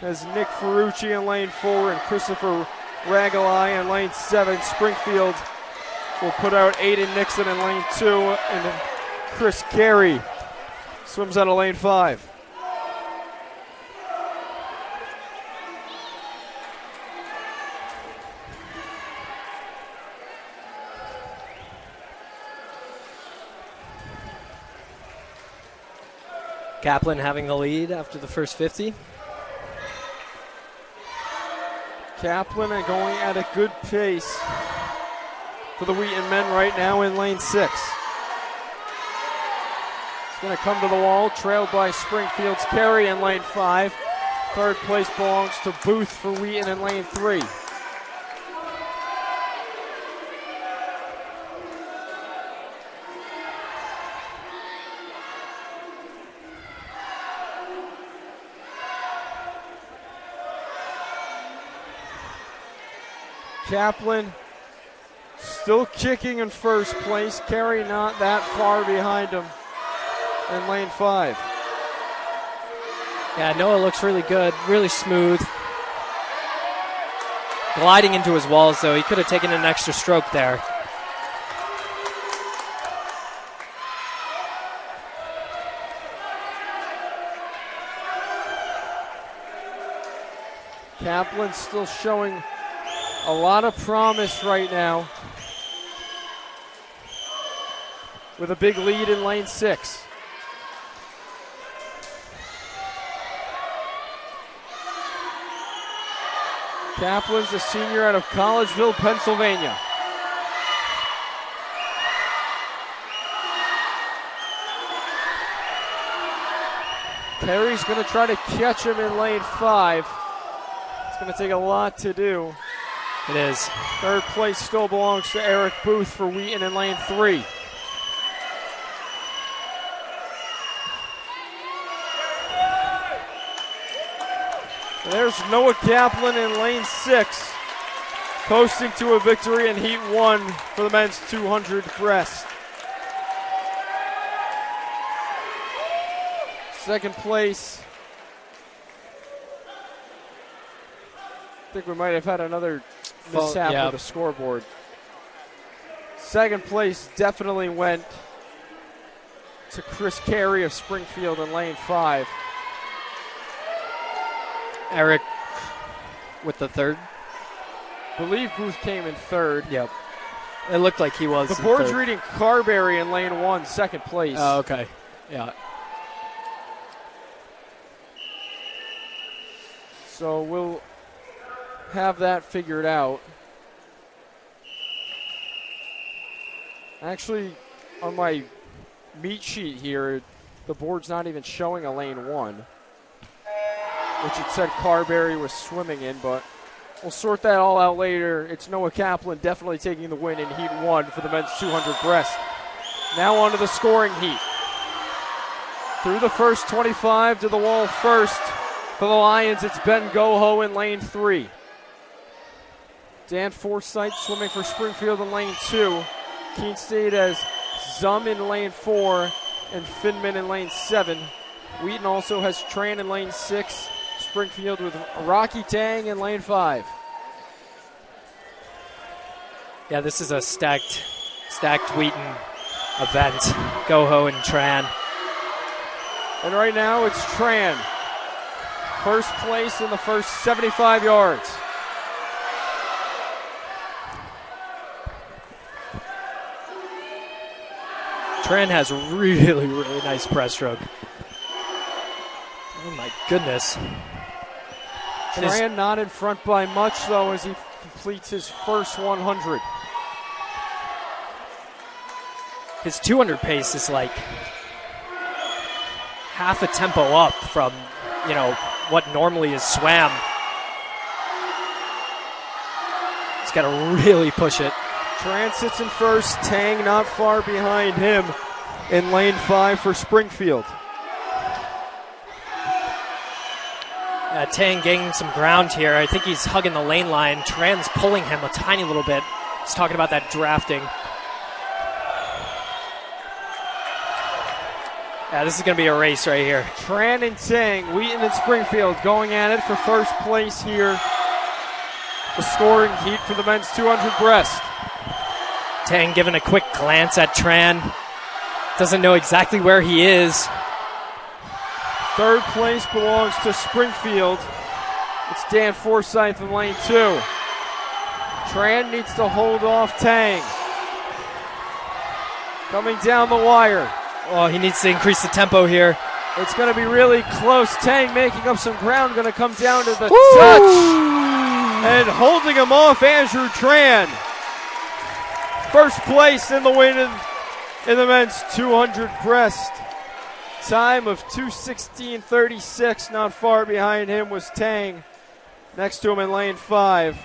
has Nick Ferrucci in lane 4 and Christopher Ragalai in lane 7. Springfield will put out Aiden Nixon in lane 2, and Chris Carey swims out of lane 5. Kaplan having the lead after the first 50. Kaplan going at a good pace for the Wheaton men right now in lane 6. It's going to come to the wall, trailed by Springfield's Carey in lane 5. Third place belongs to Booth for Wheaton in lane 3. Kaplan still kicking in first place. Carey not that far behind him in lane 5. Yeah, Noah looks really good, really smooth. Gliding into his walls, though. He could have taken an extra stroke there. Kaplan still showing a lot of promise right now with a big lead in lane 6. Kaplan's a senior out of Collegeville, Pennsylvania. Carey's going to try to catch him in lane 5. It's going to take a lot to do. It is. Third place still belongs to Eric Booth for Wheaton in lane 3. There's Noah Kaplan in lane 6, coasting to a victory in Heat 1 for the men's 200 breast. Second place, I think we might have had another mishap with the scoreboard. Second place definitely went to Chris Carey of Springfield in lane 5. Eric with the third. I believe Booth came in third. Yep. It looked like he was. The board's third. reading Carberry in lane 1, second place. Oh, okay. Yeah. So we'll have that figured out. Actually, on my meet sheet here, the board's not even showing a lane 1, which it said Carberry was swimming in, but we'll sort that all out later. It's Noah Kaplan definitely taking the win in Heat 1 for the men's 200 breast. Now on to the scoring heat. Through the first 25 to the wall first. For the Lions, it's Ben Goho in lane 3. Dan Forsythe swimming for Springfield in lane 2. Keene State has Zum in lane 4 and Finman in lane 7. Wheaton also has Tran in lane 6. Springfield with Rocky Tang in lane 5. Yeah, this is a stacked Wheaton event. Goho and Tran. And right now it's Tran. First place in the first 75 yards. Tran has really, really nice breaststroke. Oh my goodness. Tran not in front by much though as he completes his first 100. His 200 pace is like half a tempo up from, what normally is swam. He's got to really push it. Tran sits in first, Tang not far behind him in lane 5 for Springfield. Tang gaining some ground here. I think he's hugging the lane line. Tran's pulling him a tiny little bit. He's talking about that drafting. Yeah, this is going to be a race right here. Tran and Tang, Wheaton and Springfield going at it for first place here. The scoring heat for the men's 200 breast. Tang giving a quick glance at Tran. Doesn't know exactly where he is. Third place belongs to Springfield. It's Dan Forsythe in lane 2. Tran needs to hold off Tang. Coming down the wire. Oh, he needs to increase the tempo here. It's going to be really close. Tang making up some ground. Going to come down to the touch. And holding him off, Andrew Tran. First place in the win in the men's 200 breast. Time of 2:16.36. Not far behind him was Tang. Next to him in lane 5.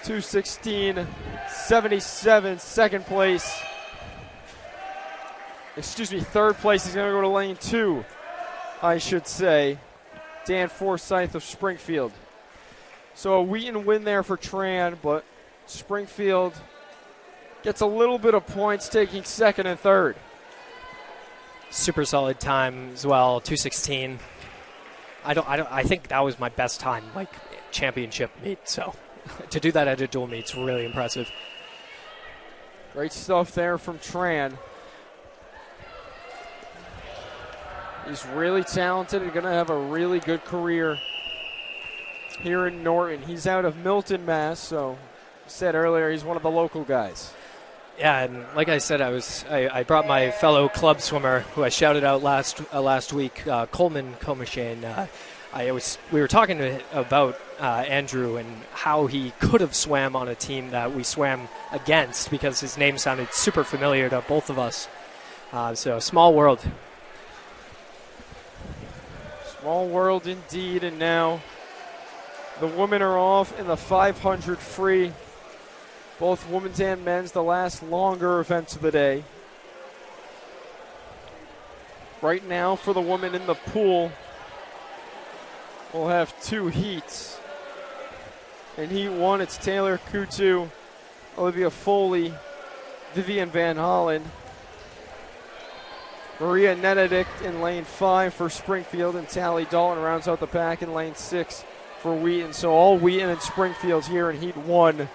2:16.77. Second place. Third place. He's going to go to lane 2, I should say. Dan Forsythe of Springfield. So a Wheaton win there for Tran, but Springfield gets a little bit of points, taking second and third. Super solid time as well, 2:16. I think that was my best time, like championship meet. So to do that at a dual meet is really impressive. Great stuff there from Tran. He's really talented and going to have a really good career here in Norton. He's out of Milton, Mass, so said earlier he's one of the local guys. Yeah, and like I said, I brought my fellow club swimmer who I shouted out last week, Coleman Comashane. We were talking about Andrew and how he could have swam on a team that we swam against because his name sounded super familiar to both of us. So small world. Small world indeed, and now the women are off in the 500 free. Both women's and men's, the last longer events of the day. Right now for the women in the pool, we'll have 2 heats. In heat 1, it's Taylor Kutu, Olivia Foley, Vivian Van Hollen, Maria Netedict in lane 5 for Springfield, and Tally Dalton rounds out the pack in lane 6 for Wheaton. So all Wheaton and Springfield here in heat 1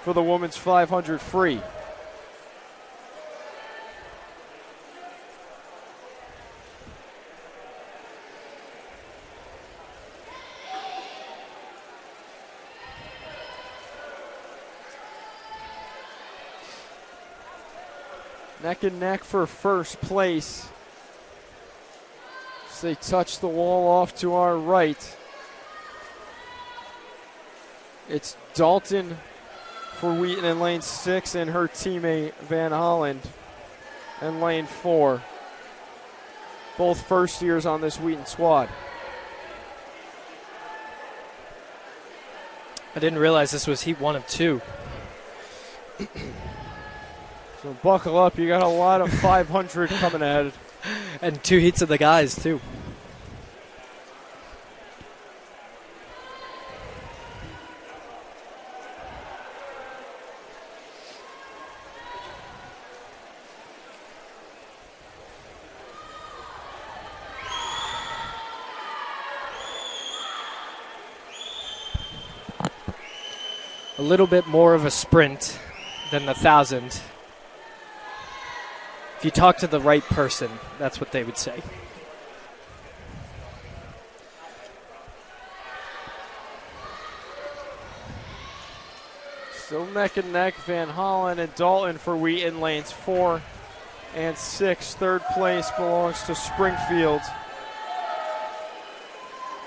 for the women's 500 free. Neck and neck for first place. As they touch the wall off to our right. It's Dalton for Wheaton in lane 6 and her teammate Van Holland in lane 4. Both first years on this Wheaton squad. I didn't realize this was heat 1 of 2. So buckle up, you got a lot of 500 coming ahead. And 2 heats of the guys, too. a little bit more of a sprint than the 1,000. If you talk to the right person, that's what they would say. Still neck and neck, Van Hollen and Dalton for Wheaton, lanes 4 and 6. Third place belongs to Springfield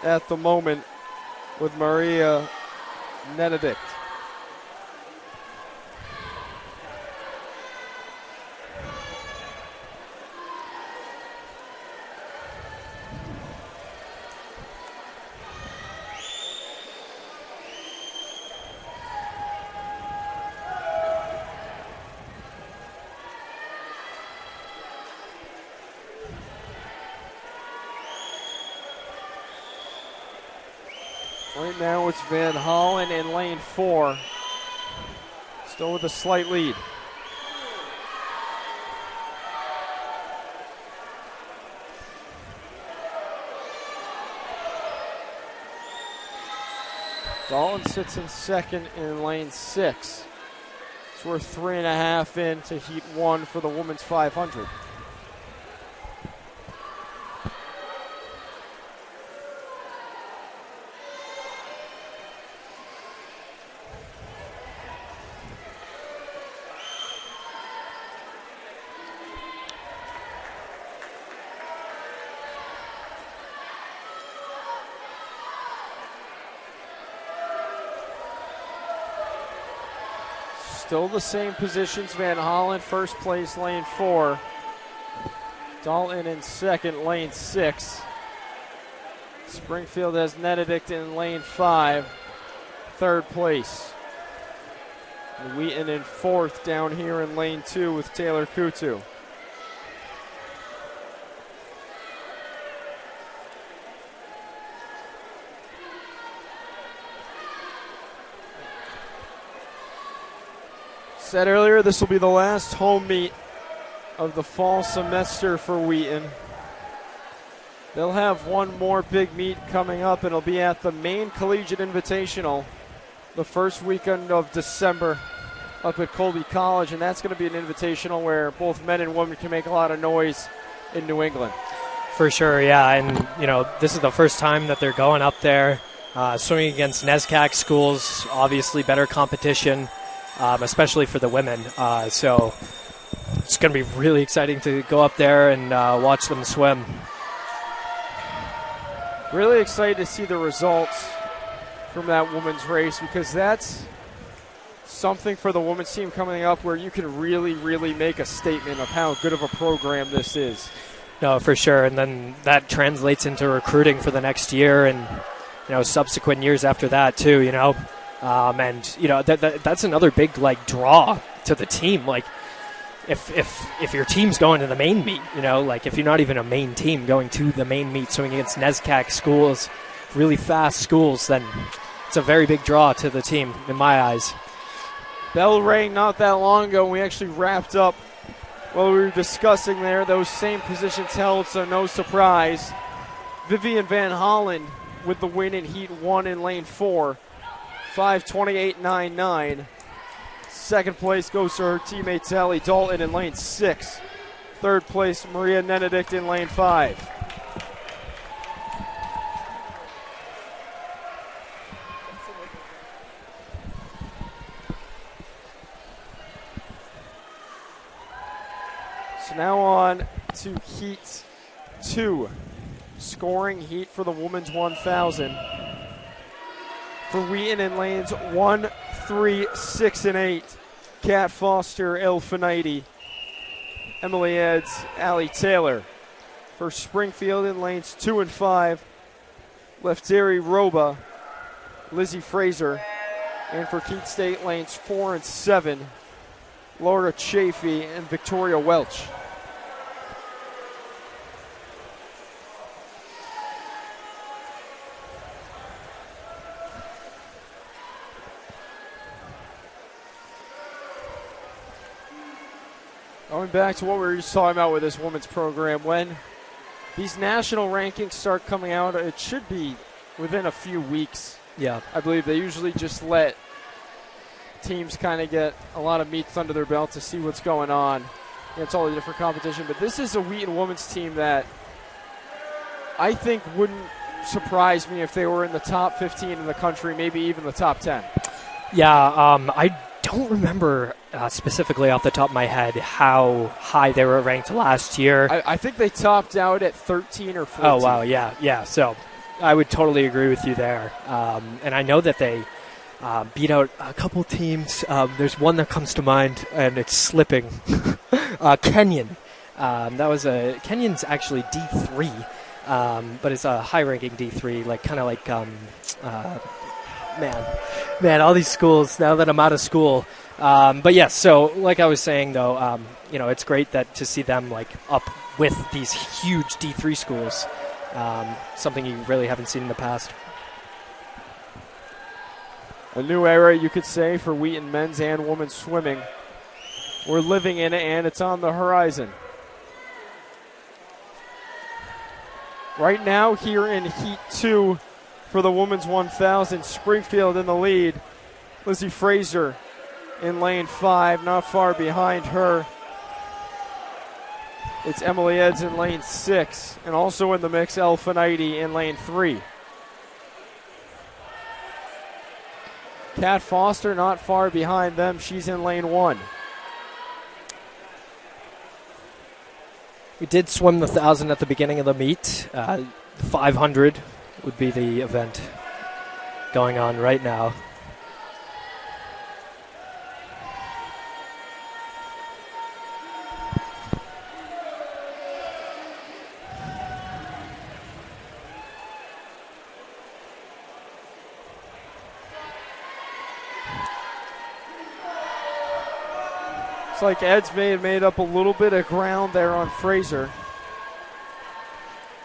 at the moment with Maria Benedict. Right now it's Van Hollen in lane 4. Still with a slight lead. Dalton sits in second in lane 6. So we're 3.5 into heat 1 for the women's 500. Still the same positions. Van Hollen, first place, lane 4. Dalton in second, lane 6. Springfield has Benedict in lane 5, third place. And Wheaton in fourth down here in lane 2 with Taylor Kutu. Said earlier, this will be the last home meet of the fall semester for Wheaton. They'll have one more big meet coming up, and it'll be at the Maine Collegiate Invitational the first weekend of December up at Colby College, and that's going to be an invitational where both men and women can make a lot of noise in New England. For sure, yeah, and this is the first time that they're going up there, swimming against NESCAC schools, obviously better competition. Especially for the women. So it's going to be really exciting to go up there and watch them swim. Really excited to see the results from that women's race, because that's something for the women's team coming up where you can really, really make a statement of how good of a program this is. No, for sure. And then that translates into recruiting for the next year and subsequent years after that too, that's another big draw to the team. If your team's going to the main meet, if you're not even a main team going to the main meet, swimming against NESCAC schools, really fast schools, then it's a very big draw to the team in my eyes. Bell rang not that long ago. We actually wrapped up while we were discussing there. Those same positions held, so no surprise. Vivian Van Hollen with the win in Heat 1 in lane 4. 5:28.99. Second place goes to her teammate Sally Dalton in lane 6. Third place, Maria Benedict in lane 5. So now on to Heat 2. Scoring heat for the women's 1,000. For Wheaton in lanes 1, 3, 6, and 8, Kat Foster, El Finiti, Emily Eds, Allie Taylor. For Springfield in lanes 2 and 5, Lefteri Roba, Lizzie Fraser. And for Keene State lanes 4 and 7, Laura Chafee and Victoria Welch. Going back to what we were just talking about with this women's program, when these national rankings start coming out, it should be within a few weeks. Yeah. I believe they usually just let teams kind of get a lot of meats under their belt to see what's going on. It's all a different competition, but this is a Wheaton women's team that I think wouldn't surprise me if they were in the top 15 in the country, maybe even the top 10. Yeah, I don't remember specifically off the top of my head how high they were ranked last year. I think they topped out at 13 or 14. Oh, wow, yeah. So I would totally agree with you there. And I know that they beat out a couple teams. There's one that comes to mind, and it's slipping. Kenyon. Kenyon's actually D3. But it's a high-ranking D3, man, all these schools, now that I'm out of school. But yes, so like I was saying, though, it's great to see them, up with these huge D3 schools, something you really haven't seen in the past. A new era, you could say, for Wheaton men's and women's swimming. We're living in it, and it's on the horizon. Right now, here in Heat 2 for the women's 1,000, Springfield in the lead. Lizzie Fraser in lane 5, not far behind her. It's Emily Eds in lane 6, and also in the mix, El Fanaiti in lane 3. Kat Foster not far behind them. She's in lane 1. We did swim the 1,000 at the beginning of the meet. 500 would be the event going on right now. Like Ed's made up a little bit of ground there on Fraser.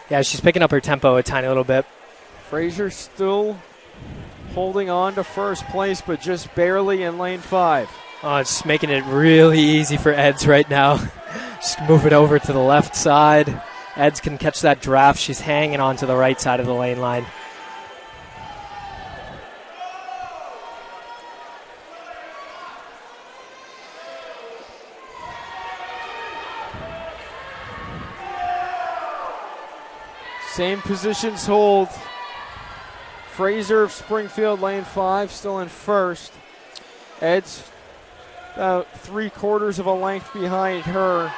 Yeah, she's picking up her tempo a tiny little bit. Fraser still holding on to first place, but just barely in lane 5. Oh, it's making it really easy for Eds right now. Just move it over to the left side. Eds can catch that draft. She's hanging on to the right side of the lane line. Same positions hold. Fraser of Springfield, lane 5, still in first. Ed's about 3/4 of a length behind her.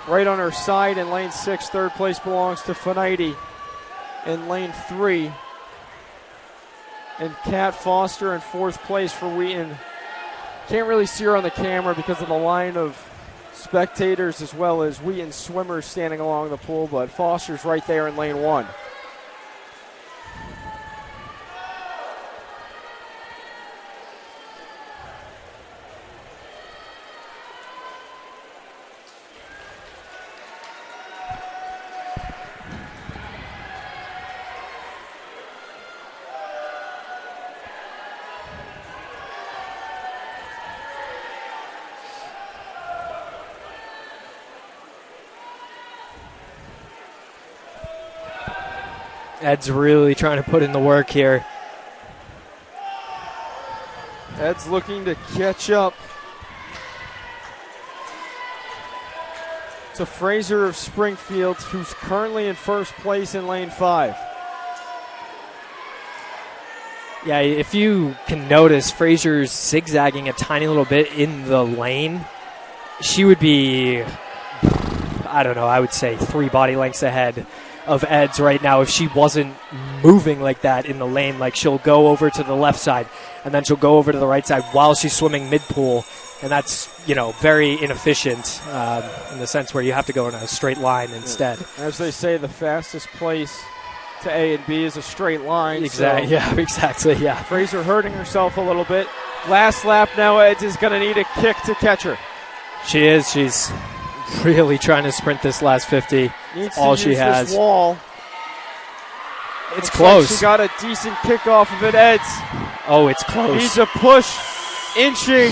Right on her side in lane 6, third place belongs to Fanaiti in lane 3. And Kat Foster in fourth place for Wheaton. Can't really see her on the camera because of the line of spectators as well as Wheaton swimmers standing along the pool, but Foster's right there in lane 1. Ed's really trying to put in the work here. Ed's looking to catch up to Fraser of Springfield, who's currently in first place in lane 5. Yeah, if you can notice, Fraser's zigzagging a tiny little bit in the lane. She would be, I would say 3 body lengths ahead of Ed's right now if she wasn't moving like that in the lane. Like, she'll go over to the left side and then she'll go over to the right side while she's swimming mid-pool, and that's, very inefficient in the sense where you have to go in a straight line instead. As they say, the fastest place to A and B is a straight line. Exactly. So yeah, exactly. Yeah. Fraser hurting herself a little bit. Last lap now, Ed's is going to need a kick to catch her. She is. She's really trying to sprint this last 50. Needs all to she use has. This wall. It's Looks close. Like she got a decent kick off of it, Ed's. Oh, it's close. Needs a push, inching.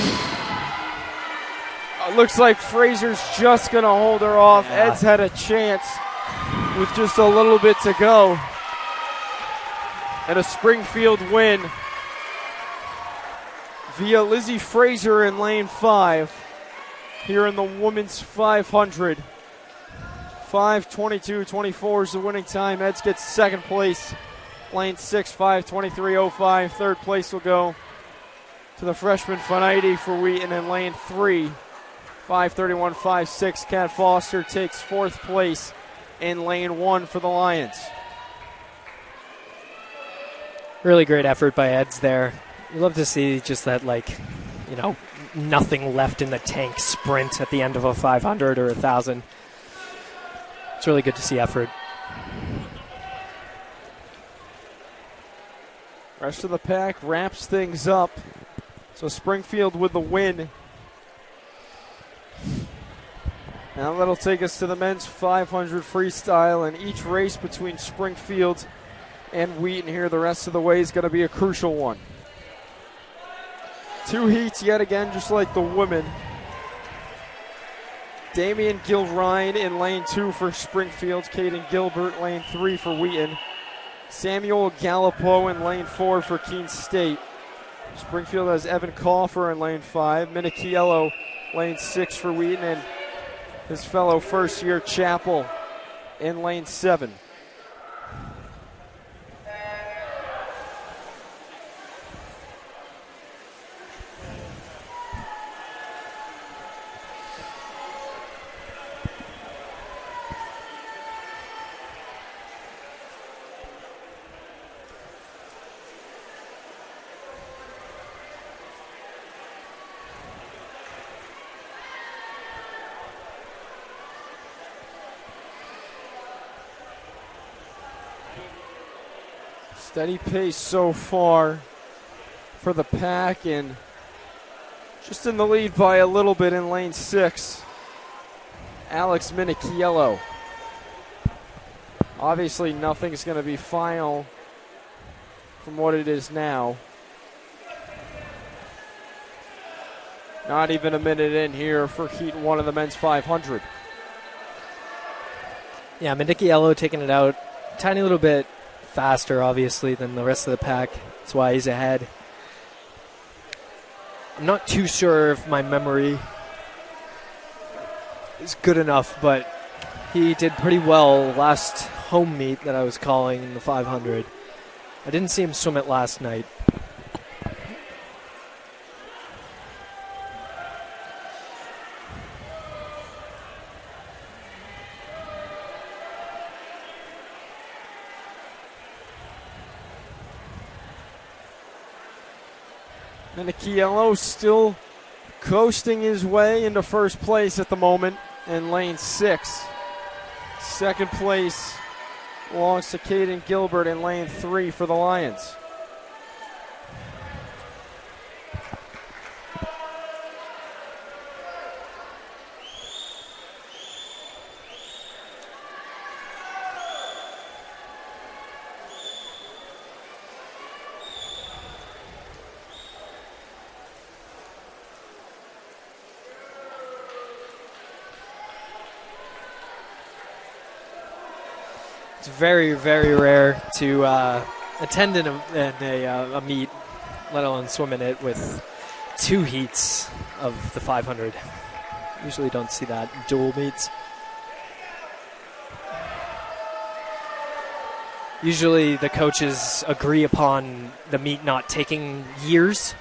Looks like Fraser's just going to hold her off. Yeah. Ed's had a chance with just a little bit to go. And a Springfield win. via Lizzie Fraser in lane 5 here in the women's 500. 5:22.24 is the winning time. Eds gets second place. Lane 6, 5:23.05. Third place will go to the freshman Funaity for Wheaton in lane 3. 5:31.56. Kat Foster takes fourth place in lane 1 for the Lions. Really great effort by Eds there. You love to see just that, nothing left in the tank sprint at the end of a 500 or 1,000. It's really good to see effort. Rest of the pack wraps things up. So Springfield with the win. Now that'll take us to the men's 500 freestyle, and each race between Springfield and Wheaton here the rest of the way is going to be a crucial one. 2 heats yet again, just like the women. Damian Gilrine in lane 2 for Springfield. Caden Gilbert, lane 3 for Wheaton. Samuel Gallipo in lane 4 for Keene State. Springfield has Evan Coffer in lane 5. Minichiello, lane 6 for Wheaton, and his fellow first-year Chappell in lane 7. Steady pace so far for the pack, and just in the lead by a little bit in lane 6, Alex Minichiello. Obviously nothing's going to be final from what it is now. Not even a minute in here for Heat 1 of the men's 500. Yeah, Minichiello taking it out a tiny little bit faster, obviously, than the rest of the pack. That's why he's ahead. I'm not too sure if my memory is good enough, but he did pretty well last home meet that I was calling in the 500. I didn't see him swim it last night. Minichiello still coasting his way into first place at the moment in lane 6. Second place belongs to Caden Gilbert in lane 3 for the Lions. It's very, very rare to attend in a meet, let alone swim in it, with 2 heats of the 500. Usually don't see that in dual meets. Usually the coaches agree upon the meet not taking years,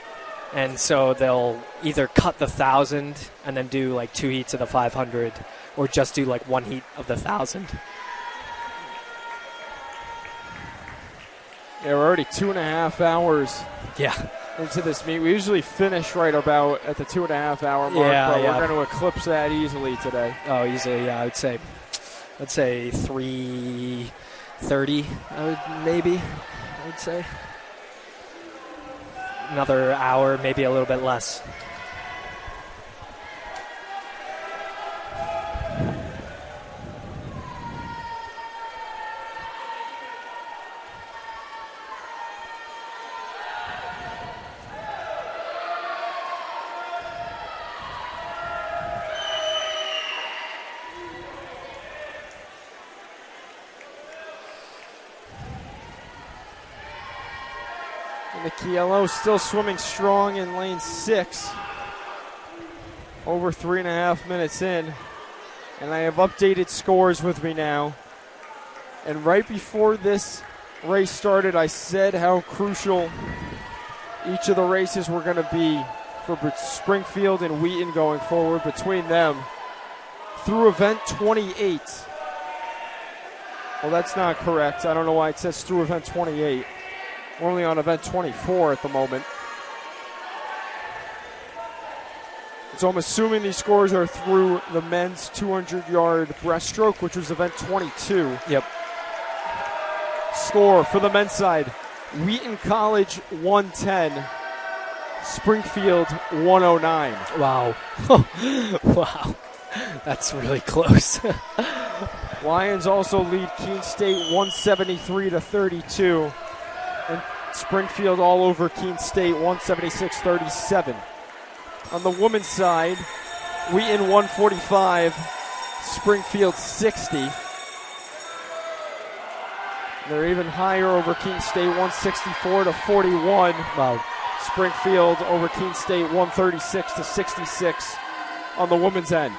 and so they'll either cut the 1,000 and then do like 2 heats of the 500, or just do like 1 heat of the 1,000. Yeah, we're already 2.5 hours into this meet. We usually finish right about at the 2.5 hour mark, but we're going to eclipse that easily today. Oh, easily, yeah. I'd say 3:30. I would say another hour, maybe a little bit less. Minichiello still swimming strong in lane 6. Over 3.5 minutes in. And I have updated scores with me now. And right before this race started, I said how crucial each of the races were going to be for Springfield and Wheaton going forward between them. Through event 28. Well, that's not correct. I don't know why it says through event 28. We're only on event 24 at the moment. So I'm assuming these scores are through the men's 200-yard breaststroke, which was event 22. Yep. Score for the men's side: Wheaton College 110, Springfield 109. Wow. Wow. That's really close. Lions also lead Keene State 173-32, and Springfield all over Keene State 176-37. On the women's side, Wheaton 145, Springfield 60. They're even higher over Keene State 164-41. Wow. Springfield over Keene State 136-66 on the women's end.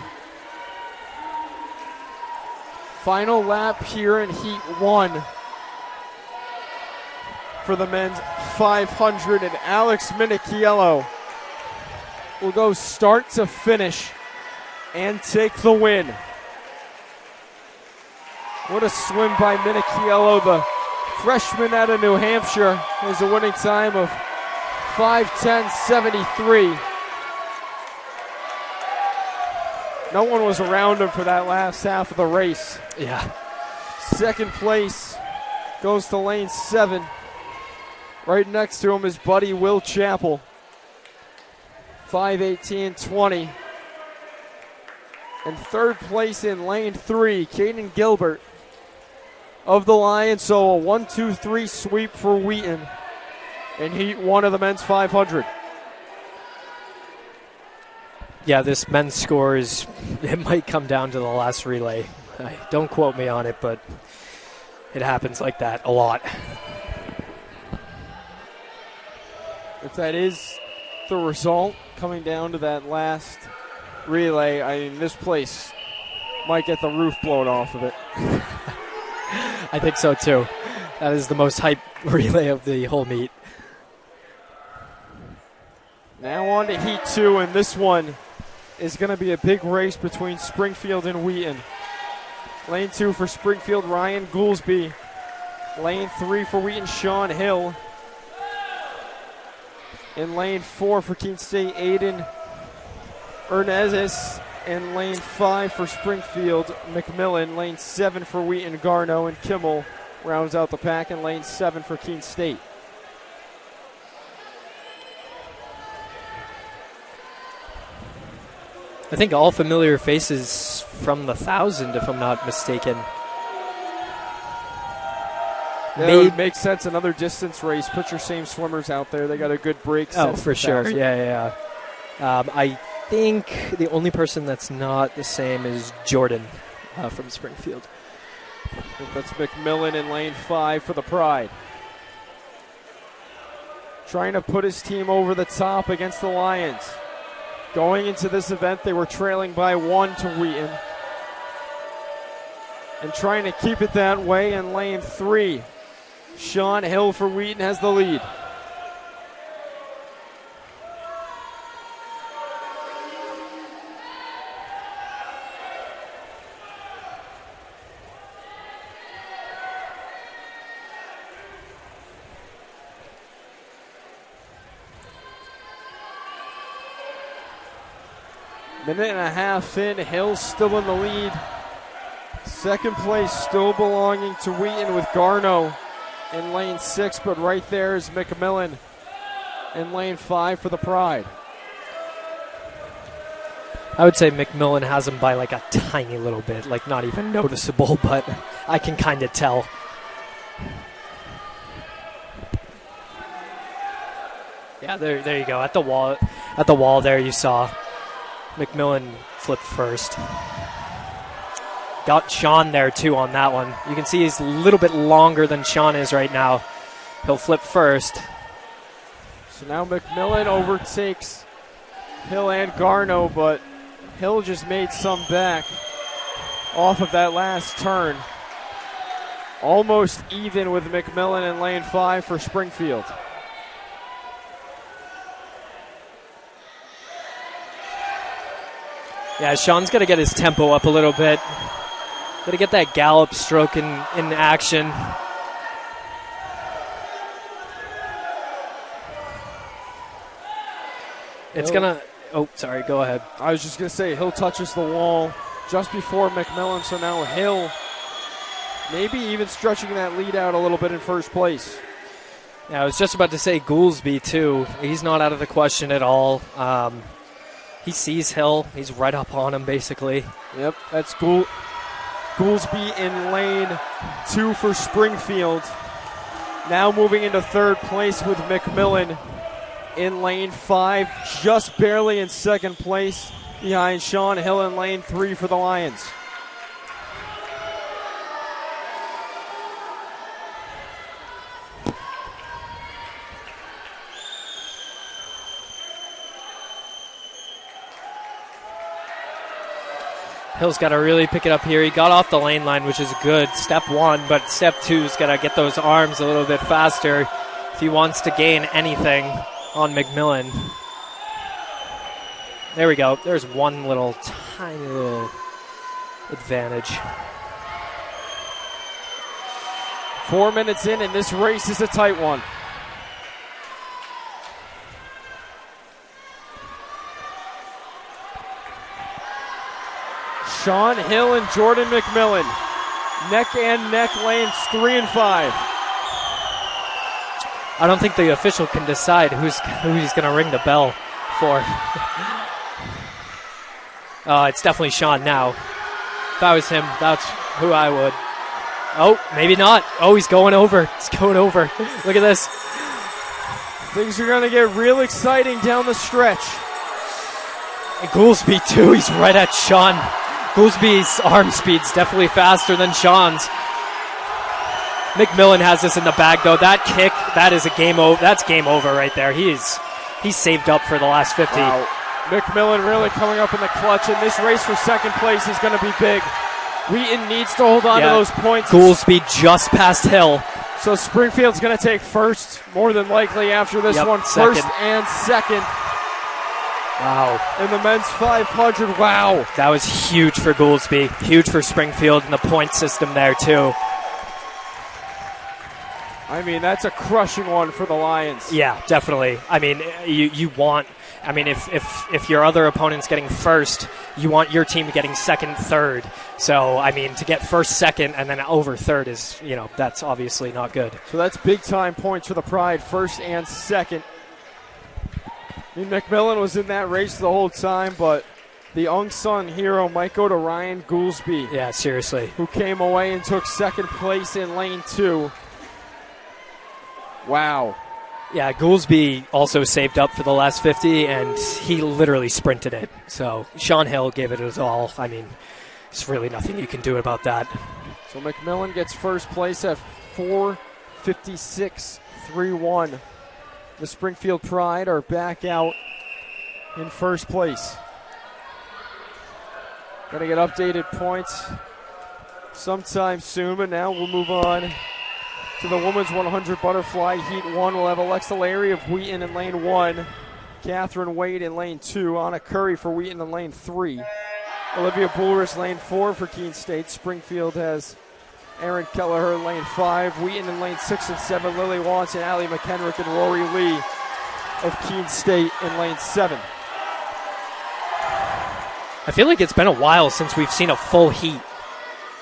Final lap here in Heat 1 for the men's 500, and Alex Minichiello will go start to finish and take the win. What a swim by Minichiello, the freshman out of New Hampshire, has a winning time of 5:10.73. No one was around him for that last half of the race. Yeah. Second place goes to lane 7. Right next to him is Buddy Will Chappell. 5:18.20. And third place in lane 3, Caden Gilbert of the Lions. So a 1-2-3 sweep for Wheaton in Heat 1 of the men's 500. Yeah, this men's score it might come down to the last relay. Don't quote me on it, but it happens like that a lot. If that is the result, coming down to that last relay, I mean, this place might get the roof blown off of it. I think so too. That is the most hype relay of the whole meet. Now on to Heat 2, and this one is going to be a big race between Springfield and Wheaton. Lane 2 for Springfield, Ryan Goolsby. Lane 3 for Wheaton, Sean Hill. In lane 4 for Keene State, Aiden Ernezis. In lane 5 for Springfield, McMillan. Lane 7 for Wheaton, Garno, and Kimmel rounds out the pack. In lane 7 for Keene State. I think all familiar faces from the 1,000, if I'm not mistaken. Yeah, it would make sense. Another distance race. Put your same swimmers out there. They got a good break. Oh, for sure. Yeah. I think the only person that's not the same is Jordan from Springfield. I think that's McMillan in lane 5 for the Pride. Trying to put his team over the top against the Lions. Going into this event, they were trailing by 1 to Wheaton. And trying to keep it that way in lane 3. Sean Hill for Wheaton has the lead. Minute and a half in, Hill still in the lead. Second place still belonging to Wheaton with Garno in lane 6, but right there is McMillan in lane 5 for the Pride. I would say McMillan has him by like a tiny little bit, like not even noticeable, but I can kind of tell. Yeah, there you go. At the wall there you saw McMillan flip first. Got Sean there too on that one. You can see he's a little bit longer than Sean is right now. He'll flip first. So now McMillan overtakes Hill and Garno, but Hill just made some back off of that last turn. Almost even with McMillan in lane 5 for Springfield. Yeah, Sean's got to get his tempo up a little bit. Got to get that gallop stroke in action. It's going to... Oh, sorry, go ahead. I was just going to say, Hill touches the wall just before McMillan, so now Hill maybe even stretching that lead out a little bit in first place. Yeah, I was just about to say Goolsby, too. He's not out of the question at all. He sees Hill. He's right up on him, basically. Yep, that's Goolsby in lane 2 for Springfield. Now moving into third place with McMillan in lane 5, just barely in second place behind Sean Hill in lane 3 for the Lions. Hill's got to really pick it up here. He got off the lane line, which is good. Step 1, but step 2's got to get those arms a little bit faster if he wants to gain anything on McMillan. There we go. There's one little tiny little advantage. 4 minutes in, and this race is a tight one. Sean Hill and Jordan McMillan, neck and neck lanes 3 and 5. I don't think the official can decide who he's going to ring the bell for. It's definitely Sean now. If I was him, that's who I would. Oh, maybe not. Oh, he's going over. He's going over. Look at this. Things are going to get real exciting down the stretch. And Goolsby, too. He's right at Sean. Goolsby's arm speed's definitely faster than Sean's. McMillan has this in the bag, though. That kick, that is a game over. That's game over right there. He's saved up for the last 50. Wow. McMillan really coming up in the clutch, and this race for second place is going to be big. Wheaton needs to hold on to those points. Goolsby just past Hill. So Springfield's going to take first, more than likely after this one. Second. First and second. Wow. In the men's 500, wow. That was huge for Goolsby, huge for Springfield and the point system there, too. I mean, that's a crushing one for the Lions. Yeah, definitely. I mean, you want... I mean, if your other opponent's getting first, you want your team getting second, third. So, I mean, to get first, second, and then over third is, that's obviously not good. So that's big-time points for the Pride, first and second. I mean, McMillan was in that race the whole time, but the unsung hero might go to Ryan Goolsby. Yeah, seriously. Who came away and took second place in lane 2. Wow. Yeah, Goolsby also saved up for the last 50, and he literally sprinted it. So Sean Hill gave it his all. I mean, there's really nothing you can do about that. So McMillan gets first place at 4:56.31. The Springfield Pride are back out in first place. Going to get updated points sometime soon, but now we'll move on to the women's 100 butterfly heat 1. We'll have Alexa Larry of Wheaton in lane 1, Catherine Wade in lane 2, Anna Curry for Wheaton in lane 3, Olivia Bulris lane 4 for Keene State. Springfield has Erin Kelleher in lane 5, Wheaton in lane 6 and 7, Lily Watson, Allie McHenrick, and Rory Lee of Keene State in lane 7. I feel like it's been a while since we've seen a full heat,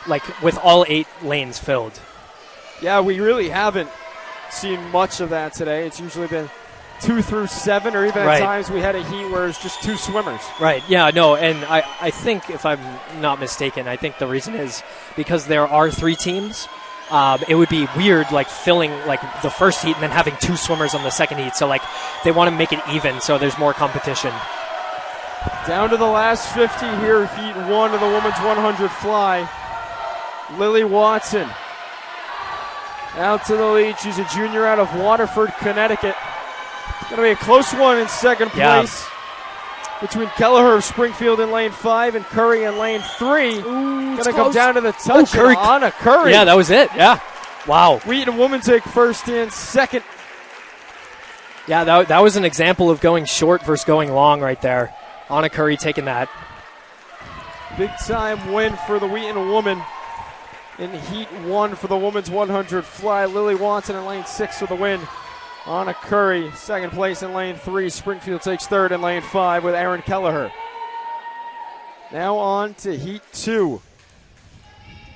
like with all 8 lanes filled. Yeah, we really haven't seen much of that today. It's usually been 2 through 7, or even at times we had a heat where it's just 2 swimmers. Right, yeah, no, and I think, if I'm not mistaken, I think the reason is because there are 3 teams. It would be weird, like, filling, like, the first heat and then having 2 swimmers on the second heat. So, like, they want to make it even so there's more competition. Down to the last 50 here, heat 1 of the women's 100 fly. Lily Watson out to the lead. She's a junior out of Waterford, Connecticut. It's going to be a close one in second Yeah. place between Kelleher of Springfield in lane 5 and Curry in lane 3. Going to come down to the touch. Curry. And Anna Curry. Yeah, that was it. Yeah. Wow. Wheaton women take first and second. Yeah, that was an example of going short versus going long right there. Anna Curry taking that. Big time win for the Wheaton woman in Heat 1 for the women's 100 fly. Lily Watson in lane 6 for the win. Anna Curry, second place in lane 3. Springfield takes third in lane 5 with Aaron Kelleher. Now on to Heat 2.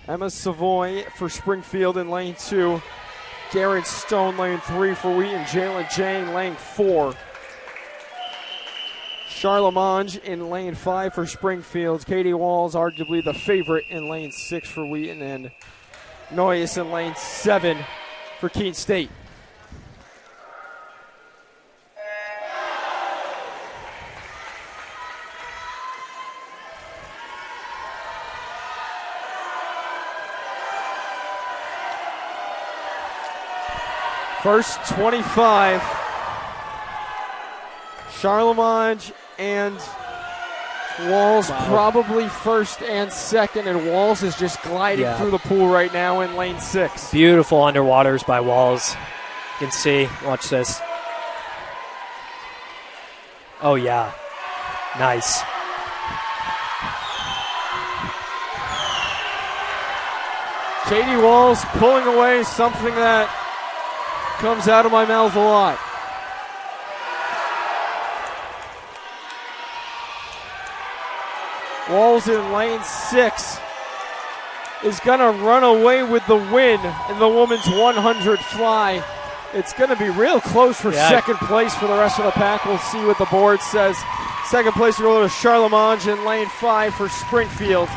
Emma Savoy for Springfield in lane 2. Garrett Stone, lane 3 for Wheaton. Jalen Jane, lane 4. Charlemagne in lane 5 for Springfield. Katie Walls, arguably the favorite, in lane 6 for Wheaton. And Noyes in lane 7 for Keene State. First 25. Charlemagne and Walls probably first and second, and Walls is just gliding through the pool right now in lane 6. Beautiful underwaters by Walls. You can see. Watch this. Oh, yeah. Nice. Katie Walls pulling away something that comes out of my mouth a lot. Walls in lane 6 is going to run away with the win in the women's 100 fly. It's going to be real close for second place for the rest of the pack. We'll see what the board says. Second place will go to Charlemagne in lane 5 for Springfield.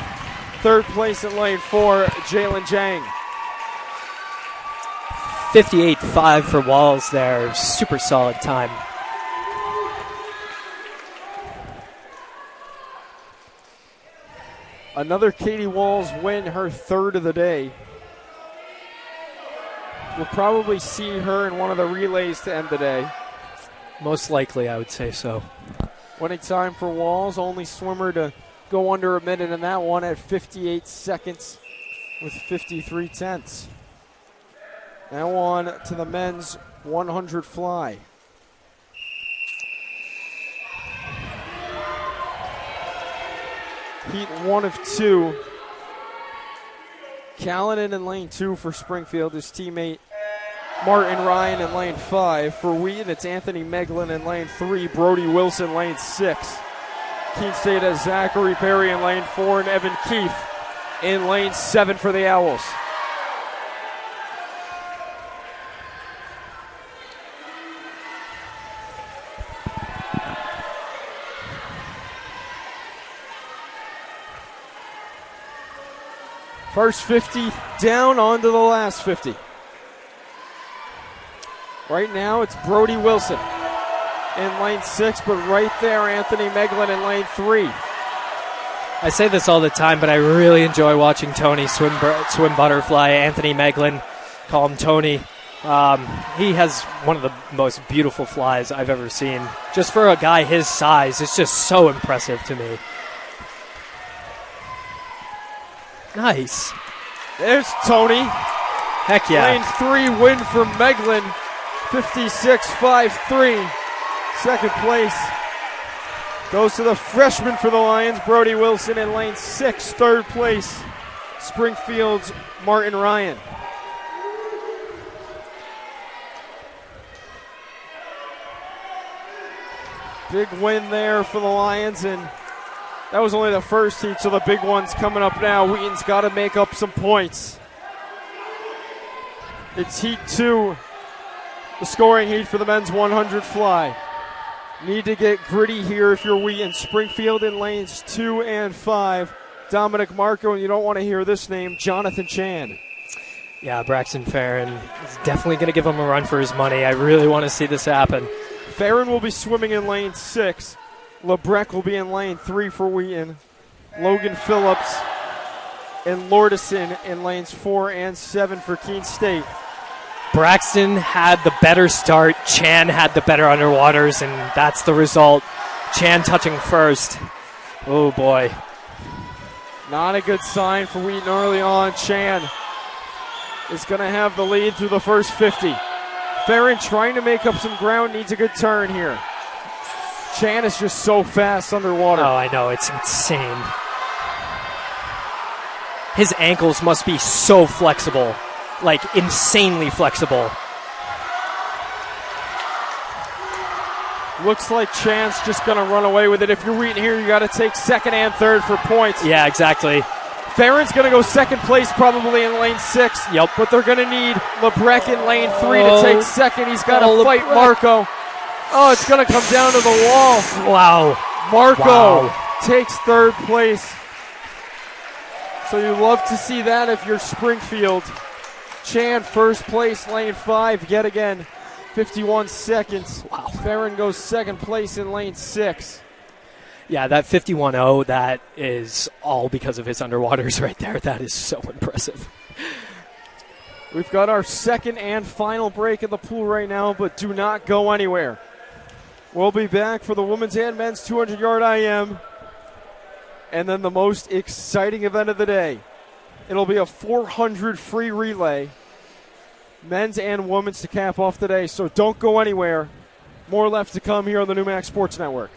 Third place in lane 4, Jalen Jang. 58.5 for Walls there. Super solid time. Another Katie Walls win, her third of the day. We'll probably see her in one of the relays to end the day. Most likely, I would say so. Winning time for Walls, only swimmer to go under a minute in that one at 58 seconds with 53 tenths. Now on to the men's 100 fly. Heat 1 of 2. Callanan in lane 2 for Springfield. His teammate Martin Ryan in lane 5. For Wheaton, it's Anthony Meglin in lane 3. Brody Wilson lane 6. Keene State has Zachary Perry in lane 4 and Evan Keith in lane 7 for the Owls. First 50 down onto the last 50. Right now it's Brody Wilson in lane 6, but right there Anthony Meglin in lane 3. I say this all the time, but I really enjoy watching Tony swim butterfly. Anthony Meglin, call him Tony. He has one of the most beautiful flies I've ever seen. Just for a guy his size, it's just so impressive to me. Nice. There's Tony. Heck yeah. Lane 3 win for Meglin. 56.53. Second place goes to the freshman for the Lions, Brody Wilson, in lane 6. Third place, Springfield's Martin Ryan. Big win there for the Lions, and that was only the first heat, so the big one's coming up now. Wheaton's got to make up some points. It's Heat 2, the scoring heat for the men's 100 fly. Need to get gritty here if you're Wheaton. Springfield in lanes 2 and 5. Dominic Marco, and you don't want to hear this name, Jonathan Chan. Yeah, Braxton Farron is definitely going to give him a run for his money. I really want to see this happen. Farron will be swimming in lane 6. LeBrecq will be in lane 3 for Wheaton. Logan Phillips and Lordison in lanes 4 and 7 for Keene State. Braxton had the better start. Chan had the better underwaters, and that's the result. Chan touching first. Oh, boy. Not a good sign for Wheaton early on. Chan is going to have the lead through the first 50. Farron trying to make up some ground, needs a good turn here. Chan is just so fast underwater. Oh, I know. It's insane. His ankles must be so flexible, like insanely flexible. Looks like Chan's just going to run away with it. If you're Wheaton here, you got to take second and third for points. Yeah, exactly. Farron's going to go second place probably in lane 6. Yep. But they're going to need LeBrec in lane 3 to take second. He's got to fight LeBrec. Marco. Oh, it's going to come down to the wall. Wow. Marco takes third place. So you love to see that if you're Springfield. Chan first place, lane 5 yet again. 51 seconds. Wow. Farron goes second place in lane 6. Yeah, that 51-0, that is all because of his underwaters right there. That is so impressive. We've got our second and final break in the pool right now, but do not go anywhere. We'll be back for the women's and men's 200-yard IM, and then the most exciting event of the day. It'll be a 400 free relay, men's and women's, to cap off the day, so don't go anywhere. More left to come here on the Newmax Sports Network.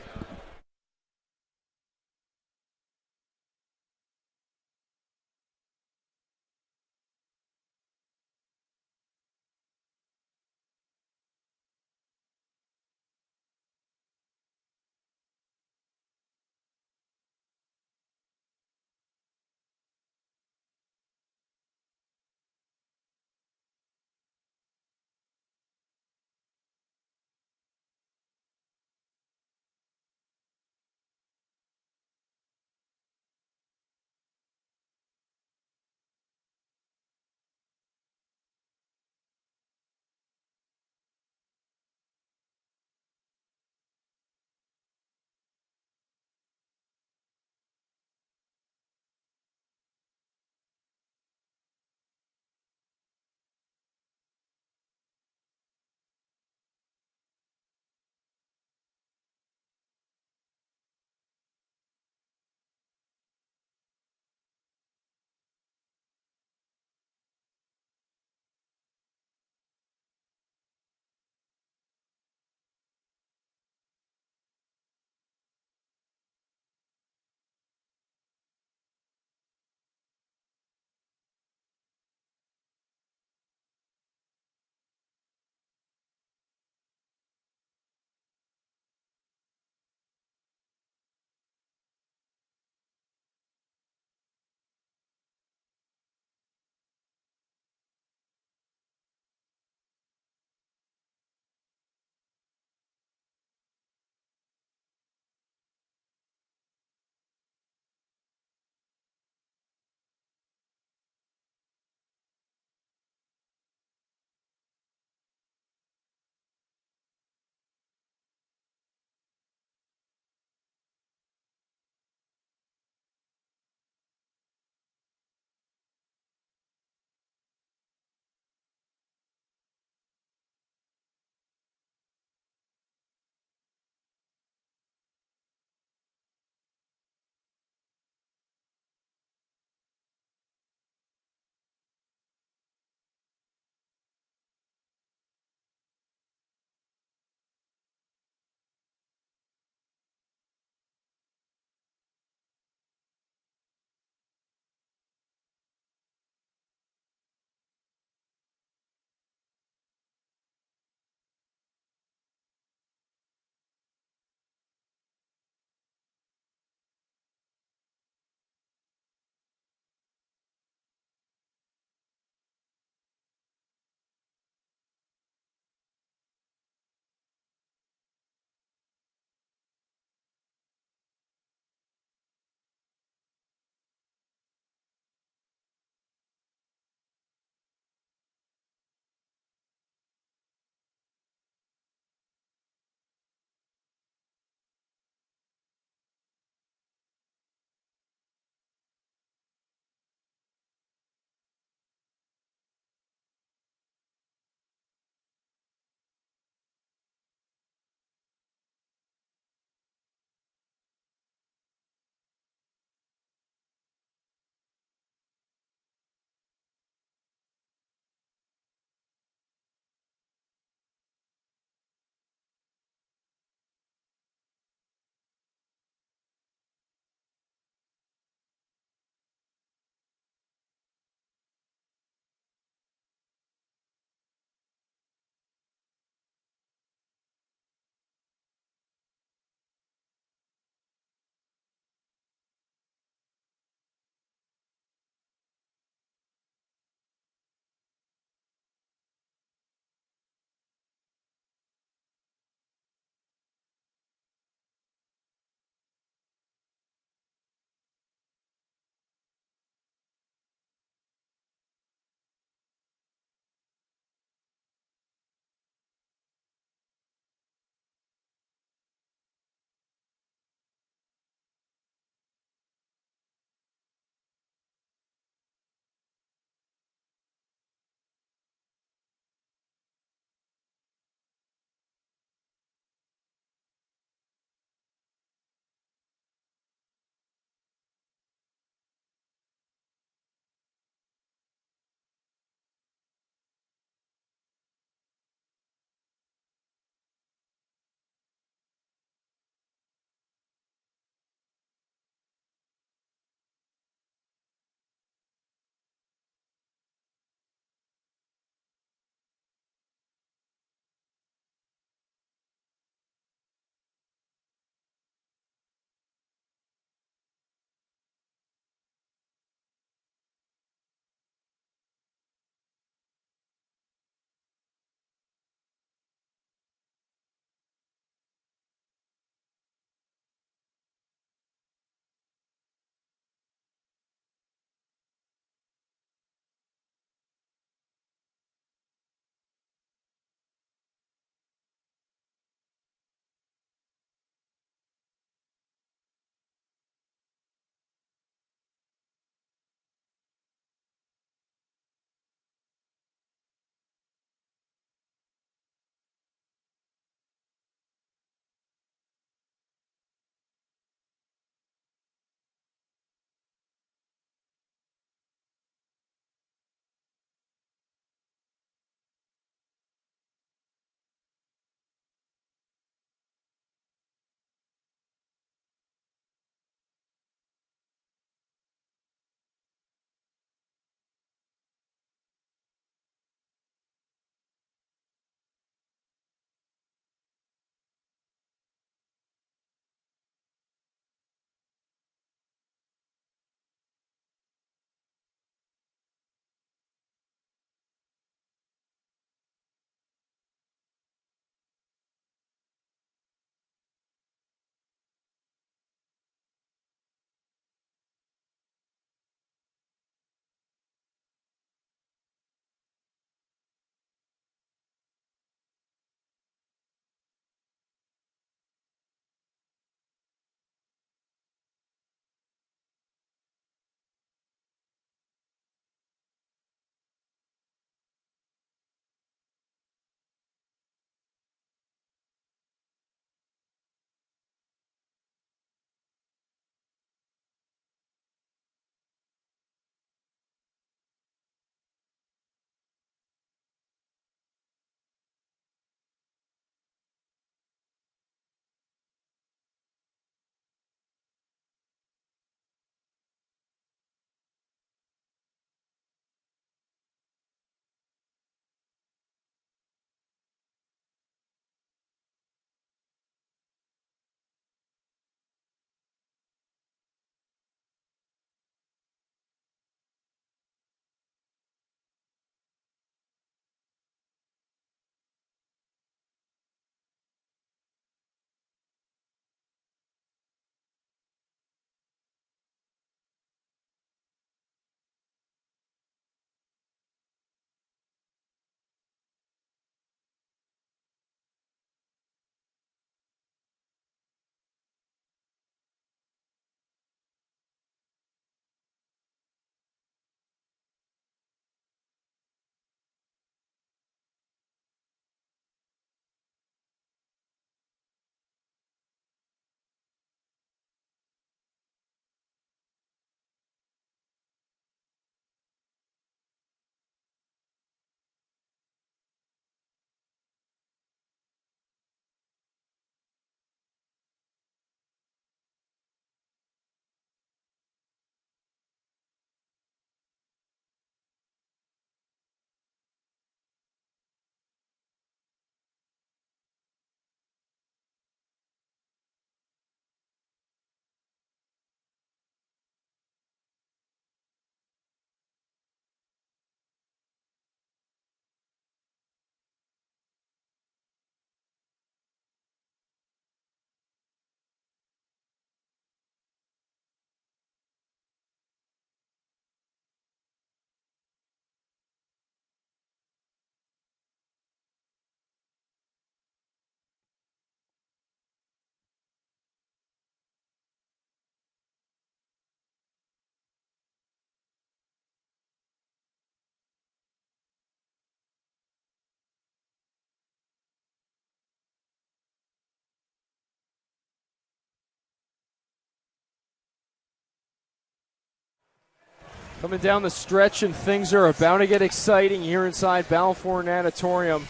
Coming down the stretch, and things are about to get exciting here inside Balfour Natatorium.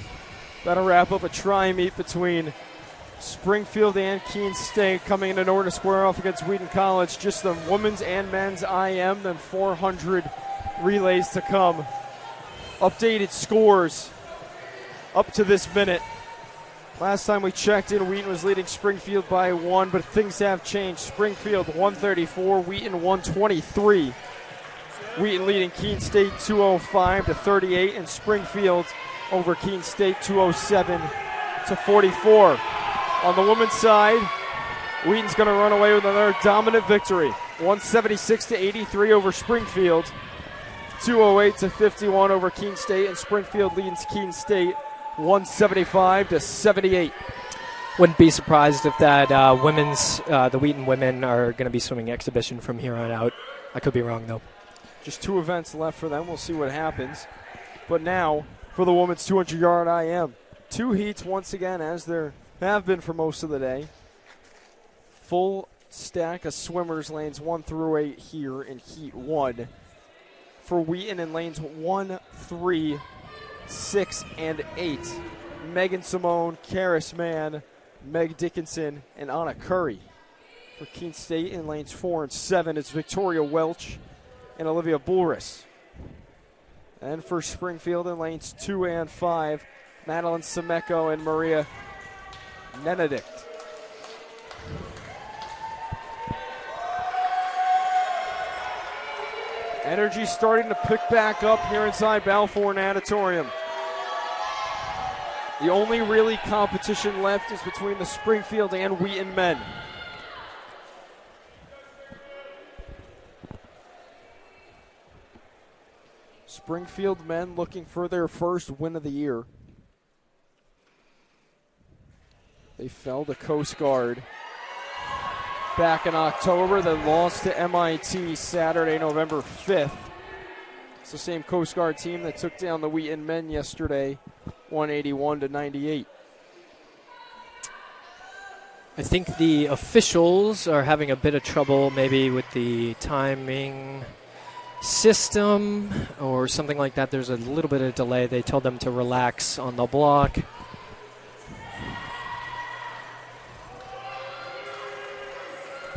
About to wrap up a tri-meet between Springfield and Keene State, coming into Norton to square off against Wheaton College. Just the women's and men's IM, then 400 relays to come. Updated scores up to this minute. Last time we checked in, Wheaton was leading Springfield by 1, but things have changed. Springfield 134, Wheaton 123. Wheaton leading Keene State 205-38, and Springfield over Keene State 207-44. On the women's side, Wheaton's going to run away with another dominant victory. 176-83 over Springfield, 208-51 over Keene State, and Springfield leads Keene State 175-78. Wouldn't be surprised if that the Wheaton women are going to be swimming exhibition from here on out. I could be wrong, though. Just 2 events left for them. We'll see what happens. But now for the women's 200-yard IM. 2 heats once again, as there have been for most of the day. Full stack of swimmers, lanes 1 through 8 here in Heat 1. For Wheaton in lanes 1, 3, 6, and 8. Megan Simone, Karis Mann, Meg Dickinson, and Anna Curry. For Keene State in lanes 4 and 7, it's Victoria Welch and Olivia Bulris. And for Springfield in lanes 2 and 5, Madeline Semeko and Maria Nenedict. Energy starting to pick back up here inside Balfour Natatorium. The only really competition left is between the Springfield and Wheaton men. Springfield men looking for their first win of the year. They fell to Coast Guard back in October, then lost to MIT Saturday, November 5th. It's the same Coast Guard team that took down the Wheaton men yesterday, 181-98. I think the officials are having a bit of trouble maybe with the timing system or something like that. There's a little bit of delay. They told them to relax on the block.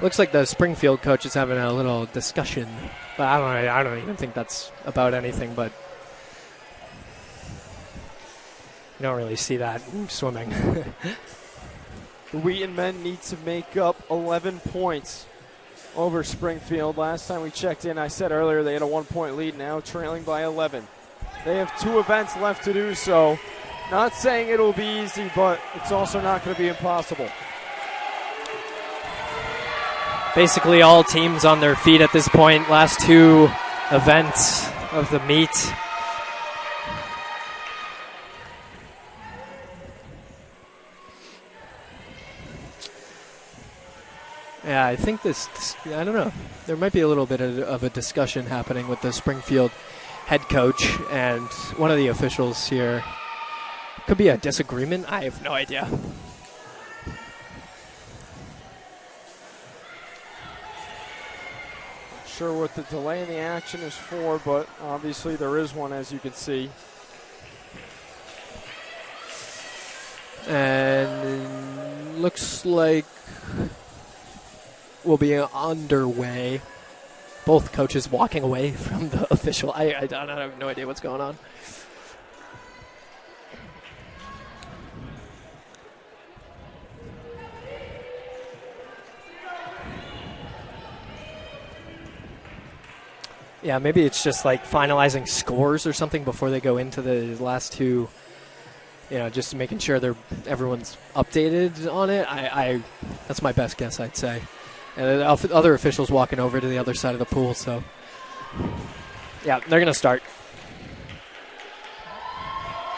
Looks like the Springfield coach is having a little discussion, but I don't even think that's about anything, but you don't really see that swimming. The Wheaton men need to make up 11 points over Springfield. Last time we checked in, I said earlier they had a 1-point lead, now trailing by 11. They have 2 events left to do so. Not saying it'll be easy, but it's also not going to be impossible. Basically all teams on their feet at this point. Last 2 events of the meet. Yeah, I think this, I don't know. There might be a little bit of a discussion happening with the Springfield head coach and one of the officials here. Could be a disagreement. I have no idea. Sure what the delay in the action is for, but obviously there is one, as you can see. And looks like we'll be underway. Both coaches walking away from the official. I have no idea what's going on. Yeah, maybe it's just like finalizing scores or something before they go into the last 2. You know, just making sure everyone's updated on it. I that's my best guess, I'd say. And other officials walking over to the other side of the pool. So, yeah, they're gonna start.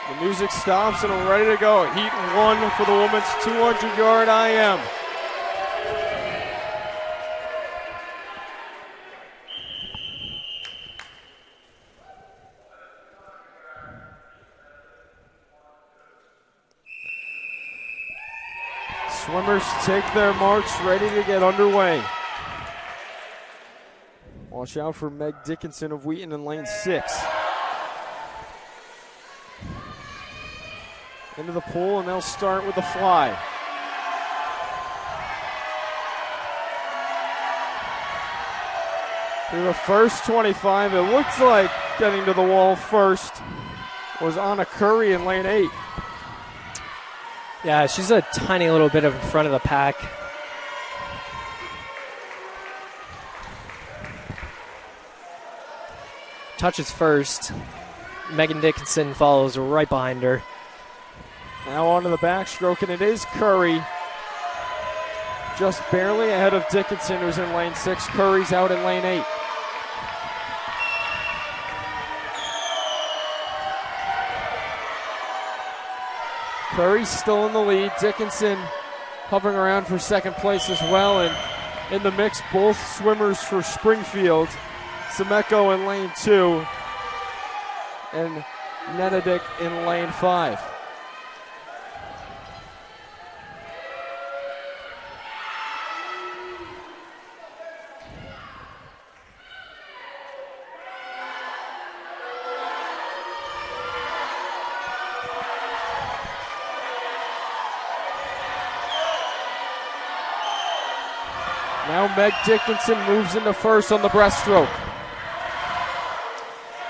The music stops and we're ready to go. Heat 1 for the women's 200-yard IM. Swimmers take their march, ready to get underway. Watch out for Meg Dickinson of Wheaton in lane 6. Into the pool, and they'll start with the fly. Through the first 25, it looks like getting to the wall first was Anna Curry in lane 8. Yeah, she's a tiny little bit in front of the pack. Touches first. Megan Dickinson follows right behind her. Now onto the backstroke, and it is Curry. Just barely ahead of Dickinson, who's in lane 6. Curry's out in lane 8. Curry's still in the lead. Dickinson hovering around for second place as well. And in the mix, both swimmers for Springfield. Semeko in lane 2 and Nenedik in lane 5. Now Meg Dickinson moves into first on the breaststroke.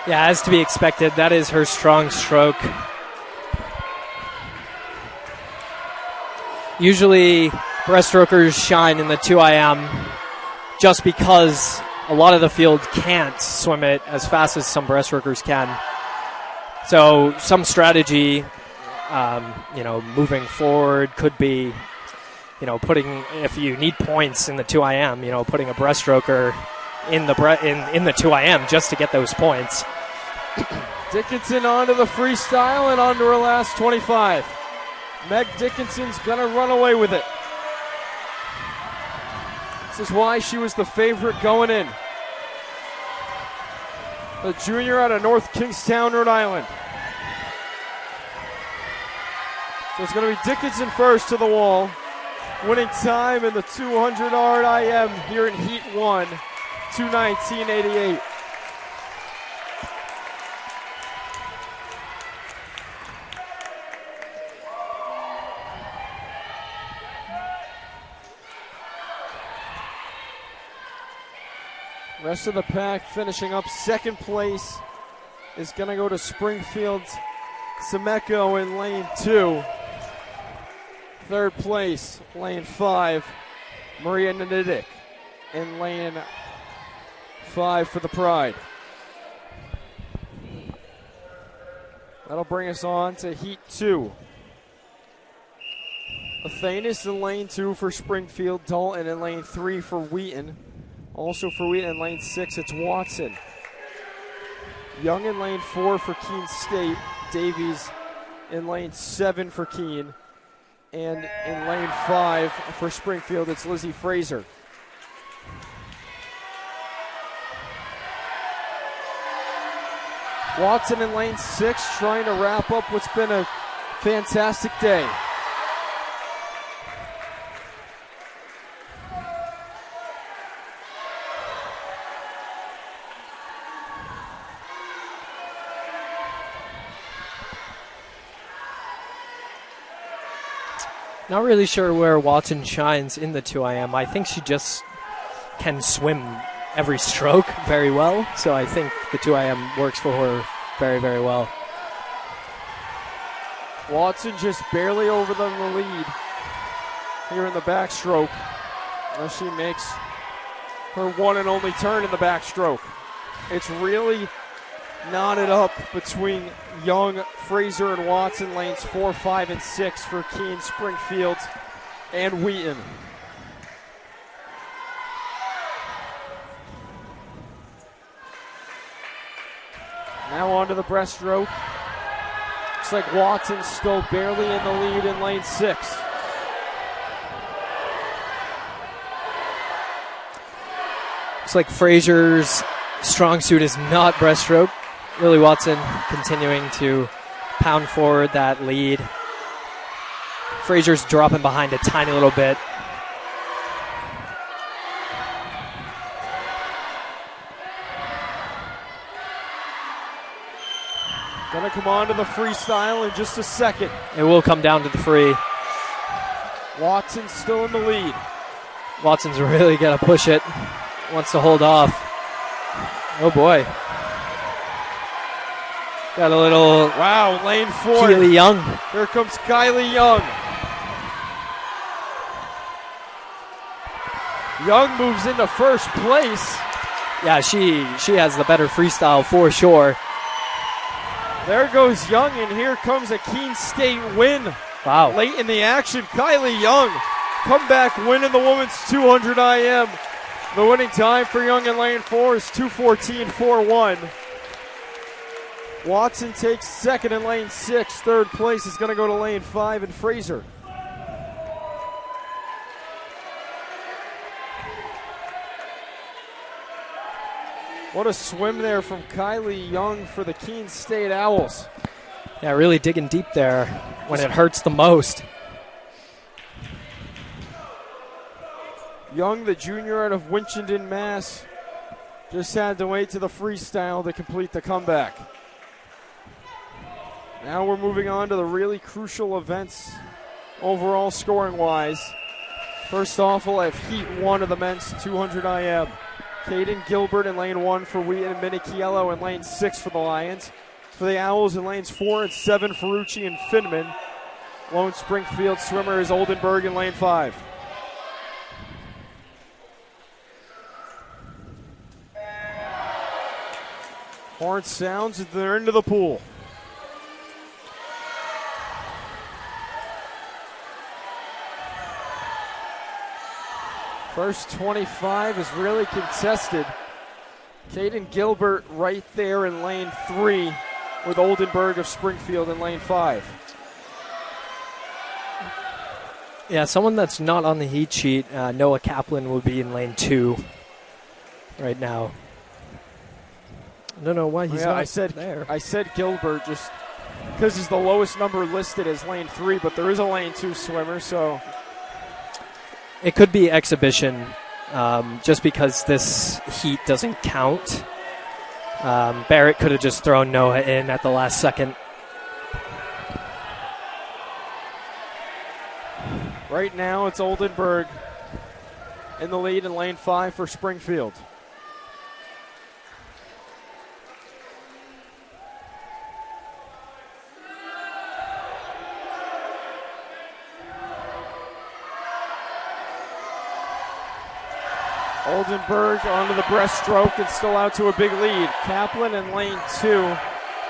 Yeah, as to be expected, that is her strong stroke. Usually, breaststrokers shine in the 2IM just because a lot of the field can't swim it as fast as some breaststrokers can. So some strategy, moving forward could be, putting, if you need points in the 2IM, putting a breaststroker in the 2IM just to get those points. Dickinson onto the freestyle and onto her last 25. Meg Dickinson's gonna run away with it. This is why she was the favorite going in. The junior out of North Kingstown, Rhode Island. So it's gonna be Dickinson first to the wall. Winning time in the 200 RIM here in Heat 1, 2:19.88. Rest of the pack finishing up second place is going to go to Springfield. Semeko in lane 2. Third place, lane 5, Maria Nenedik in lane 5 for the Pride. That'll bring us on to Heat 2. Athanas in lane 2 for Springfield, Dalton in lane 3 for Wheaton. Also for Wheaton in lane 6, it's Watson. Young in lane 4 for Keene State. Davies in lane 7 for Keene. And in lane 5 for Springfield, it's Lizzie Fraser. Watson in lane 6 trying to wrap up what's been a fantastic day. Not really sure where Watson shines in the 2IM. I think she just can swim every stroke very well, so I think the 2IM works for her very, very well. Watson just barely over them the lead here in the backstroke as she makes her one and only turn in the backstroke. It's really knotted up between Young, Fraser, and Watson, lanes 4, 5, and 6 for Keene, Springfield, and Wheaton. Now onto the breaststroke. Looks like Watson's still barely in the lead in lane 6. Looks like Fraser's strong suit is not breaststroke. Lily Watson continuing to pound forward that lead. Fraser's dropping behind a tiny little bit. Gonna come on to the freestyle in just a second. It will come down to the free. Watson's still in the lead. Watson's really got to push it. Wants to hold off. Oh, boy. Got a little Wow, lane 4. Keely Young. Here comes Kylie Young. Young moves into first place. Yeah, she has the better freestyle for sure. There goes Young, and here comes a Keene State win. Wow. Late in the action, Kylie Young, comeback win in the women's 200 IM. The winning time for Young in lane 4 is 2:14.41. Watson takes second in lane 6. Third place is going to go to lane 5 and Fraser. What a swim there from Kylie Young for the Keene State Owls. Yeah, really digging deep there when it hurts the most. Young, the junior out of Winchendon, Mass., just had to wait to the freestyle to complete the comeback. Now we're moving on to the really crucial events overall scoring-wise. First off, we'll have Heat 1 of the men's 200 IM. Caden Gilbert in lane 1 for Wheaton, Minichiello in lane 6 for the Lions. For the Owls in lanes 4 and 7, Ferrucci and Finman. Lone Springfield swimmer is Oldenburg in lane 5. Horn sounds as they're into the pool. First 25 is really contested. Caden Gilbert right there in lane 3 with Oldenburg of Springfield in lane 5. Yeah, someone that's not on the heat sheet, Noah Kaplan, will be in lane 2 right now. I don't know why he's not there. I said Gilbert just because he's the lowest number listed as lane 3, but there is a lane 2 swimmer, so it could be exhibition, just because this heat doesn't count. Barrett could have just thrown Noah in at the last second. Right now it's Oldenburg in the lead in lane 5 for Springfield. Oldenburg onto the breaststroke and still out to a big lead. Kaplan in lane 2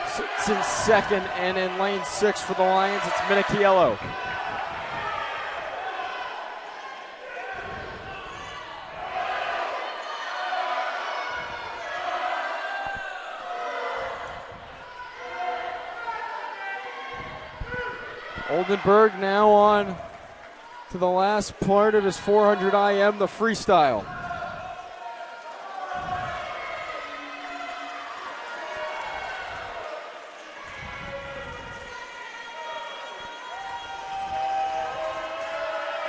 sits in second, and in lane 6 for the Lions, it's Minichiello. Oldenburg now on to the last part of his 400 IM, the freestyle.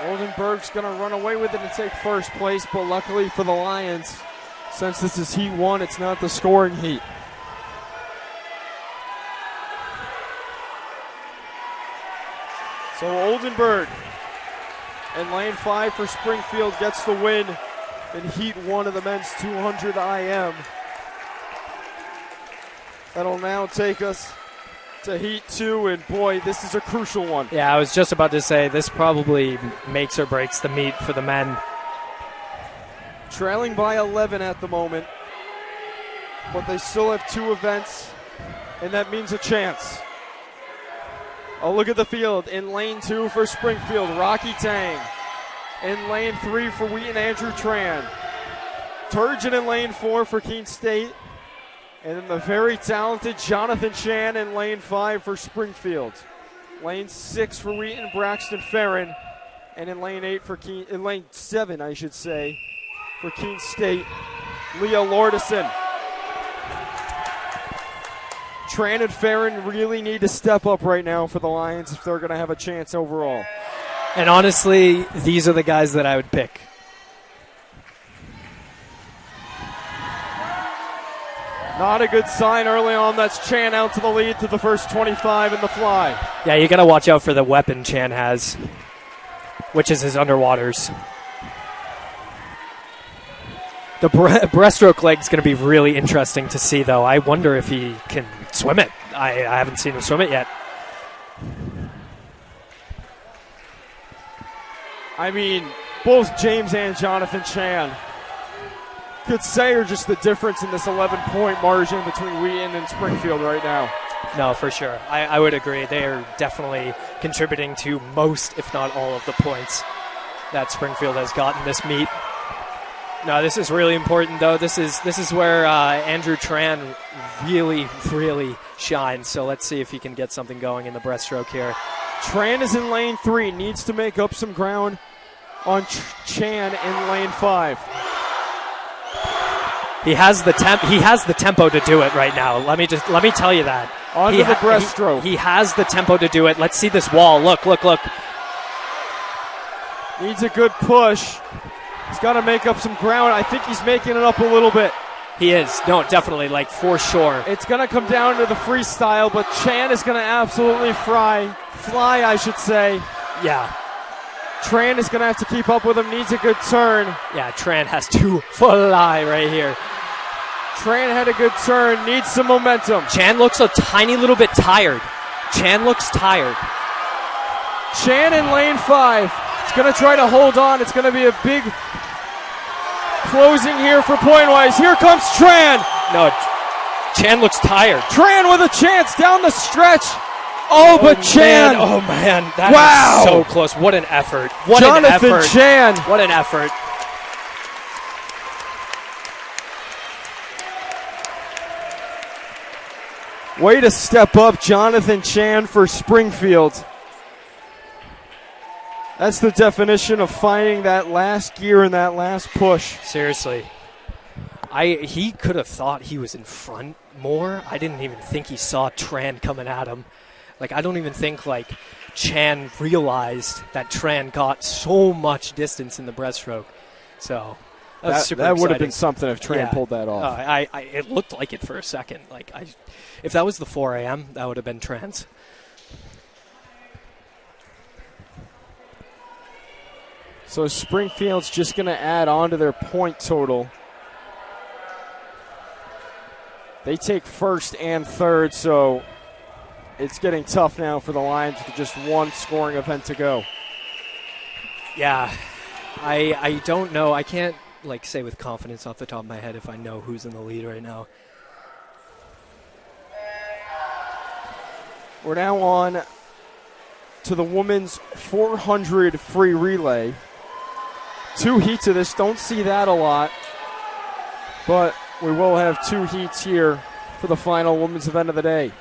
Oldenburg's going to run away with it and take first place, but luckily for the Lions, since this is Heat 1, it's not the scoring heat. So Oldenburg in lane 5 for Springfield gets the win in Heat 1 of the men's 200 IM. That'll now take us to Heat 2, and boy, this is a crucial one. Yeah, I was just about to say, this probably makes or breaks the meet for the men. Trailing by 11 at the moment, but they still have 2 events, and that means a chance. Oh, look at the field. In lane 2 for Springfield, Rocky Tang. In lane 3 for Wheaton, Andrew Tran. Turgeon in lane 4 for Keene State. And then the very talented Jonathan Chan in lane 5 for Springfield. Lane 6 for Wheaton, Braxton Farron. And in lane 8 for Keene, in lane 7, I should say, for Keene State, Leah Lordison. Tran and Farron really need to step up right now for the Lions if they're going to have a chance overall. And honestly, these are the guys that I would pick. Not a good sign early on. That's Chan out to the lead to the first 25 in the fly. Yeah, you got to watch out for the weapon Chan has, which is his underwaters. The breaststroke leg is going to be really interesting to see, though. I wonder if he can swim it. I haven't seen him swim it yet. I mean, both James and Jonathan Chan could say are just the difference in this 11-point margin between Wheaton and Springfield right now. No, for sure. I would agree. They are definitely contributing to most, if not all, of the points that Springfield has gotten this meet. No, this is really important, though. This is where Andrew Tran really, really shines. So let's see if he can get something going in the breaststroke here. Tran is in lane 3, needs to make up some ground on Chan in lane 5. He has the tempo to do it right now. Let me tell you that. Onto the breaststroke. He has the tempo to do it. Let's see this wall. Look. Needs a good push. He's got to make up some ground. I think he's making it up a little bit. He is. No, definitely, for sure. It's going to come down to the freestyle, but Chan is going to absolutely fly, I should say. Yeah. Tran is going to have to keep up with him, needs a good turn. Yeah, Tran has to fly right here. Tran had a good turn, needs some momentum. Chan looks a tiny little bit tired. Chan looks tired. Chan in lane 5. He's going to try to hold on. It's going to be a big closing here for point-wise. Here comes Tran. No, Chan looks tired. Tran with a chance down the stretch. Oh, but Chan. Oh, man. That wow. is so close. What an effort. Jonathan Chan. What an effort. Way to step up, Jonathan Chan for Springfield. That's the definition of finding that last gear and that last push. Seriously. He could have thought he was in front more. I didn't even think he saw Tran coming at him. I don't even think, Chan realized that Tran got so much distance in the breaststroke. So, that would have been something if Tran pulled that off. It looked like it for a second. If that was the 4 a.m., that would have been Tran's. So Springfield's just going to add on to their point total. They take first and third, so it's getting tough now for the Lions with just one scoring event to go. Yeah, I don't know. I can't say with confidence off the top of my head if I know who's in the lead right now. We're now on to the women's 400 free relay. 2 heats of this. Don't see that a lot, but we will have 2 heats here for the final women's event of the day.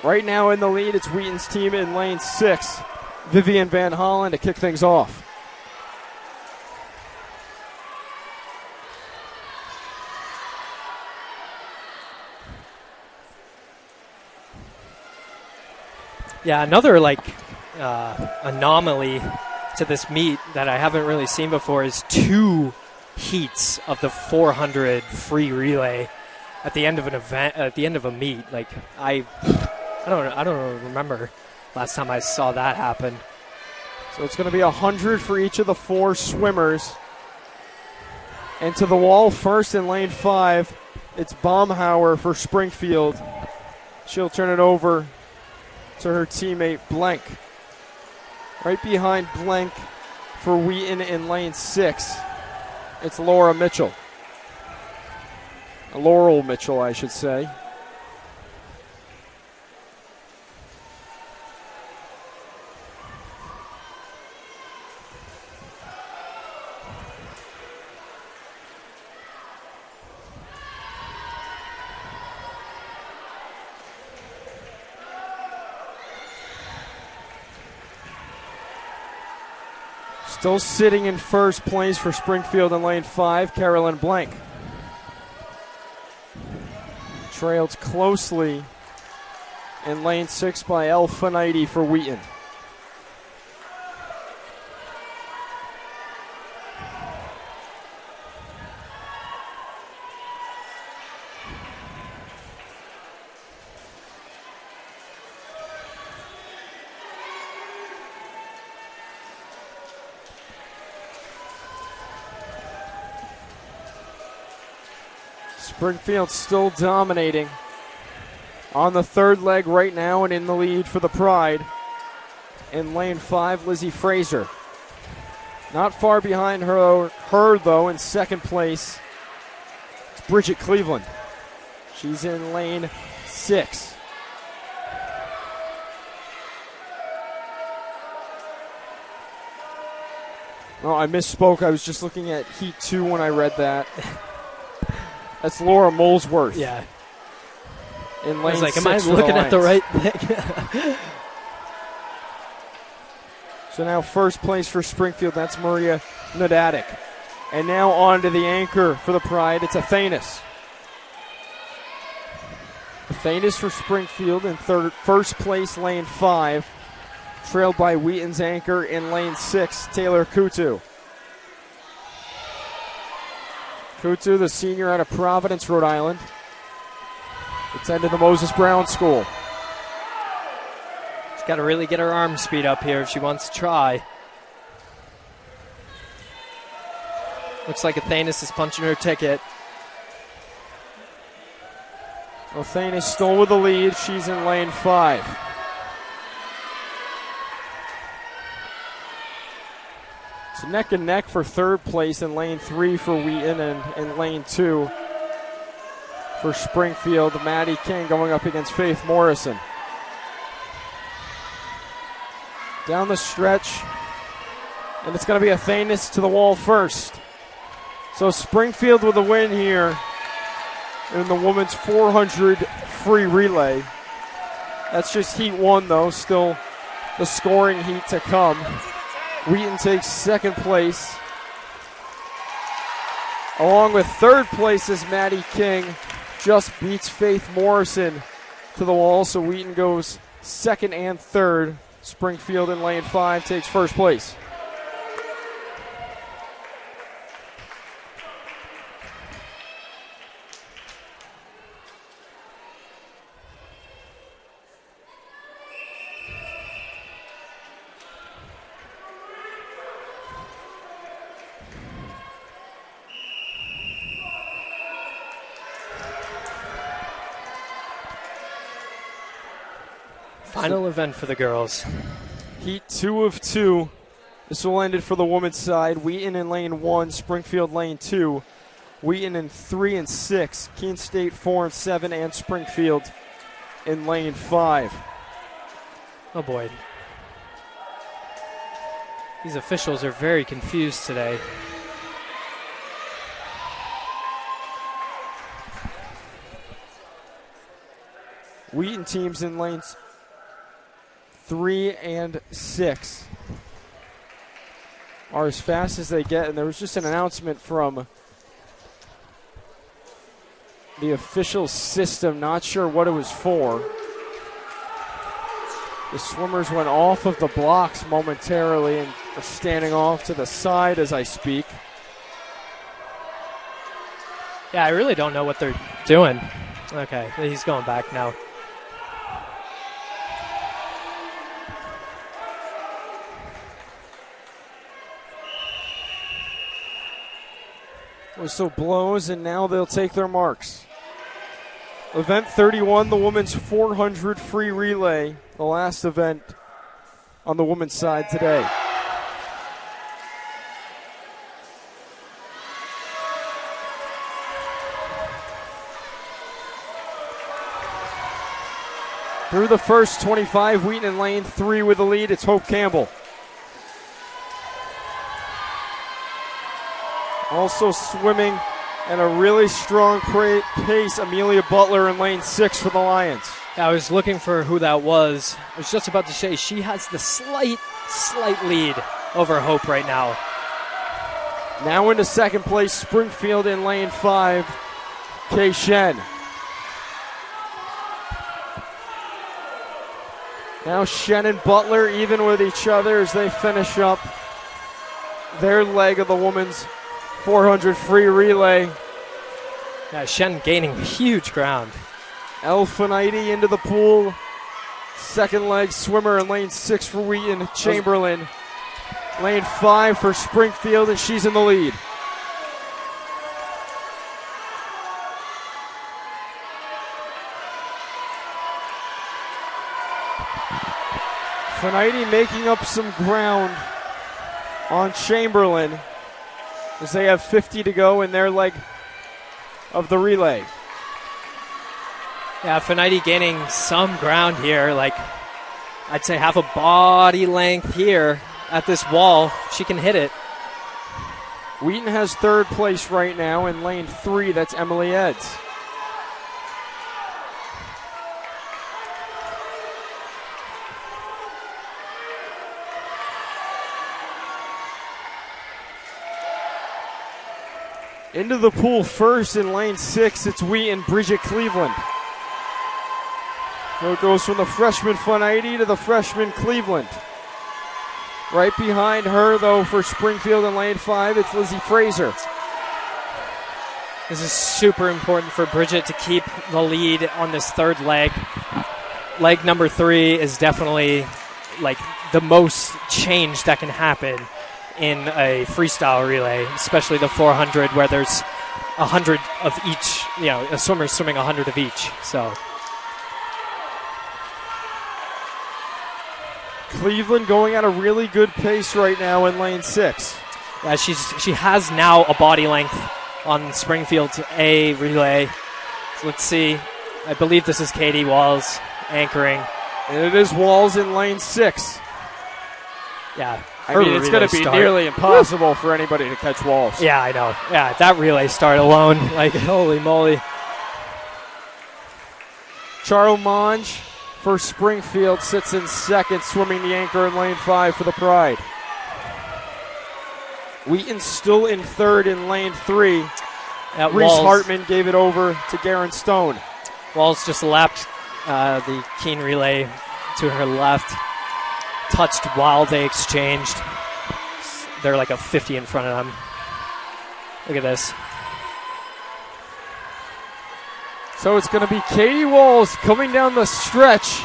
Right now in the lead, it's Wheaton's team in lane 6. Vivian Van Hollen to kick things off. Yeah, another anomaly to this meet that I haven't really seen before is 2 heats of the 400 free relay at the end of an event, at the end of a meet. I don't remember last time I saw that happen. So it's going to be 100 for each of the 4 swimmers. And to the wall first in lane 5, it's Baumhauer for Springfield. She'll turn it over to her teammate Blank. Right behind Blank for Wheaton in lane 6, it's Laura Mitchell. Laurel Mitchell, I should say. Still sitting in first place for Springfield in lane 5, Carolyn Blank. Trailed closely in lane 6 by El Fanaiti for Wheaton. Springfield still dominating on the third leg right now and in the lead for the Pride. In lane 5, Lizzie Fraser. Not far behind her though, in second place, it's Bridget Cleveland. She's in lane 6. Oh, I misspoke. I was just looking at Heat 2 when I read that. That's Laura Molesworth. Yeah. In lane I was like, 6 am I for looking at the Lions. right thing? So now first place for Springfield, that's Maria Nadatic. And now on to the anchor for the Pride, it's Athanas. Athanas for Springfield in first place, lane 5. Trailed by Wheaton's anchor in lane 6, Taylor Kutu. Kutu, the senior out of Providence, Rhode Island. Attended the Moses Brown School. She's got to really get her arm speed up here if she wants to try. Looks like Athanas is punching her ticket. Athanas still with the lead. She's in lane 5. It's neck and neck for third place in lane 3 for Wheaton, and in lane 2 for Springfield. Maddie King going up against Faith Morrison. Down the stretch, and it's going to be Athanas to the wall first. So Springfield with a win here in the women's 400 free relay. That's just Heat 1, though. Still the scoring heat to come. Wheaton takes second place. Along with third place is Maddie King. Just beats Faith Morrison to the wall, so Wheaton goes second and third. Springfield in lane 5 takes first place. Final event for the girls. Heat 2 of 2. This will end it for the women's side. Wheaton in lane 1, Springfield lane 2. Wheaton in 3 and 6. Keene State 4 and 7, and Springfield in lane 5. Oh boy. These officials are very confused today. Wheaton teams in lanes 3 and 6 are as fast as they get, and there was just an announcement from the official system, not sure what it was for. The swimmers went off of the blocks momentarily and are standing off to the side as I speak. Yeah, I really don't know what they're doing. Okay, he's going back now. Whistle blows, and now they'll take their marks. Event 31, the women's 400 free relay, the last event on the women's side today. Through the first 25, Wheaton in lane 3 with the lead. It's Hope Campbell. Also swimming at a really strong pace, Amelia Butler in lane 6 for the Lions. I was looking for who that was. I was just about to say she has the slight lead over Hope right now. Now into second place, Springfield in lane 5, Kay Shen. Now Shen and Butler even with each other as they finish up their leg of the women's 400 free relay. Yeah, Shen gaining huge ground. Elfinighty into the pool. Second leg swimmer in lane 6 for Wheaton, Chamberlain. Lane 5 for Springfield, and she's in the lead. Finite making up some ground on Chamberlain as they have 50 to go in their leg of the relay. Yeah, Finite gaining some ground here, like I'd say half a body length here at this wall. She can hit it. Wheaton has third place right now in lane 3. That's Emily Eds. Into the pool first in lane 6, it's Wheaton, Bridget Cleveland. So it goes from the freshman Finite to the freshman Cleveland. Right behind her, though, for Springfield in lane 5, it's Lizzie Fraser. This is super important for Bridget to keep the lead on this third leg. Leg number 3 is definitely like the most change that can happen in a freestyle relay, especially the 400 where there's 100 of each, you know, a swimmer's swimming 100 of each. So Cleveland going at a really good pace right now in lane 6. yeah, she has now a body length on Springfield's A relay. So let's see. I believe this is Katie Walls anchoring. And it is Walls in lane 6. Yeah. I mean, it's going to be nearly impossible for anybody to catch Walls. Yeah, I know. Yeah, that relay start alone, like, holy moly. Charles Monge for Springfield sits in second, swimming the anchor in lane 5 for the Pride. Wheaton still in third in lane 3. Reese Hartman gave it over to Garen Stone. Walls just lapped the Keene relay to her left. Touched while they exchanged. They're like a 50 in front of them. Look at this. So it's going to be Katie Walls coming down the stretch.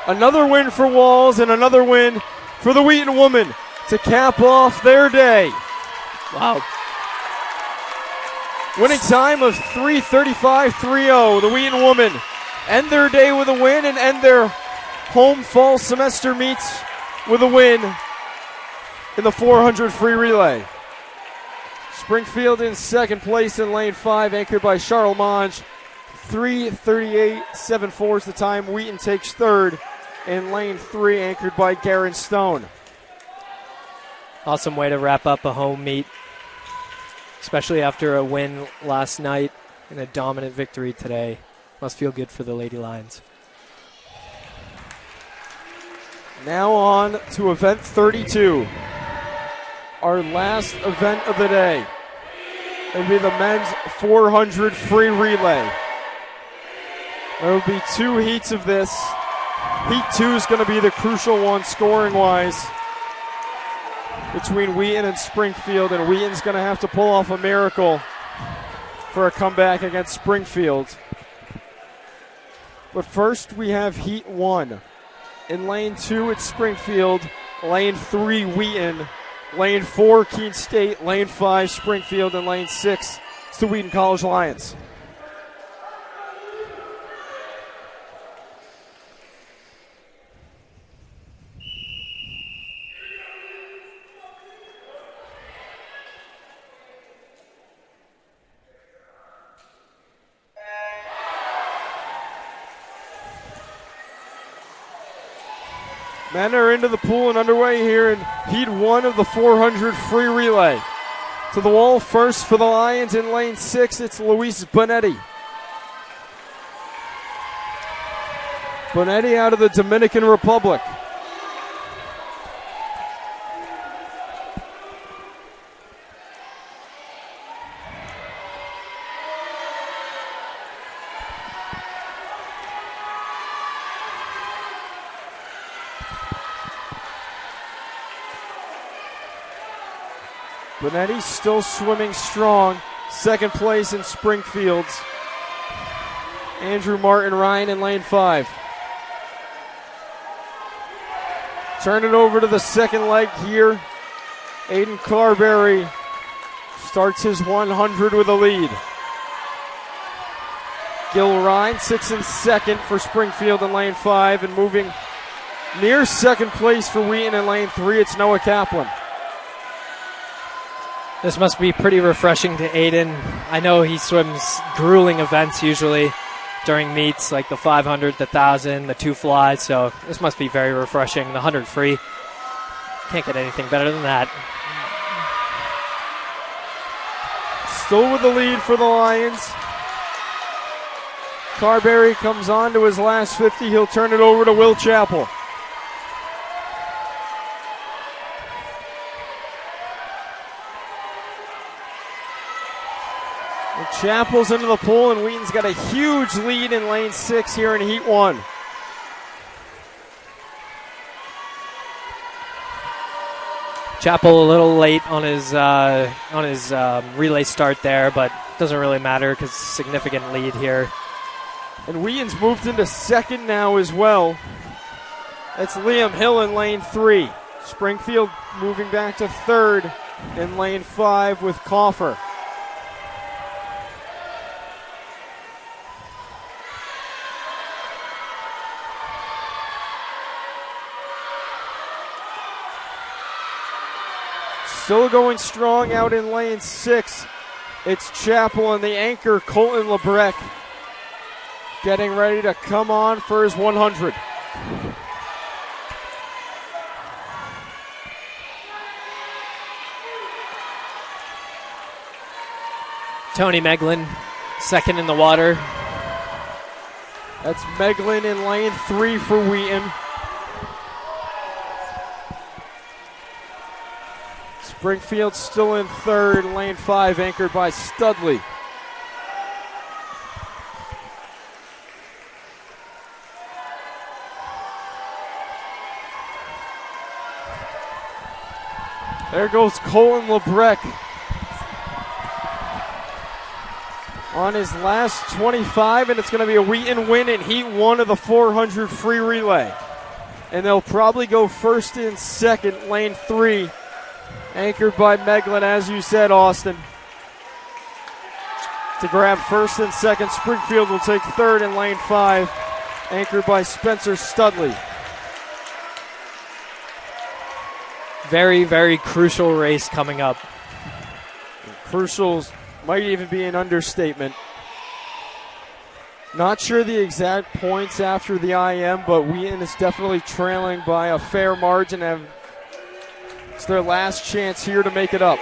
Another win for Walls and another win for the Wheaton woman to cap off their day. Wow. Winning time of 3:35.30. The Wheaton woman end their day with a win and end their home fall semester meets with a win in the 400 free relay. Springfield in second place in lane 5, anchored by Charles Monge. 3:38.74 is the time. Wheaton takes third in lane 3, anchored by Garen Stone. Awesome way to wrap up a home meet, especially after a win last night and a dominant victory today. Must feel good for the Lady Lions. Now on to event 32, our last event of the day. It'll be the men's 400 free relay. There will be 2 heats of this. Heat 2 is going to be the crucial one scoring-wise between Wheaton and Springfield, and Wheaton's going to have to pull off a miracle for a comeback against Springfield. But first, we have Heat 1. In lane 2, it's Springfield. Lane 3, Wheaton. Lane 4, Keene State. Lane 5, Springfield. And lane 6, it's the Wheaton College Lions. Men are into the pool and underway here in Heat 1 of the 400 free relay. To the wall first for the Lions in lane 6, it's Luis Bonetti. Bonetti out of the Dominican Republic. Bonetti still swimming strong. Second place in Springfield's Andrew Martin Ryan in lane 5. Turn it over to the second leg here. Aiden Carberry starts his 100 with a lead. Gil Ryan, 6 and second for Springfield in lane 5, and moving near second place for Wheaton in lane 3, it's Noah Kaplan. This must be pretty refreshing to Aiden. I know he swims grueling events usually during meets, like the 500, the 1,000, the 2 flies, so this must be very refreshing. The 100 free, can't get anything better than that. Still with the lead for the Lions. Carberry comes on to his last 50. He'll turn it over to Will Chappell. And Chappell's into the pool, and Wheaton's got a huge lead in lane 6 here in Heat 1. Chappell a little late on his relay start there, but doesn't really matter because significant lead here. And Wheaton's moved into second now as well. That's Liam Hill in lane 3. Springfield moving back to third in lane 5 with Coffer. Still going strong out in lane 6. It's Chappell and the anchor, Colton Lebrecq, getting ready to come on for his 100. Tony Meglin, second in the water. That's Meglin in lane 3 for Wheaton. Springfield still in third, lane 5, anchored by Studley. There goes Colin Lebrecq on his last 25, and it's going to be a Wheaton win in Heat 1 of the 400 free relay. And they'll probably go first and second, lane 3. Anchored by Meglin, as you said, Austin. To grab first and second, Springfield will take third in lane 5, anchored by Spencer Studley. Very, very crucial race coming up. Crucial might even be an understatement. Not sure the exact points after the IM, but Wheaton is definitely trailing by a fair margin. It's their last chance here to make it up.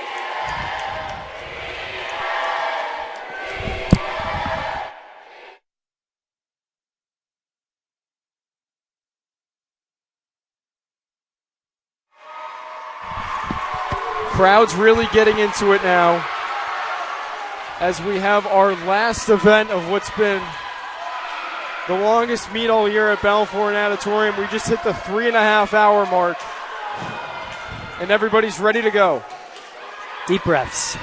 Crowd's really getting into it now as we have our last event of what's been the longest meet all year at Balfour Natatorium. We just hit the 3.5 hour mark, and everybody's ready to go. Deep breaths.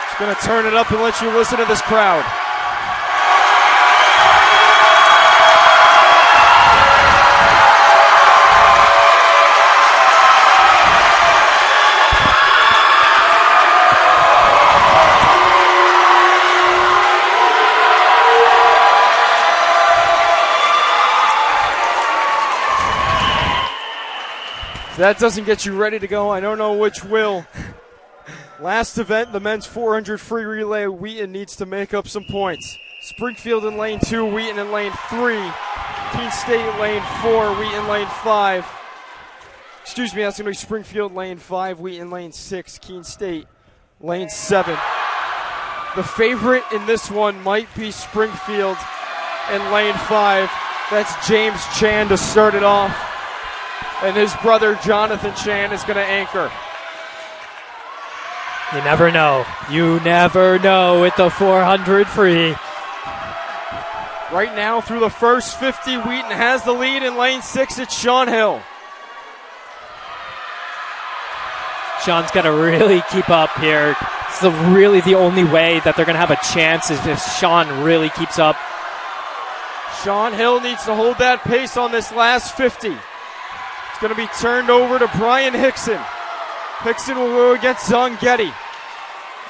Just going to turn it up and let you listen to this crowd. If that doesn't get you ready to go, I don't know which will. Last event, the men's 400 free relay. Wheaton needs to make up some points. Springfield in lane 2, Wheaton in lane 3. Keene State lane 4, Wheaton lane 5. Excuse me, that's going to be Springfield lane 5, Wheaton lane 6, Keene State lane 7. The favorite in this one might be Springfield in lane 5. That's James Chan to start it off. And his brother Jonathan Chan is going to anchor. You never know. You never know with the 400 free. Right now, through the first 50, Wheaton has the lead in lane 6. It's Sean Hill. Sean's got to really keep up here. It's really the only way that they're going to have a chance is if Sean really keeps up. Sean Hill needs to hold that pace on this last 50. It's going to be turned over to Brian Hickson. Hickson will go against Zongetti.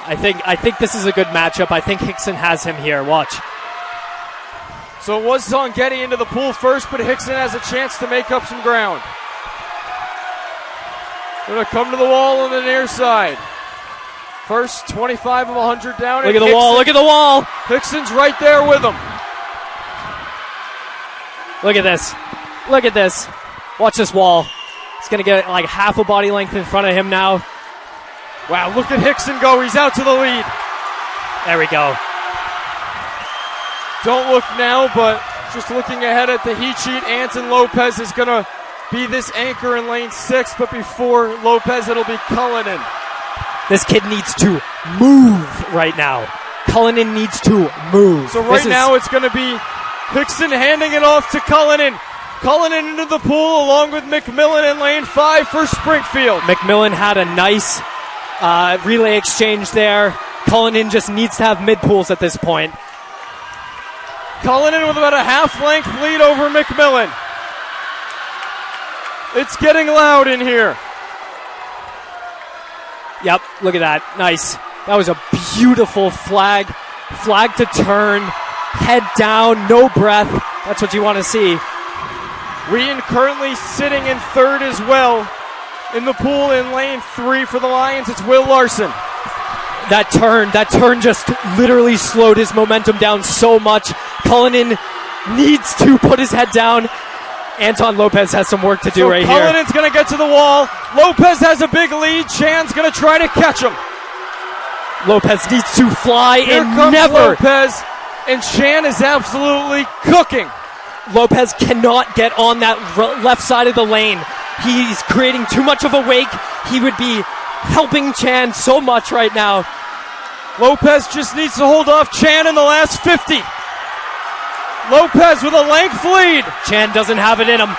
I think this is a good matchup. I think Hickson has him here. Watch. So it was Zongetti into the pool first, but Hickson has a chance to make up some ground. Going to come to the wall on the near side. First 25 of 100 down. Look at the wall. Look at the wall. Hickson's right there with him. Look at this. Look at this. Watch this wall. It's going to get like half a body length in front of him now. Wow, look at Hickson go. He's out to the lead. There we go. Don't look now, but just looking ahead at the heat sheet, Anton Lopez is going to be this anchor in lane 6, but before Lopez, it'll be Cullinan. This kid needs to move right now. Cullinan needs to move. So now it's going to be Hickson handing it off to Cullinan. Cullinan into the pool along with McMillan in lane 5 for Springfield. McMillan had a nice relay exchange there. Cullinan just needs to have mid-pools at this point. Cullinan with about a half-length lead over McMillan. It's getting loud in here. Yep, look at that. Nice. That was a beautiful flag. Flag to turn. Head down, no breath. That's what you want to see. Wheaton currently sitting in third as well. In the pool in lane 3 for the Lions, it's Will Larson. That turn just literally slowed his momentum down so much. Cullinan needs to put his head down. Anton Lopez has some work to do right here. Cullinan's going to get to the wall. Lopez has a big lead. Chan's going to try to catch him. Lopez needs to fly Here and comes never. Lopez, and Chan is absolutely cooking. Lopez cannot get on that left side of the lane. He's creating too much of a wake. He would be helping Chan so much right now. Lopez just needs to hold off Chan in the last 50. Lopez with a length lead. Chan doesn't have it in him.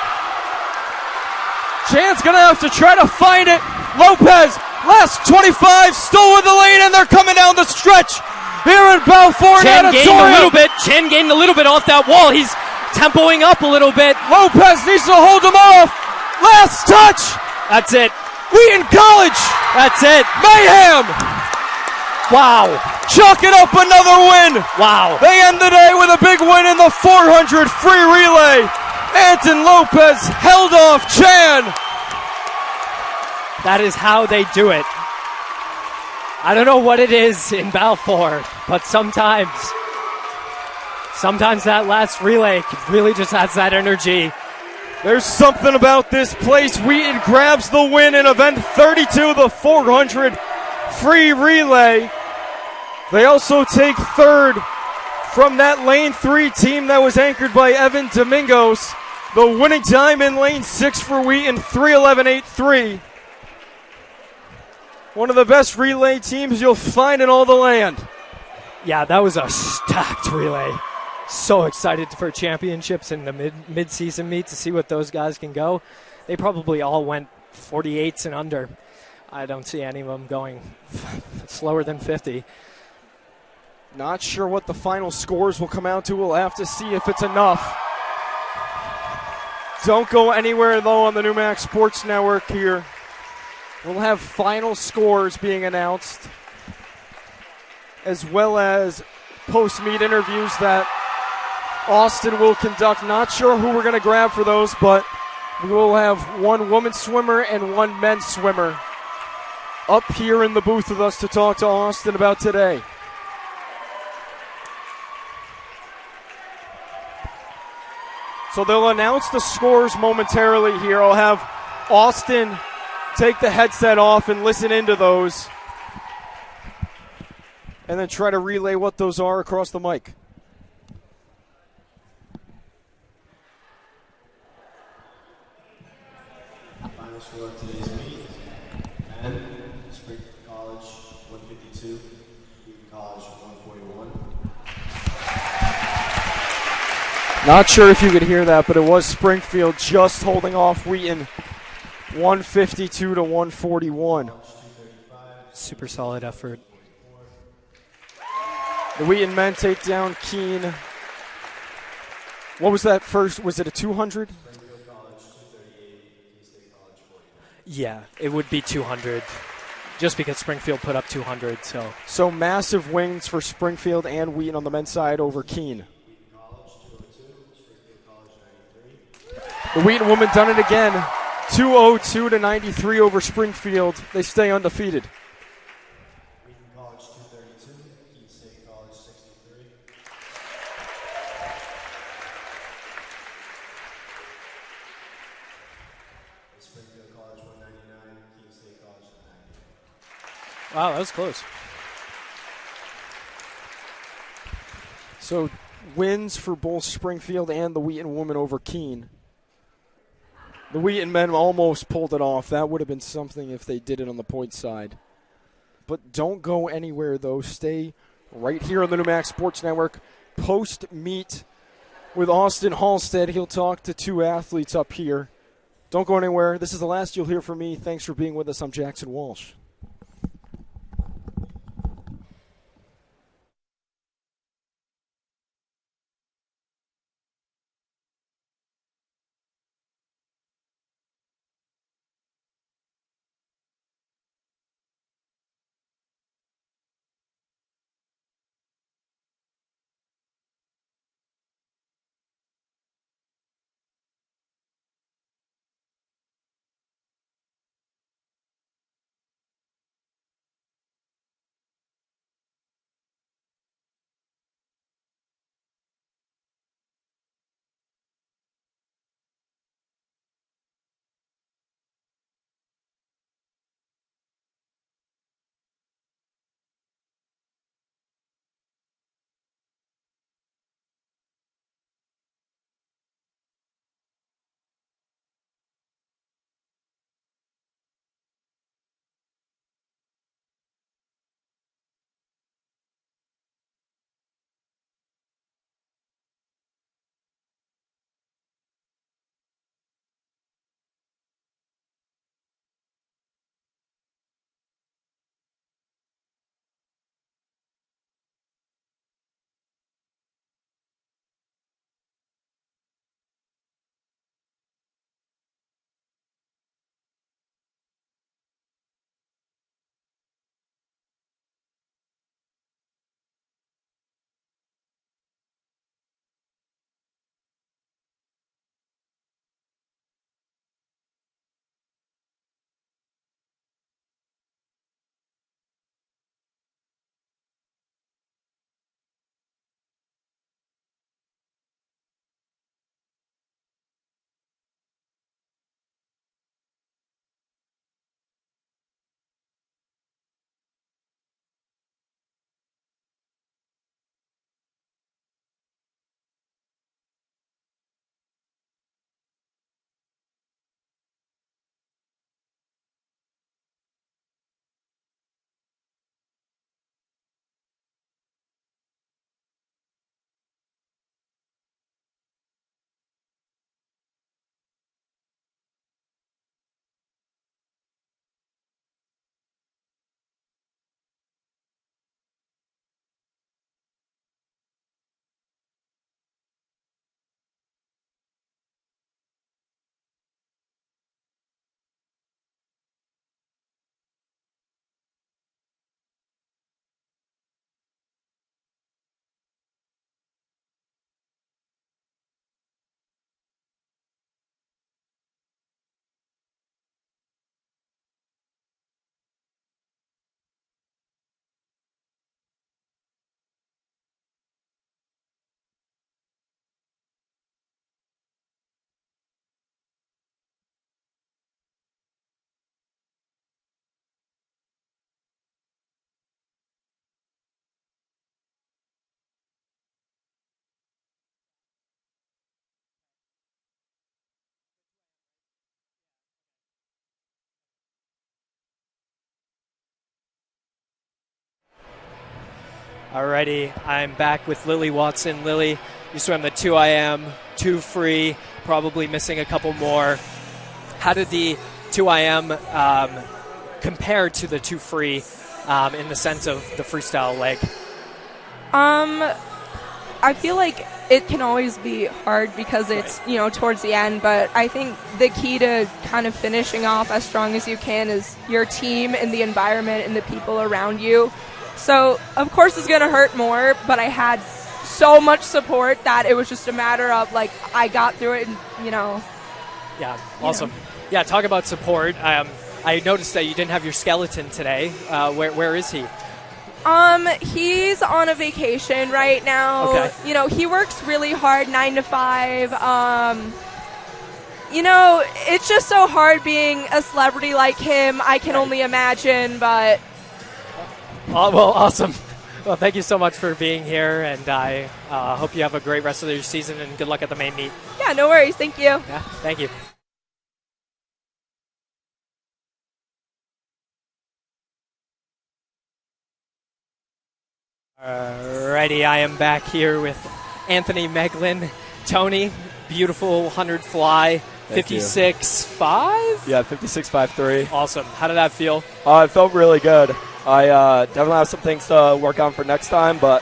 Chan's going to have to try to find it. Lopez, last 25, still with the lead, and they're coming down the stretch here in Balfour. Chan gained a little bit. Chan gained a little bit off that wall. He's tempoing up a little bit. Lopez needs to hold him off. Last touch. That's it. Wheaton College. That's it. Mayhem. Wow. Chalking up another win. Wow. They end the day with a big win in the 400 free relay. Anton Lopez held off Chan. That is how they do it. I don't know what it is in Balfour, but sometimes that last relay really just has that energy. There's something about this place. Wheaton grabs the win in event 32, the 400 free relay. They also take third from that lane 3 team that was anchored by Evan Domingos. The winning time in lane 6 for Wheaton, 3:11.83. One of the best relay teams you'll find in all the land. Yeah, that was a stacked relay. So excited for championships in the mid-season meet to see what those guys can go. They probably all went 48s and under. I don't see any of them going slower than 50. Not sure what the final scores will come out to. We'll have to see if it's enough. Don't go anywhere, though, on the Newmax Sports Network here. We'll have final scores being announced, as well as post-meet interviews that Austin will conduct. Not sure who we're going to grab for those, but we will have one women's swimmer and one men's swimmer up here in the booth with us to talk to Austin about today. So they'll announce the scores momentarily here. I'll have Austin take the headset off and listen into those, and then try to relay what those are across the mic. Final score of today's meet. Men, Springfield College 152, Wheaton College 141. Not sure if you could hear that, but it was Springfield just holding off Wheaton 152 to 141. Super solid effort. The Wheaton men take down Keene. What was that first? Was it a 200? Springfield College 238, Keene State College 40. Yeah, it would be 200, just because Springfield put up 200. So massive wins for Springfield and Wheaton on the men's side over Keene. Wheaton College 202, Springfield College 93. The Wheaton women done it again. 202 to 93 over Springfield. They stay undefeated. Wheaton College 232, Keene State College 63. Springfield College 199, Keene State College 90. Wow, that was close. So wins for both Springfield and the Wheaton women over Keene. The Wheaton men almost pulled it off. That would have been something if they did it on the point side. But don't go anywhere, though. Stay right here on the Numac Sports Network. Post-meet with Austin Halstead. He'll talk to two athletes up here. Don't go anywhere. This is the last you'll hear from me. Thanks for being with us. I'm Jackson Walsh. Alrighty, I'm back with Lily Watson. Lily, you swam the 2IM, 2 free, probably missing a couple more. How did the 2IM compare to the 2 free in the sense of the freestyle leg? I feel like it can always be hard because it's, towards the end, but I think the key to kind of finishing off as strong as you can is your team and the environment and the people around you. So, of course, it's going to hurt more, but I had so much support that it was just a matter of, I got through it and, Yeah, awesome. Yeah, talk about support. I noticed that you didn't have your skeleton today. Where is he? He's on a vacation right now. Okay. He works really hard, 9 to 5. It's just so hard being a celebrity like him. I can only imagine, but... Well, awesome. Well, thank you so much for being here, and I hope you have a great rest of your season, and good luck at the main meet. Yeah, no worries. Thank you. Yeah, thank you. Alrighty, I am back here with Anthony Meglin. Tony, beautiful 100 fly, 56.5? Yeah, 56.53. Awesome. How did that feel? It felt really good. I definitely have some things to work on for next time, but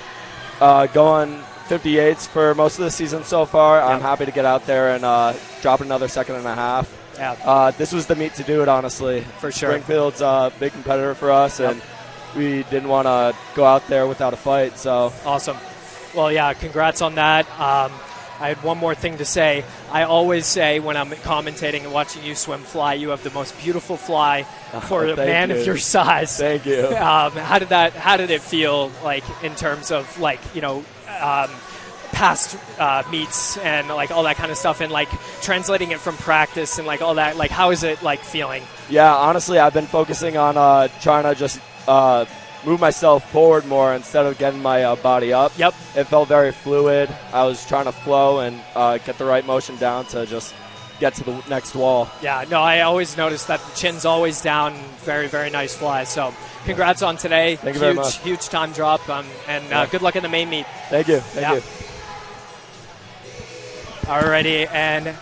going 58s for most of the season so far, I'm happy to get out there and drop another second and a half. Yeah. This was the meet to do it, honestly. For sure. Springfield's a big competitor for us, and we didn't want to go out there without a fight. So awesome. Well, yeah, congrats on that. I had one more thing to say. I always say when I'm commentating and watching you swim fly, you have the most beautiful fly for a man of your size. Thank you. How did it feel like in terms of past meets and all that kind of stuff, and translating it from practice and all that? How is it feeling? Yeah, honestly, I've been focusing on trying to just move myself forward more instead of getting my body up. Yep. It felt very fluid. I was trying to flow and get the right motion down to just get to the next wall. Yeah, no, I always notice that the chin's always down. Very, very nice fly. So congrats on today. Thank you very much. Huge time drop, and good luck in the main meet. Thank you. Thank you. Alrighty, and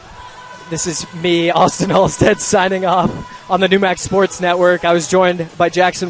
this is me, Austin Halstead, signing off on the New Max Sports Network. I was joined by Jackson Wall.